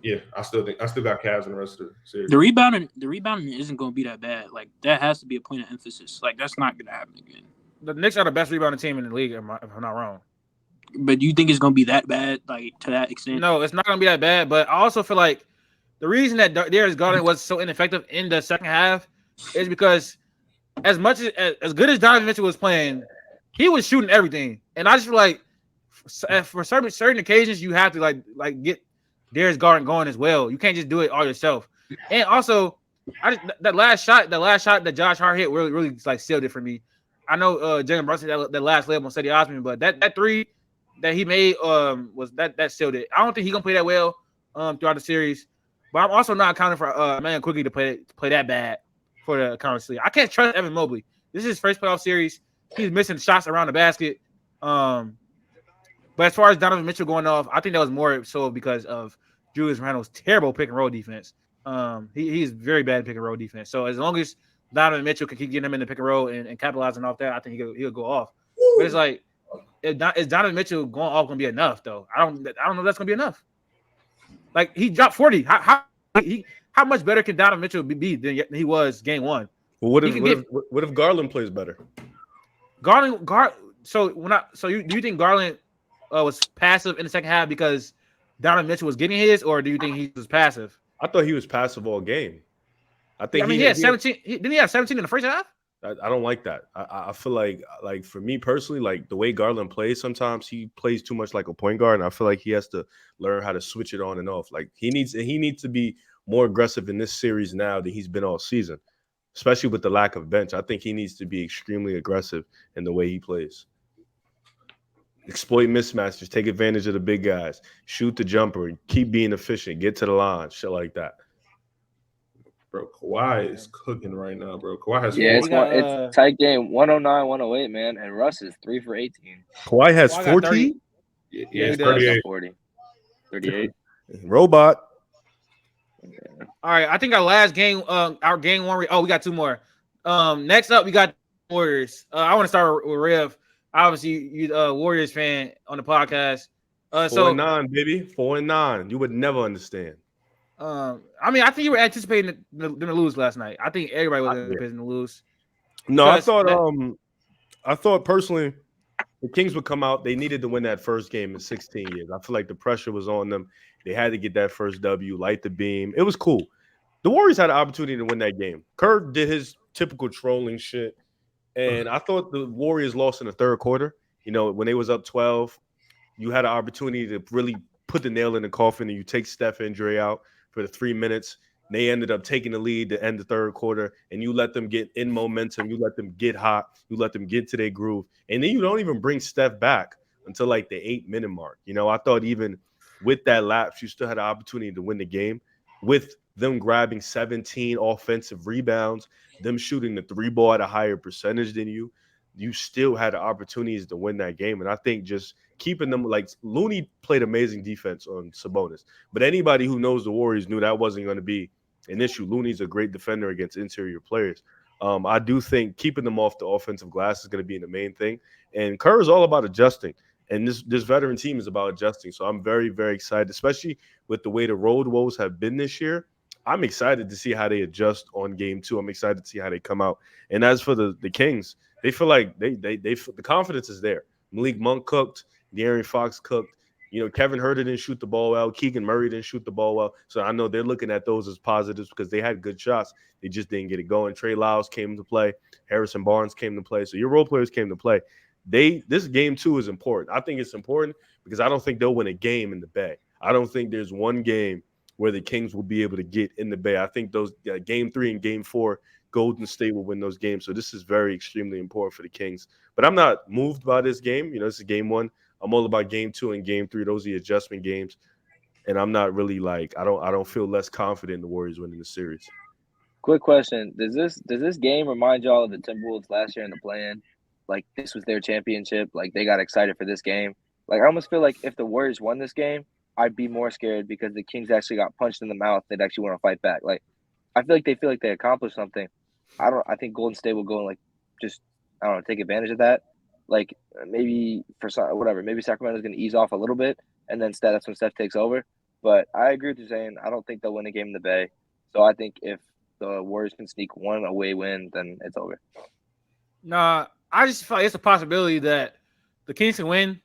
[SPEAKER 5] yeah, I still got Cavs in the rest of the series.
[SPEAKER 3] The rebounding isn't going to be that bad. Like that has to be a point of emphasis. Like that's not going to happen again.
[SPEAKER 1] The Knicks are the best rebounding team in the league, if I'm not wrong.
[SPEAKER 3] But do you think it's going to be that bad, like to that extent?
[SPEAKER 1] No, it's not going to be that bad. But I also feel like the reason that Darius Garland was so ineffective in the second half is because as good as Donovan Mitchell was playing, he was shooting everything, and I just feel like for certain occasions you have to like get Darius Garland going as well. You can't just do it all yourself. And also, that last shot that Josh Hart hit really like sealed it for me. I know Jalen Brunson that last layup on Cedi Osman, but that 3 that he made was that sealed it. I don't think he's gonna play that well throughout the series, but I'm also not accounting for Emmanuel Quickly to play that bad for the conference league. I can't trust Evan Mobley. This is his first playoff series. He's missing shots around the basket. But as far as Donovan Mitchell going off, I think that was more so because of Julius Randle's terrible pick and roll defense. He's very bad at pick and roll defense. So as long as Donovan Mitchell can keep getting him in the pick and roll and capitalizing off that, I think he'll go off. But it's like, is Donovan Mitchell going off going to be enough though? I don't know if that's going to be enough. Like he dropped 40. How much better can Donovan Mitchell be than he was game 1?
[SPEAKER 6] Well, what if Garland plays better?
[SPEAKER 1] So do you think Garland was passive in the second half because Donovan Mitchell was getting his, or do you think he was passive?
[SPEAKER 6] I thought he was passive all game.
[SPEAKER 1] He had 17. Didn't he have 17 in the first half?
[SPEAKER 6] I don't like that. I feel like for me personally, like the way Garland plays, sometimes he plays too much like a point guard, and I feel like he has to learn how to switch it on and off. Like he needs to be more aggressive in this series now than he's been all season, especially with the lack of bench. I think he needs to be extremely aggressive in the way he plays. exploit mismatches, take advantage of the big guys, shoot the jumper, keep being efficient, get to the line, shit like that.
[SPEAKER 5] Bro, Kawhi is cooking right now, bro. Kawhi has
[SPEAKER 4] Yeah,
[SPEAKER 5] four.
[SPEAKER 4] it's tight game, 109-108, man, and Russ is 3 for 18.
[SPEAKER 6] Kawhi has
[SPEAKER 1] Kawhi got 30.
[SPEAKER 6] 14.
[SPEAKER 5] Yeah,
[SPEAKER 1] Yeah, he
[SPEAKER 5] it's
[SPEAKER 1] does.
[SPEAKER 5] 38.
[SPEAKER 4] 40. 38.
[SPEAKER 6] Robot.
[SPEAKER 1] All right, I think our game one. We got two more. Next up, we got Warriors. I want to start with Rev. Obviously, you Warriors fan on the podcast.
[SPEAKER 6] 4-9, baby. 4-9. You would never understand.
[SPEAKER 1] I mean, I think you were anticipating them to lose last night. I think everybody was anticipating to lose.
[SPEAKER 6] No, I thought personally the Kings would come out. They needed to win that first game in 16 years. I feel like the pressure was on them. They had to get that first W, light the beam. It was cool. The Warriors had an opportunity to win that game. Kerr did his typical trolling shit, and I thought the Warriors lost in the third quarter. You know, when they was up 12, you had an opportunity to really put the nail in the coffin, and you take Steph and Dre out for the 3 minutes. They ended up taking the lead to end the third quarter, and you let them get in momentum. You let them get hot. You let them get to their groove. And then you don't even bring Steph back until like the 8-minute mark. You know, I thought even with that lapse, you still had an opportunity to win the game with them grabbing 17 offensive rebounds, them shooting the three ball at a higher percentage than you. You still had the opportunities to win that game. And I think just keeping them, like Looney played amazing defense on Sabonis. But anybody who knows the Warriors knew that wasn't going to be an issue. Looney's a great defender against interior players. I do think keeping them off the offensive glass is going to be the main thing. And Kerr is all about adjusting. And this veteran team is about adjusting. So I'm very, very excited, especially with the way the road woes have been this year. I'm excited to see how they adjust on game 2. I'm excited to see how they come out. And as for the Kings, they feel like the confidence is there. Malik Monk cooked. De'Aaron Fox cooked. You know, Kevin Huerter didn't shoot the ball well. Keegan Murray didn't shoot the ball well. So I know they're looking at those as positives because they had good shots. They just didn't get it going. Trey Lyles came to play. Harrison Barnes came to play. So your role players came to play. This game 2 is important. I think it's important because I don't think they'll win a game in the Bay. I don't think there's one game where the Kings will be able to get in the Bay. I think those game 3 and game 4, Golden State will win those games. So this is very extremely important for the Kings. But I'm not moved by this game. You know, this is game 1. I'm all about game 2 and game 3. Those are the adjustment games. And I'm not really like I don't feel less confident in the Warriors winning the series.
[SPEAKER 4] Quick question. Does this game remind y'all of the Timberwolves last year in the play-in? Like this was their championship. Like they got excited for this game. Like I almost feel like if the Warriors won this game, I'd be more scared because the Kings actually got punched in the mouth. They'd actually want to fight back. Like I feel like they accomplished something. I think Golden State will go and like just take advantage of that. Like maybe maybe Sacramento's going to ease off a little bit, and then that's when Steph takes over. But I agree with you saying I don't think they'll win a game in the Bay. So I think if the Warriors can sneak one away win, then it's over.
[SPEAKER 1] Nah, I just feel like it's a possibility that the Kings can win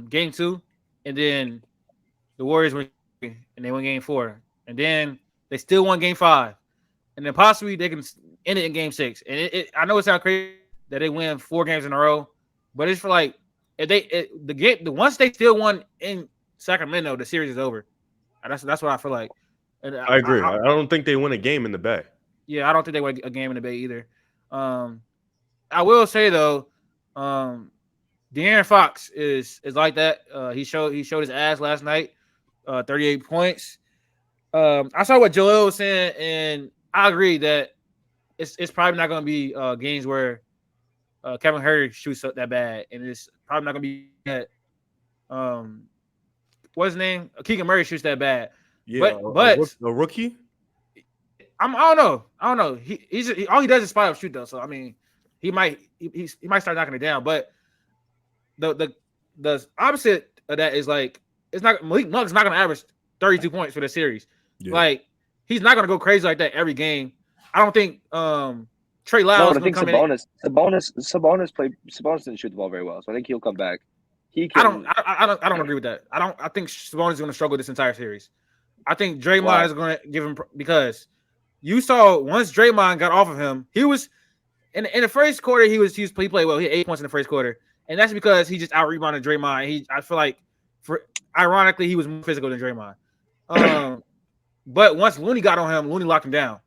[SPEAKER 1] game 2, and then the Warriors win and they win game 4, and then they still won game 5, and then possibly they can end it in game 6. And I know it sounds crazy that they win 4 games in a row, but it's for like if once they still won in Sacramento, the series is over. And that's what I feel like. And
[SPEAKER 6] I agree. I don't think they win a game in the Bay.
[SPEAKER 1] Yeah, I don't think they win a game in the Bay either. I will say though, De'Aaron Fox is like that. He showed his ass last night. 38 points. I saw what Joel was saying, and I agree that it's probably not going to be games where Kevin Huerter shoots up that bad, and it's probably not going to be that. What's his name? Keegan Murray shoots that bad.
[SPEAKER 6] Yeah, but a rookie.
[SPEAKER 1] I don't know. He all he does is spot up shoot though. So I mean, he might start knocking it down. But the opposite of that is like it's not Malik Monk's not going to average 32 points for the series. Yeah. Like he's not going to go crazy like that every game. I don't think Trey Lyles.
[SPEAKER 4] No, I think Sabonis didn't shoot the ball very well, so I think he'll come back. He can.
[SPEAKER 1] I don't agree with that. I think Sabonis is going to struggle this entire series. I think Draymond is going to give him because you saw once Draymond got off of him, he was in the first quarter. He played well. He had 8 points in the first quarter, and that's because he just out rebounded Draymond. I feel like ironically he was more physical than Draymond. But once Looney got on him, Looney locked him down,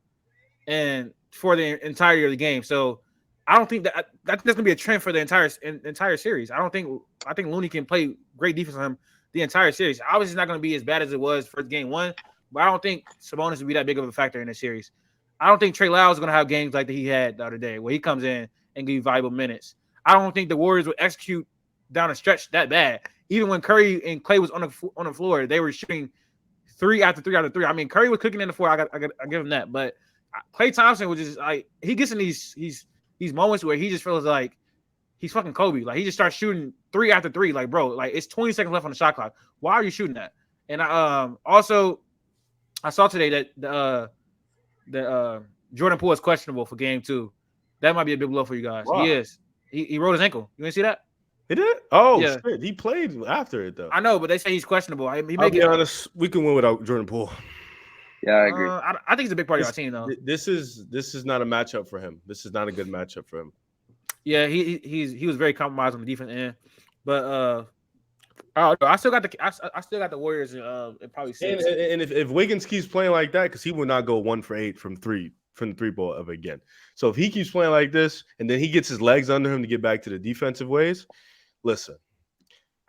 [SPEAKER 1] and for the entirety of the game. So I don't think that's gonna be a trend for the entire series. I think Looney can play great defense on him the entire series. Obviously, it's not gonna be as bad as it was for game one, but I don't think Sabonis will be that big of a factor in the series. I don't think Trey Lyles is gonna have games like that he had the other day, where he comes in and give you valuable minutes. I don't think the Warriors will execute down a stretch that bad. Even when Curry and Clay was on the floor, they were shooting 3 after 3 after 3. I mean, Curry was cooking in the floor. I give him that, but Klay Thompson was just like he gets in these moments where he just feels like he's fucking Kobe. Like he just starts shooting 3 after 3. Like, bro, like it's 20 seconds left on the shot clock. Why are you shooting that? And also I saw today that the Jordan Poole is questionable for game 2. That might be a big blow for you guys. Wow. He is. He rolled his ankle. You didn't see that?
[SPEAKER 6] He did? Oh, yeah. Shit. He played after it, though.
[SPEAKER 1] I know, but they say he's questionable.
[SPEAKER 6] I'll be honest. We can win without Jordan Poole.
[SPEAKER 4] Yeah, I agree.
[SPEAKER 1] I think he's a big part of our team, though.
[SPEAKER 6] This is not a matchup for him. This is not a good matchup for him.
[SPEAKER 1] Yeah, he was very compromised on the defense end, but I still got the Warriors in probably 6.
[SPEAKER 6] And if Wiggins keeps playing like that, because he will not go 1 for 8 from the three ball ever again. So if he keeps playing like this, and then he gets his legs under him to get back to the defensive ways, listen,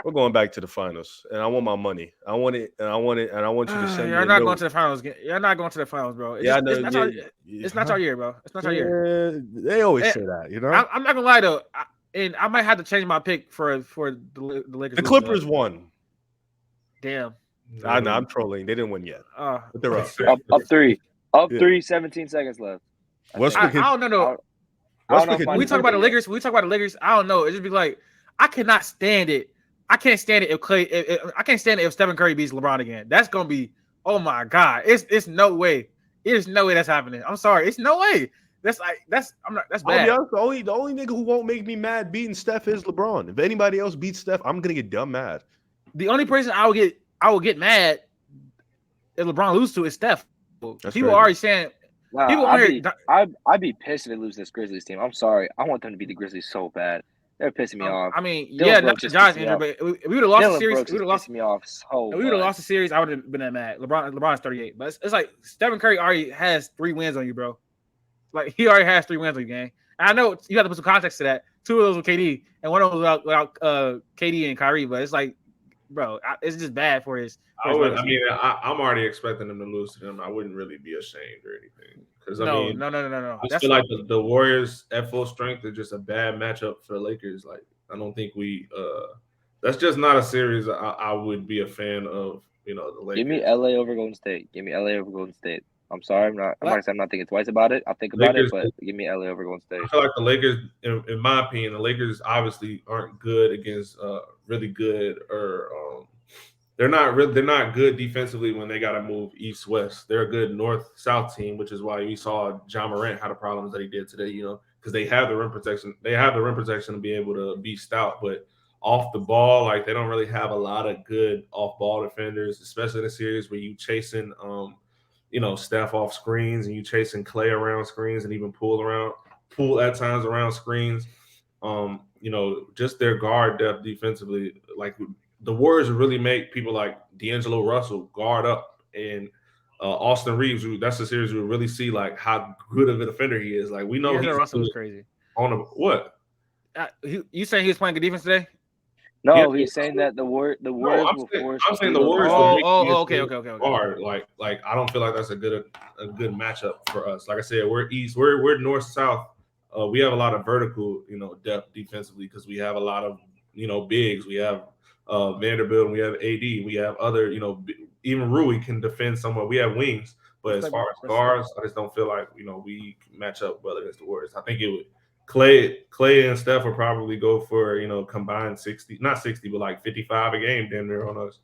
[SPEAKER 6] we're going back to the finals, and I want my money. I want it, and I want you to send me.
[SPEAKER 1] You're not going to the finals. You're not going to the finals, bro. It's not our year, bro. It's not our year.
[SPEAKER 6] They always say that, you know.
[SPEAKER 1] I'm not gonna lie though, and I might have to change my pick for the Lakers.
[SPEAKER 6] The Clippers won.
[SPEAKER 1] Damn.
[SPEAKER 6] I know. I'm trolling. They didn't win yet. But they're up.
[SPEAKER 4] Up 3. Up 3. 17 seconds left.
[SPEAKER 1] I don't know. When we talk about the Lakers, I don't know. It just be like I cannot stand it. I can't stand it I can't stand it if Stephen Curry beats LeBron again. That's gonna be, oh my god. It's no way. There's no way that's happening. I'm sorry. It's no way. That's bad.
[SPEAKER 6] The only nigga who won't make me mad beating Steph is LeBron. If anybody else beats Steph, I'm gonna get dumb mad.
[SPEAKER 1] The only person I will get mad if LeBron loses to is Steph.
[SPEAKER 6] That's
[SPEAKER 1] people
[SPEAKER 6] crazy.
[SPEAKER 1] Already saying.
[SPEAKER 4] I'd be pissed if they lose this Grizzlies team. I'm sorry. I want them to beat the Grizzlies so bad. They're pissing me off.
[SPEAKER 1] I mean, not just Josh injured, but if we would have lost the series.
[SPEAKER 4] We would have lost me off so.
[SPEAKER 1] If we would have lost the series, I would have been that mad. LeBron's 38, but it's like Stephen Curry already has 3 wins on you, bro. Like he already has 3 wins on you, gang. And I know you have to put some context to that. 2 of those with KD, and 1 of those without KD and Kyrie. But it's like, bro, it's just bad for his.
[SPEAKER 5] I'm already expecting them to lose to them. I wouldn't really be ashamed or anything.
[SPEAKER 1] No.
[SPEAKER 5] I feel like the Warriors at full strength are just a bad matchup for the Lakers. Like, I don't think that's just not a series I would be a fan of. You know, the Lakers.
[SPEAKER 4] Give me LA over Golden State. I'm sorry, I'm not thinking twice about it. I'll think about it, but give me LA over Golden State.
[SPEAKER 5] I feel like the Lakers, in my opinion, the Lakers obviously aren't good against really good or they're not good defensively when they got to move east-west. They're a good north-south team, which is why we saw John Morant had the problems that he did today, you know, because they have the rim protection. They have the rim protection to be able to be stout, but off the ball, like they don't really have a lot of good off-ball defenders, especially in a series where you chasing Steph off screens and you chasing Clay around screens and even Poole at times around screens. Just their guard depth defensively, like the Warriors really make people like D'Angelo Russell guard up, and Austin Reeves. That's the series we really see like how good of a defender he is. Like we know
[SPEAKER 1] Russell was crazy.
[SPEAKER 5] What?
[SPEAKER 1] You saying he was playing good defense today?
[SPEAKER 4] No, he's saying that the Warriors will force.
[SPEAKER 5] I'm saying the Warriors.
[SPEAKER 1] Okay.
[SPEAKER 5] Guard. Like I don't feel like that's a good matchup for us. Like I said, we're east. We're north south. We have a lot of vertical, depth defensively because we have a lot of bigs. We have Vanderbilt, and we have AD, we have other, even Rui can defend somewhere. We have wings, but as far as guards, I just don't feel like we match up well against the Warriors. I think it would Clay and Steph would probably go for combined 60, not 60, but like 55 a game damn near on us.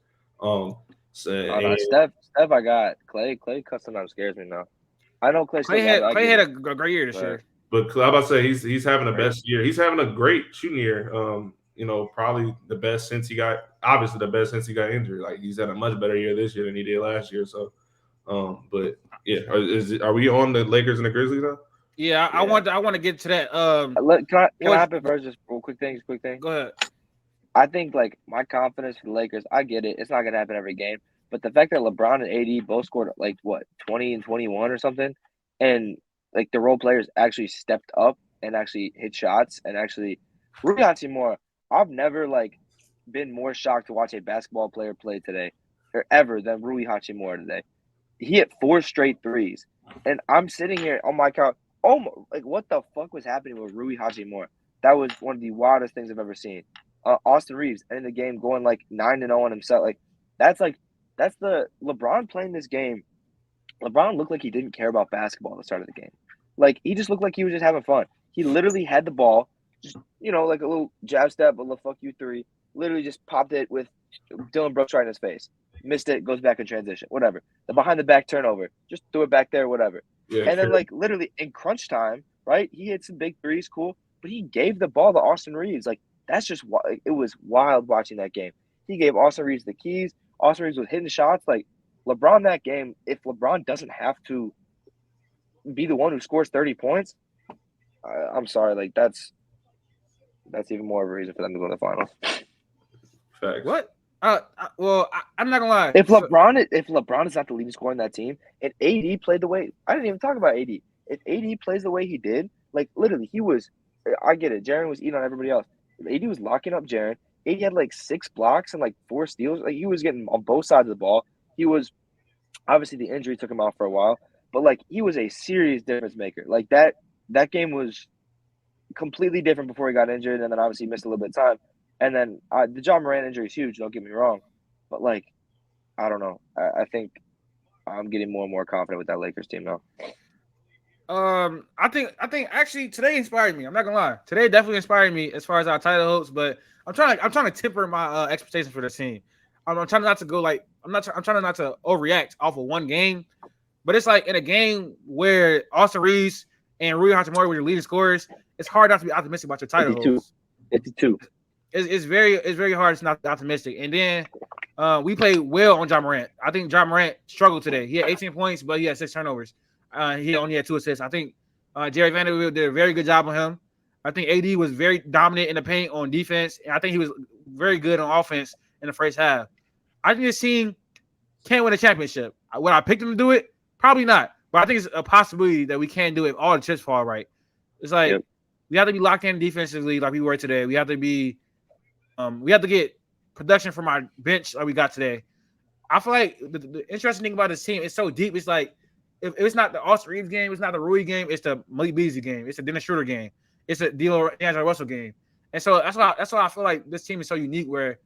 [SPEAKER 4] Steph, I got Clay. Clay sometimes scares me now. I know Clay
[SPEAKER 1] had a great year this year,
[SPEAKER 5] but I'm about to say he's having the best year. He's having a great shooting year. Probably the best since he got injured. Like he's had a much better year this year than he did last year. So, but yeah, are we on the Lakers and the Grizzlies now?
[SPEAKER 1] Yeah, I want to get to that.
[SPEAKER 4] Can I happen first? Just real quick thing.
[SPEAKER 1] Go ahead.
[SPEAKER 4] I think like my confidence for the Lakers. I get it. It's not gonna happen every game, but the fact that LeBron and AD both scored like 20 and 21 or something, and like the role players actually stepped up and actually hit shots and actually Rui Hachimura. I've never been more shocked to watch a basketball player play today or ever than Rui Hachimura today. He hit 4 straight threes, and I'm sitting here on my couch. Oh, what the fuck was happening with Rui Hachimura? That was one of the wildest things I've ever seen. Austin Reeves ended the game going 9-0 on himself. That's the LeBron playing this game. LeBron looked like he didn't care about basketball at the start of the game. He just looked like he was just having fun. He literally had the ball, just a little jab step, a little fuck you 3. Literally just popped it with Dylan Brooks right in his face. Missed it, goes back in transition, whatever. The behind the back turnover, just threw it back there, whatever. Yeah, and then literally in crunch time, right? He hit some big threes, cool, but he gave the ball to Austin Reeves. That's just it was wild watching that game. He gave Austin Reeves the keys. Austin Reeves was hitting shots. LeBron that game, if LeBron doesn't have to be the one who scores 30 points, I'm sorry, that's even more of a reason for them to go to the finals.
[SPEAKER 5] Facts.
[SPEAKER 1] What? I'm not gonna lie.
[SPEAKER 4] If LeBron is not the leading scorer in that team, and AD played the way I didn't even talk about AD. If AD plays the way he did, literally, he was. I get it. Jaren was eating on everybody else. AD was locking up Jaren. AD had 6 blocks and 4 steals. He was getting on both sides of the ball. He was obviously the injury took him out for a while, but he was a serious difference maker. That game was completely different before he got injured, and then obviously missed a little bit of time. And then the John Morant injury is huge. Don't get me wrong, but I don't know. I think I'm getting more and more confident with that Lakers team now.
[SPEAKER 1] I think actually today inspired me. I'm not gonna lie. Today definitely inspired me as far as our title hopes, but I'm trying to temper my expectations for this team. I'm trying not to go I'm trying not to overreact off of one game, but it's in a game where Austin Reeves and Rui Hachimura were your leading scorers. It's hard not to be optimistic about your title hopes.
[SPEAKER 4] 52.
[SPEAKER 1] It's very hard to not be optimistic. And then we played well on John Morant. I think John Morant struggled today. He had 18 points, but he had 6 turnovers. He only had 2 assists. I think Jerry Vanderbilt did a very good job on him. I think AD was very dominant in the paint on defense, and I think he was very good on offense in the first half. I think this team can't win a championship. Would I pick them to do it? Probably not. But I think it's a possibility that we can do it if all the chips fall right. It's we have to be locked in defensively like we were today. We have to be we have to get production from our bench like we got today. I feel like the interesting thing about this team is so deep. It's if it's not the Austin Reeves game, it's not the Rui game, it's the Malik Beasley game, it's the Dennis Schroeder game, it's the D'Angelo Russell game. And so that's why I feel like this team is so unique where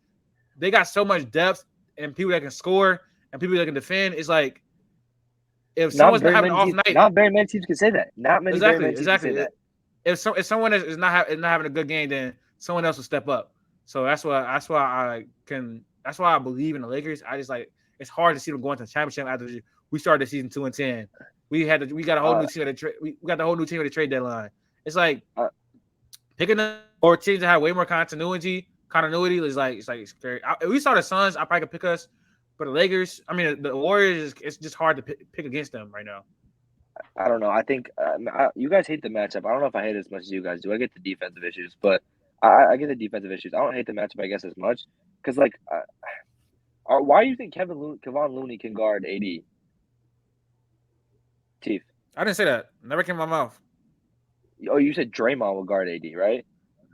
[SPEAKER 1] they got so much depth and people that can score and people that can defend. It's if someone's not having an off night,
[SPEAKER 4] not very many teams can say that. Not many
[SPEAKER 1] exactly.
[SPEAKER 4] Can say that.
[SPEAKER 1] If someone is not having a good game, then someone else will step up. So that's why I believe in the Lakers. I just it's hard to see them going to the championship after we started the season 2-10. We got a whole new team at the we got the whole new team at the trade deadline. It's picking up or teams that have way more continuity is scary. If we saw the Suns, I probably could pick us, but the Lakers, I mean the Warriors, it's just hard to pick against them right now.
[SPEAKER 4] I don't know. I think you guys hate the matchup. I don't know if I hate it as much as you guys do. I get the defensive issues, but I get the defensive issues. I don't hate the matchup, I guess, as much because why do you think Kevon Looney can guard AD? Chief,
[SPEAKER 1] I didn't say that. Never came out of my mouth.
[SPEAKER 4] Oh, you said Draymond will guard AD, right?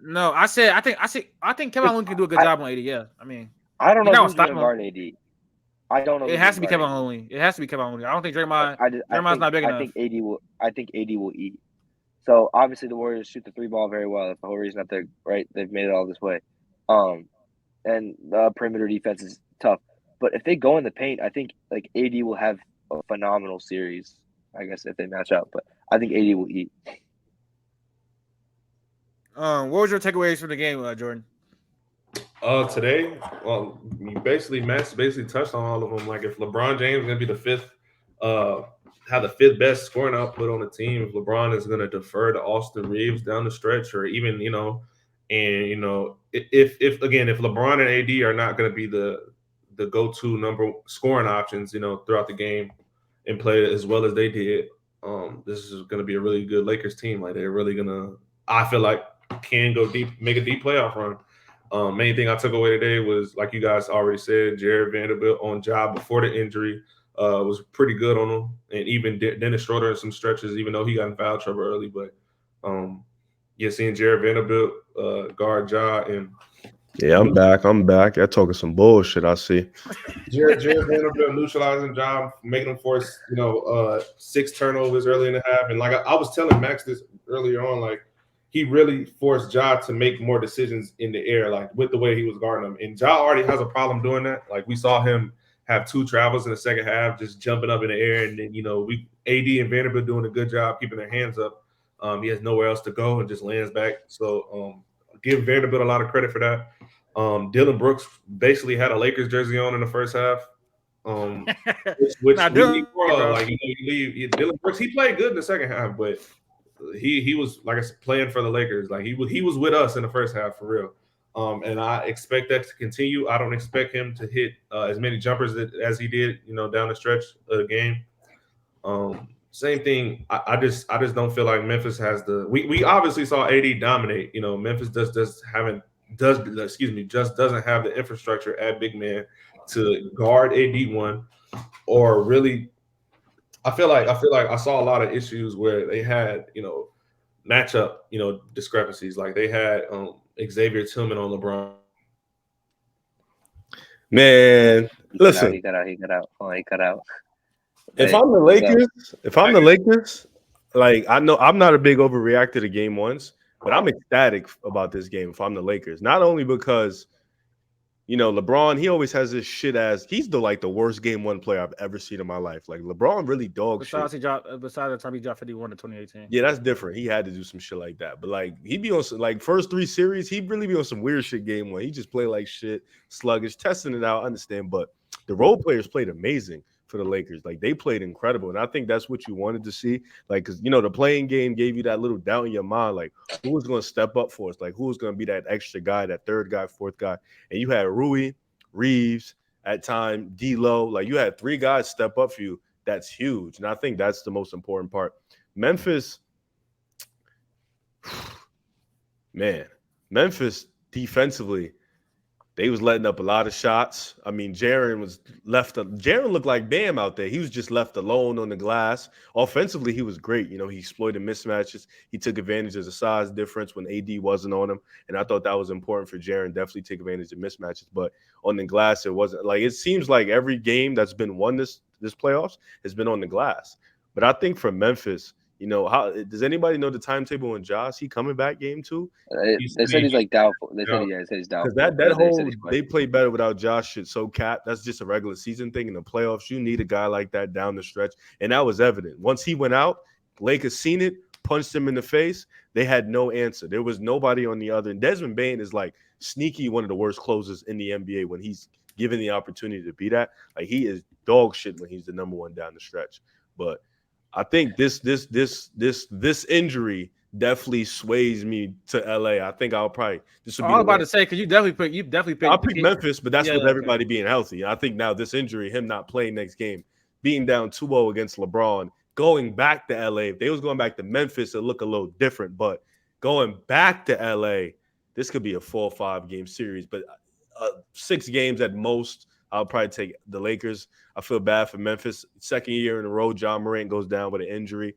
[SPEAKER 1] No, I think Kevin Looney can do a good job on AD. Yeah, I mean,
[SPEAKER 4] I don't know who's going to guard AD. I don't know.
[SPEAKER 1] It has to be Kevin Looney. It has to be Kevin Looney. I don't think Draymond's not big enough.
[SPEAKER 4] I think AD will eat. So obviously the Warriors shoot the 3 ball very well. That's the whole reason that they've made it all this way. And the perimeter defense is tough. But if they go in the paint, I think AD will have a phenomenal series. I guess if they match up, but I think AD will eat.
[SPEAKER 1] What was your takeaways from the game, Jordan?
[SPEAKER 5] Today, well, Matt basically touched on all of them. If LeBron James is gonna be the fifth, have the 5th best scoring output on the team, if LeBron is gonna defer to Austin Reeves down the stretch, or even if LeBron and AD are not gonna be the go-to number scoring options, throughout the game and play as well as they did, this is gonna be a really good Lakers team. They're really gonna, I feel like, can go deep, make a deep playoff run. Main thing I took away today was, like you guys already said, Jared Vanderbilt on job before the injury was pretty good on him, and even Dennis Schroeder in some stretches, even though he got in foul trouble early. But seeing Jared Vanderbilt guard Ja and
[SPEAKER 6] Yeah, I'm back. Y'all talking some bullshit, I see.
[SPEAKER 5] Jared Vanderbilt neutralizing Ja, making him force 6 turnovers early in the half, and like I was telling Max this earlier on, like he really forced Ja to make more decisions in the air, like with the way he was guarding him. And Ja already has a problem doing that. Like we saw him have 2 travels in the second half, just jumping up in the air, and then we AD and Vanderbilt doing a good job keeping their hands up. He has nowhere else to go and just lands back. So give Vanderbilt a lot of credit for that. Dylan Brooks basically had a Lakers jersey on in the first half. Which Dylan Brooks, he played good in the second half, but he was, like I said, playing for the Lakers. Like he was with us in the first half for real. And I expect that to continue. I don't expect him to hit as many jumpers as he did, down the stretch of the game. Same thing. I just don't feel like Memphis has the. We obviously saw AD dominate. Memphis just doesn't have the infrastructure at big man to guard AD1 or really. I feel like I saw a lot of issues where they had matchup discrepancies. Like they had Xavier Tillman on LeBron.
[SPEAKER 6] Man, listen.
[SPEAKER 4] He cut out.
[SPEAKER 6] If I'm the Lakers, like I know I'm not a big overreactor to game ones, but I'm ecstatic about this game if I'm the Lakers. Not only because, LeBron, he always has this shit as he's the worst game one player I've ever seen in my life. Like LeBron really
[SPEAKER 1] besides
[SPEAKER 6] shit.
[SPEAKER 1] Besides the time he dropped 51 in 2018.
[SPEAKER 6] Yeah, that's different. He had to do some shit like that. But he'd be on some, first 3 series, he'd really be on some weird shit game one. He just play like shit, sluggish, testing it out, I understand. But the role players played amazing for the Lakers. Like they played incredible. And I think that's what you wanted to see. Like, because the playing game gave you that little doubt in your mind, like who was going to step up for us? Like who was going to be that extra guy, that third guy, fourth guy? And you had Rui, Reeves, at time, D-Lo. Like you had 3 guys step up for you. That's huge. And I think that's the most important part. Memphis defensively, they was letting up a lot of shots. I mean, Jaren looked like Bam out there. He was just left alone on the glass. Offensively, he was great. He exploited mismatches. He took advantage of the size difference when AD wasn't on him. And I thought that was important for Jaren. Definitely take advantage of mismatches. But on the glass, it wasn't. Like, it seems like every game that's been won this playoffs has been on the glass. But I think for Memphis, how does anybody know the timetable on Josh? He coming back game 2?
[SPEAKER 4] They said he's doubtful. They said he's doubtful.
[SPEAKER 6] Because that whole they play better without Josh shit so capped. That's just a regular season thing. In the playoffs, you need a guy like that down the stretch, and that was evident. Once he went out, Lakers seen it, punched him in the face. They had no answer. There was nobody on the other. And Desmond Bane is sneaky one of the worst closers in the NBA when he's given the opportunity to be that. Like he is dog shit when he's the number 1 down the stretch. But I think this injury definitely sways me to LA. I think I'll probably this will be.
[SPEAKER 1] I was about to say because you definitely picked.
[SPEAKER 6] I'll pick Memphis, but that's with everybody being healthy. I think now this injury, him not playing next game, being down 2-0 against LeBron, going back to LA. If they was going back to Memphis, it look a little different. But going back to LA, this could be a 4 or 5 game series. But 6 games at most. I'll probably take the Lakers. I feel bad for Memphis. Second year in a row, John Morant goes down with an injury,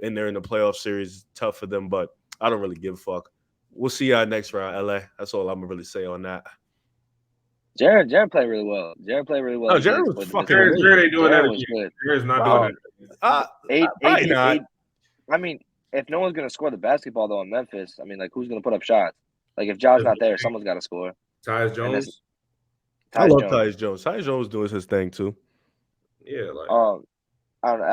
[SPEAKER 6] and they're in the playoff series. Tough for them, but I don't really give a fuck. We'll see y'all next round, LA. That's all I'm gonna really say on that.
[SPEAKER 4] Jared played really well.
[SPEAKER 6] No, Jared was fucking.
[SPEAKER 5] Jared ain't doing that. Jared's not doing
[SPEAKER 4] that. I mean, if no one's gonna score the basketball though in Memphis, I mean, who's gonna put up shots? If Ja's not there, someone's got to score.
[SPEAKER 5] Tyus Jones.
[SPEAKER 6] I love Tyus Jones. Tyus Jones doing his thing too.
[SPEAKER 5] Yeah,
[SPEAKER 4] I don't know.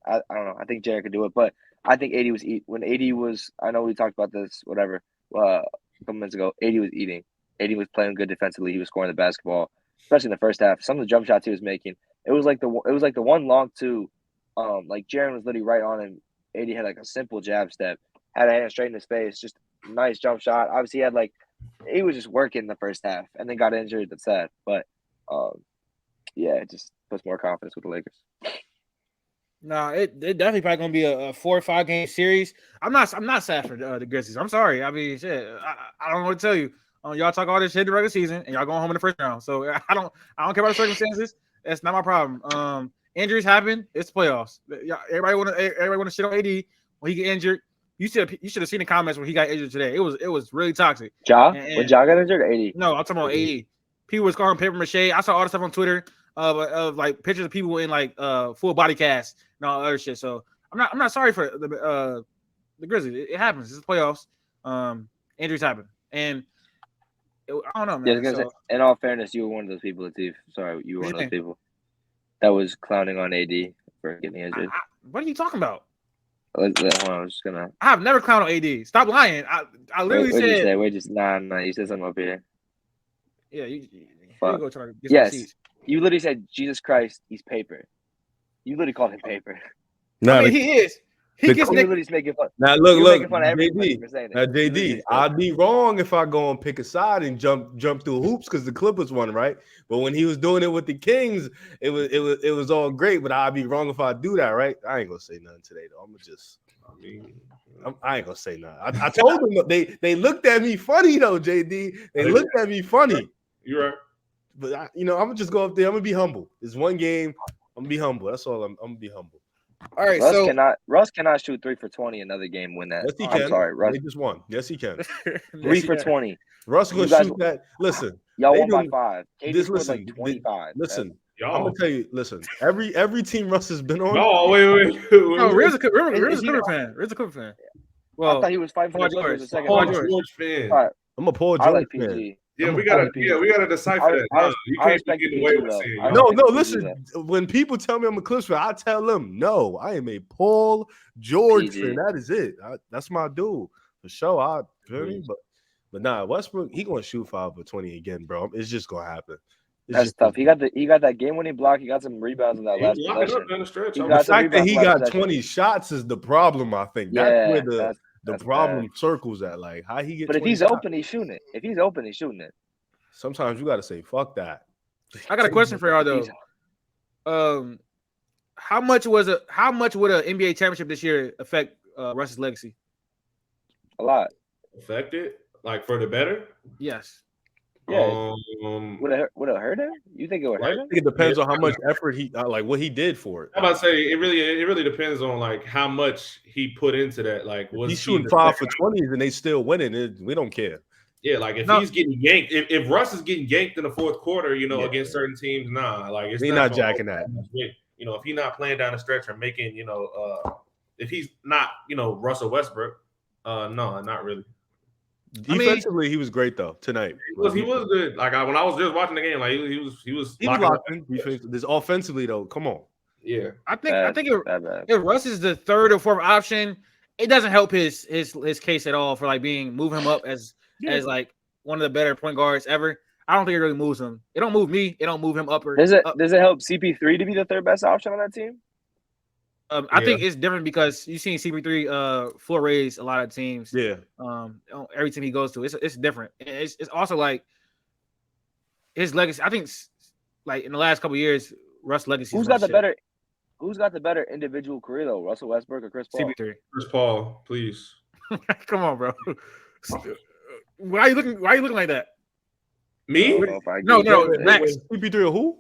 [SPEAKER 4] I don't know. I think Jared could do it, but I think AD was when AD was. I know we talked about this, whatever, a couple minutes ago. AD was eating. AD was playing good defensively. He was scoring the basketball, especially in the first half. Some of the jump shots he was making. It was like the one long 2. Jaren was literally right on him. AD had a simple jab step, had a hand straight in his face, just nice jump shot. Obviously, he was just working the first half and then got injured. That's sad, but it just puts more confidence with the Lakers.
[SPEAKER 1] No, it definitely probably gonna be a 4 or 5 game series. I'm not sad for the Grizzlies. I'm sorry. I mean, shit, I don't know what to tell you. Y'all talk all this shit in the regular season, and y'all going home in the first round. So I don't care about the circumstances. That's not my problem. Injuries happen. It's playoffs. Everybody want to shit on AD when he get injured. You should have seen the comments when he got injured today. It was really toxic.
[SPEAKER 4] When Ja got injured, 80.
[SPEAKER 1] No, I'm talking about 80. People was calling paper mache. I saw all the stuff on Twitter of like pictures of people in like full body cast and all other shit. So I'm not sorry for the Grizzlies. It happens. It's the playoffs. Injuries happen, and I don't know, man.
[SPEAKER 4] Yeah, say, in all fairness, you were one of those people, Latif. Sorry, you were one of those people that was clowning on AD for getting injured.
[SPEAKER 1] What are you talking about?
[SPEAKER 4] Hold on, I was just gonna.
[SPEAKER 1] I have never clowned on AD. Stop lying. I literally said.
[SPEAKER 4] We're just nah. You said something up here.
[SPEAKER 1] Yeah, you go try to get
[SPEAKER 4] yes,
[SPEAKER 1] some seats.
[SPEAKER 4] You literally said Jesus Christ. He's paper. You literally called him paper.
[SPEAKER 1] No, I mean, he is. He gets
[SPEAKER 4] literally making fun.
[SPEAKER 2] Now look,
[SPEAKER 4] JD.
[SPEAKER 2] Now JD, I'd be wrong if I go and pick a side and jump through hoops because the Clippers won, right? But when he was doing it with the Kings, it was all great. But I'd be wrong if I do that, right? I ain't gonna say nothing today though. I ain't gonna say nothing. I told them they looked at me funny though, JD. They looked at me funny.
[SPEAKER 5] You're right.
[SPEAKER 2] But I'm gonna just go up there. I'm gonna be humble. It's one game. I'm gonna be humble. That's all. I'm gonna be humble.
[SPEAKER 1] All right,
[SPEAKER 4] Russ cannot shoot 3 for 20 another game. Win that.
[SPEAKER 2] Yes, he can.
[SPEAKER 4] I'm sorry, Russ.
[SPEAKER 2] They just won. Yes, he can.
[SPEAKER 4] 3 for 20.
[SPEAKER 2] Russ gonna shoot that. Listen,
[SPEAKER 4] y'all won by 5. KD scored like 25.
[SPEAKER 2] Listen, I'm gonna tell you. Listen, every team Russ has been on.
[SPEAKER 5] No, wait.
[SPEAKER 1] No, Riz's a Clipper fan. Riz's a Clipper fan. Well,
[SPEAKER 4] I thought he was fighting for the Clippers.
[SPEAKER 5] Paul George fan.
[SPEAKER 2] I'm a Paul George fan.
[SPEAKER 5] Yeah, we gotta decipher that. You can't be getting away with saying.
[SPEAKER 2] No, listen. When people tell me I'm a Clippers fan, I tell them, no, I am a Paul George fan. That is it. That's my dude for sure. But nah, Westbrook, he gonna shoot 5 for 20 again, bro. It's just gonna happen.
[SPEAKER 4] That's tough. He got that game-winning block. He got some rebounds in that last possession.
[SPEAKER 2] The fact that he got 20 shots is the problem. I think that's where the problem circles at. Like how he get.
[SPEAKER 4] But if he's open, he's shooting it. If he's open, he's shooting it.
[SPEAKER 2] Sometimes you got to say fuck that.
[SPEAKER 1] I got a question for y'all though. How much would an NBA championship this year affect Russ's legacy?
[SPEAKER 4] A lot.
[SPEAKER 5] Affect it like for the better?
[SPEAKER 1] Yes.
[SPEAKER 4] Yeah. Would it hurt him? You think it would hurt him?
[SPEAKER 2] I think it depends on how much effort he like what he did for it.
[SPEAKER 5] I'm about to say it really depends on like how much he put into that. Like was
[SPEAKER 2] he's shooting 5 for 20s and they still winning. We don't care.
[SPEAKER 5] Yeah, like if he's getting yanked, if Russ is getting yanked in the fourth quarter, against certain teams, like it's
[SPEAKER 2] not jacking that.
[SPEAKER 5] If he's not playing down the stretch or making, if he's not, Russell Westbrook, no, not really.
[SPEAKER 2] Defensively, he was great though tonight.
[SPEAKER 5] He was good. Like when I was just watching the game, like he was
[SPEAKER 2] locking. This offensively though, come on.
[SPEAKER 5] Yeah,
[SPEAKER 1] I think if Russ is the third or fourth option, it doesn't help his case at all for like move him up as like one of the better point guards ever. I don't think it really moves him. It don't move me. It don't move him up.
[SPEAKER 4] Does it help CP3 to be the third best option on that team?
[SPEAKER 1] I think it's different because you've seen CP3 floor raise a lot of teams.
[SPEAKER 2] Yeah.
[SPEAKER 1] Every team he goes to, it's different. It's also like his legacy. I think like in the last couple of years, Russ' legacy.
[SPEAKER 4] Who's got the better individual career though? Russell Westbrook or Chris Paul?
[SPEAKER 1] CP3.
[SPEAKER 5] Chris Paul, please.
[SPEAKER 1] Come on, bro. Why are you looking like that?
[SPEAKER 5] Me?
[SPEAKER 1] No, Max.
[SPEAKER 2] CP3 or who?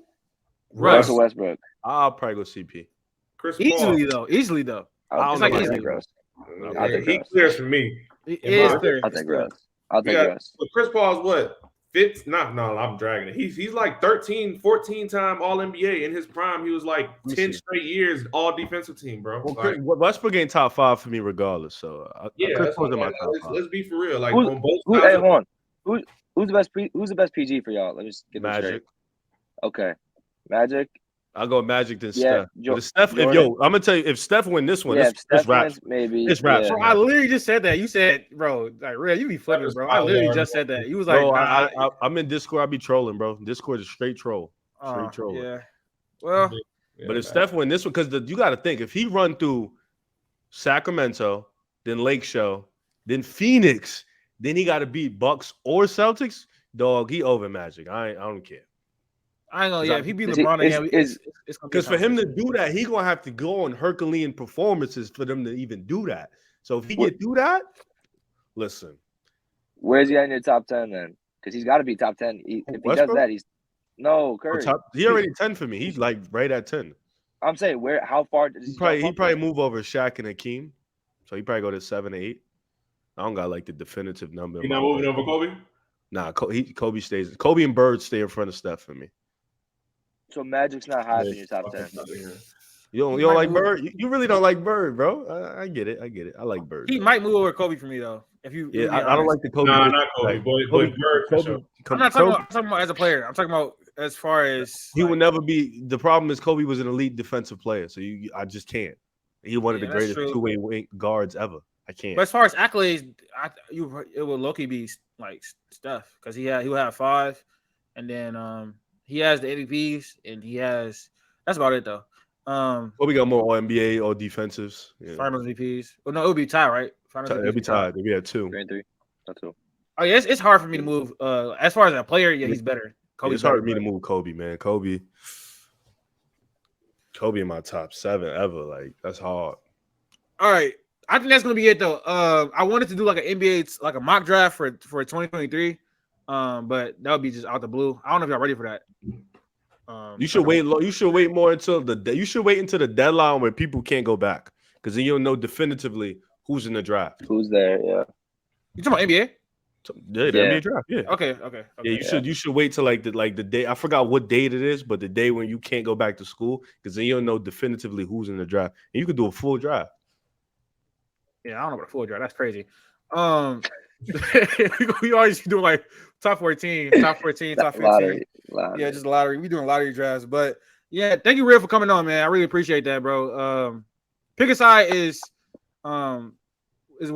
[SPEAKER 4] Russell Westbrook.
[SPEAKER 2] I'll probably go CP.
[SPEAKER 5] Chris
[SPEAKER 1] Easily
[SPEAKER 5] Paul.
[SPEAKER 1] though.
[SPEAKER 4] I'll take
[SPEAKER 5] Russ. He clears for me.
[SPEAKER 1] He is clear.
[SPEAKER 4] I'll take Russ.
[SPEAKER 5] But Chris Paul's what? Fifth? No, I'm dragging it. He's like 13, 14 time All NBA. In his prime, he was like 10 straight years All Defensive Team, bro.
[SPEAKER 2] Well, Westbrook ain't top 5 for me regardless. So
[SPEAKER 5] Chris Paul's in my top 5. Let's be for real. Like
[SPEAKER 4] on both sides. Hold on. Who's the best PG for y'all? Let me just get
[SPEAKER 2] Magic.
[SPEAKER 4] Straight. Okay, Magic.
[SPEAKER 2] I'll go Magic than
[SPEAKER 4] Yeah,
[SPEAKER 2] Steph. I'm gonna tell you, if Steph win this one, it's raps.
[SPEAKER 4] Maybe
[SPEAKER 2] it's raps.
[SPEAKER 1] Bro, I literally just said that. You said, bro, like, real, you be flipping, bro. I literally just said that. You was like,
[SPEAKER 2] bro, I'm in Discord. I be trolling, bro. Discord is straight troll. Straight troll.
[SPEAKER 1] Yeah. Well,
[SPEAKER 2] but if Steph win this one, because you got to think, if he run through Sacramento, then Lake Show, then Phoenix, then he got to beat Bucks or Celtics, dog. He over Magic. I don't care.
[SPEAKER 1] I ain't gonna. If he beat LeBron, it's
[SPEAKER 2] because for him to do that, he gonna have to go on Herculean performances for them to even do that. So if he can do that, listen.
[SPEAKER 4] Where's he in your top 10 then? Because he's got to be top 10. If he does that, he's Curry.
[SPEAKER 2] He already 10 for me. He's like right at 10.
[SPEAKER 4] I'm saying how far does
[SPEAKER 2] he probably move over Shaq and Hakeem.
[SPEAKER 6] So he probably go to 7 or 8. I don't got like the definitive number.
[SPEAKER 5] You not moving over Kobe?
[SPEAKER 6] Nah, Kobe stays. Kobe and Bird stay in front of Steph for me.
[SPEAKER 4] So Magic's not high in your top 10.
[SPEAKER 6] You don't like Bird? You really don't like Bird, bro. I get it. I like Bird.
[SPEAKER 1] He might move over Kobe for me though. If you,
[SPEAKER 6] I don't like the Kobe.
[SPEAKER 5] Nah, not Kobe.
[SPEAKER 6] Like,
[SPEAKER 5] Boy,
[SPEAKER 6] Bird.
[SPEAKER 1] I'm not talking about. I'm talking about as a player. I'm talking about as far as
[SPEAKER 6] he would never be. The problem is Kobe was an elite defensive player, so I just can't. He one of the greatest two-way guards ever. I can't.
[SPEAKER 1] But as far as accolades, it will low-key be like Steph because he will have 5, and then he has the MVPs and he has that's about it though.
[SPEAKER 6] We got more All NBA or defensives. Yeah.
[SPEAKER 1] Finals MVPs. Well, no, it would be tied, right?
[SPEAKER 6] It'd be tied. We had 2.
[SPEAKER 4] 3 and 3. That's 2.
[SPEAKER 1] Oh yeah, it's hard for me to move. As far as a player, yeah, he's better.
[SPEAKER 6] It's hard for me to move Kobe, man. Kobe in my top 7 ever. Like that's hard.
[SPEAKER 1] All right, I think that's gonna be it though. I wanted to do like an NBA like a mock draft for 2023, but that would be just out the blue. I don't know if y'all ready for that.
[SPEAKER 6] You should wait. You should wait more until you should wait until the deadline where people can't go back because then you'll know definitively who's in the draft.
[SPEAKER 4] Who's there? Yeah.
[SPEAKER 1] You talking about NBA?
[SPEAKER 6] Yeah, the NBA draft. Yeah.
[SPEAKER 1] Okay.
[SPEAKER 6] Yeah, you should wait till like the day. I forgot what date it is, but the day when you can't go back to school because then you'll know definitively who's in the draft, and you could do a full draft.
[SPEAKER 1] Yeah, I don't know about a full draft. That's crazy. We always do like top 14, top 15.
[SPEAKER 4] Lottery.
[SPEAKER 1] Yeah, just lottery. We doing lottery drafts, but yeah, thank you, Real, for coming on, man. I really appreciate that, bro. Pick a side is one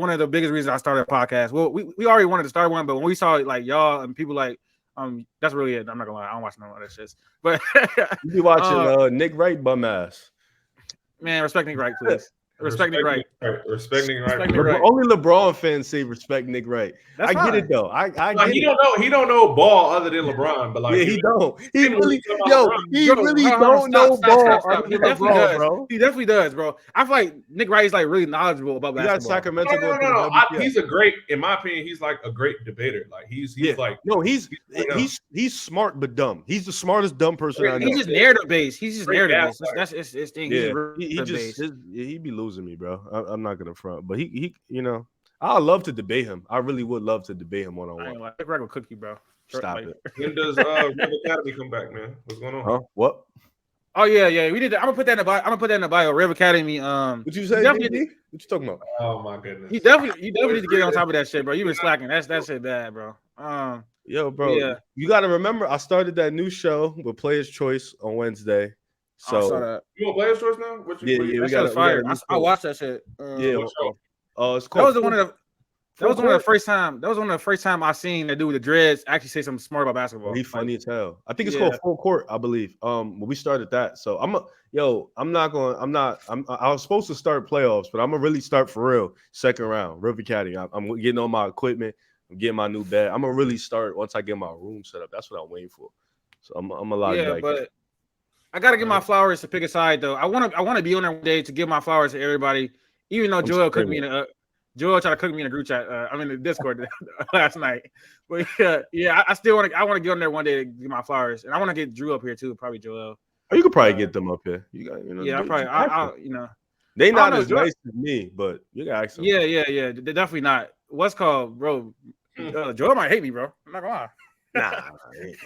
[SPEAKER 1] of the biggest reasons I started a podcast. Well, we already wanted to start one, but when we saw like y'all and people like that's really it. I'm not gonna lie, I don't watch none of that shit. But
[SPEAKER 6] you be watching Nick Wright bum ass.
[SPEAKER 1] Man, respect Nick Wright, please. Respect Nick Wright.
[SPEAKER 5] Respect Nick Wright.
[SPEAKER 6] Only LeBron fans say respect Nick Wright. I get it though. I get
[SPEAKER 5] he don't know ball other than LeBron, but like
[SPEAKER 6] he don't. He really don't know ball.
[SPEAKER 1] He definitely does, bro. He definitely does, bro. I feel like Nick Wright is like really knowledgeable about basketball.
[SPEAKER 6] You got Sacramento.
[SPEAKER 5] No. He's a great, in my opinion, he's like a great debater. Like he's like
[SPEAKER 6] he's smart but dumb. He's the smartest dumb person I know.
[SPEAKER 1] He's just narrative based. That's his thing.
[SPEAKER 6] Yeah, he be losing me, bro. I'm not gonna front, but he I love to debate him. I really would love to debate him one-on-one.
[SPEAKER 1] Like regular cookie, bro.
[SPEAKER 6] Stop it.
[SPEAKER 5] When does Rev Academy come back, man? What's going on?
[SPEAKER 6] Huh? What?
[SPEAKER 1] Oh yeah. We need to. I'm gonna put that in the bio. I'm gonna put that in the bio. Rev Academy.
[SPEAKER 6] What you say? What you talking about?
[SPEAKER 5] Oh my goodness.
[SPEAKER 1] You definitely need to get on top of that shit, bro. You been slacking. That shit bad, bro.
[SPEAKER 6] Yo, bro. Yeah. You got to remember, I started that new show with Players Choice on Wednesday. So
[SPEAKER 1] I saw that.
[SPEAKER 5] You on Players Choice now?
[SPEAKER 1] We got fire. I watched that shit.
[SPEAKER 6] It's called.
[SPEAKER 1] That was one of the first time. That was one of the first time I seen that dude with the dreads actually say something smart about basketball.
[SPEAKER 6] He's funny as hell. I think it's called Full Court, I believe. We started that. So I was supposed to start playoffs, but I'm gonna really start for real. Second round, River Caddy. I'm getting all my equipment. I'm getting my new bed. I'm gonna really start once I get my room set up. That's what I'm waiting for. So I'm a lot of
[SPEAKER 1] but I gotta give my flowers to Pick a Side though. I want to be on there one day to give my flowers to everybody. Even though Joel tried to cook me in a group chat. I'm in the Discord last night. But I still want to get on there one day to give my flowers, and I want to get Drew up here too. Probably Joel.
[SPEAKER 6] Oh, you could probably get them up here. They not as nice as me, but you got ask them.
[SPEAKER 1] Yeah. They're definitely not. What's called, bro? Joel might hate me, bro. I'm not gonna lie.
[SPEAKER 6] Nah,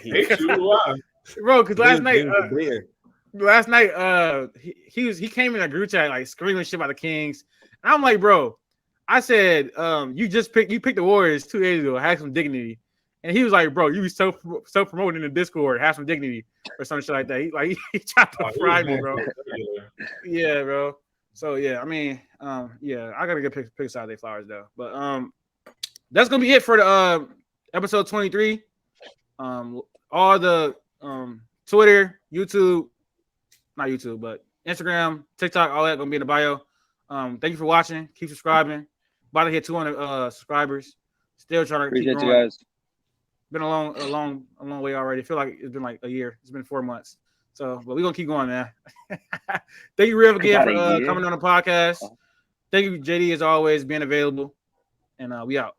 [SPEAKER 5] hate you.
[SPEAKER 1] Bro, because last night, he came in a group chat like screaming shit about the Kings. And I'm like, bro, I said, you picked the Warriors 2 days ago, have some dignity. And he was like, bro, you be so promoting in the Discord, have some dignity or some shit like that. He tried to fry me, bro. Yeah, bro. So yeah, I mean, I gotta get pick aside their flowers though. But that's gonna be it for the episode 23. All the Twitter, YouTube, not YouTube, but Instagram, TikTok, all that gonna be in the bio. Thank you for watching. Keep subscribing. About to hit 200 subscribers. Still trying to
[SPEAKER 4] appreciate
[SPEAKER 1] keep
[SPEAKER 4] you guys.
[SPEAKER 1] Been a long way already. I feel like it's been like a year. It's been 4 months. So, but we're gonna keep going, man. Thank you, Rev, again for coming on the podcast. Thank you, JD, as always, being available. And we out.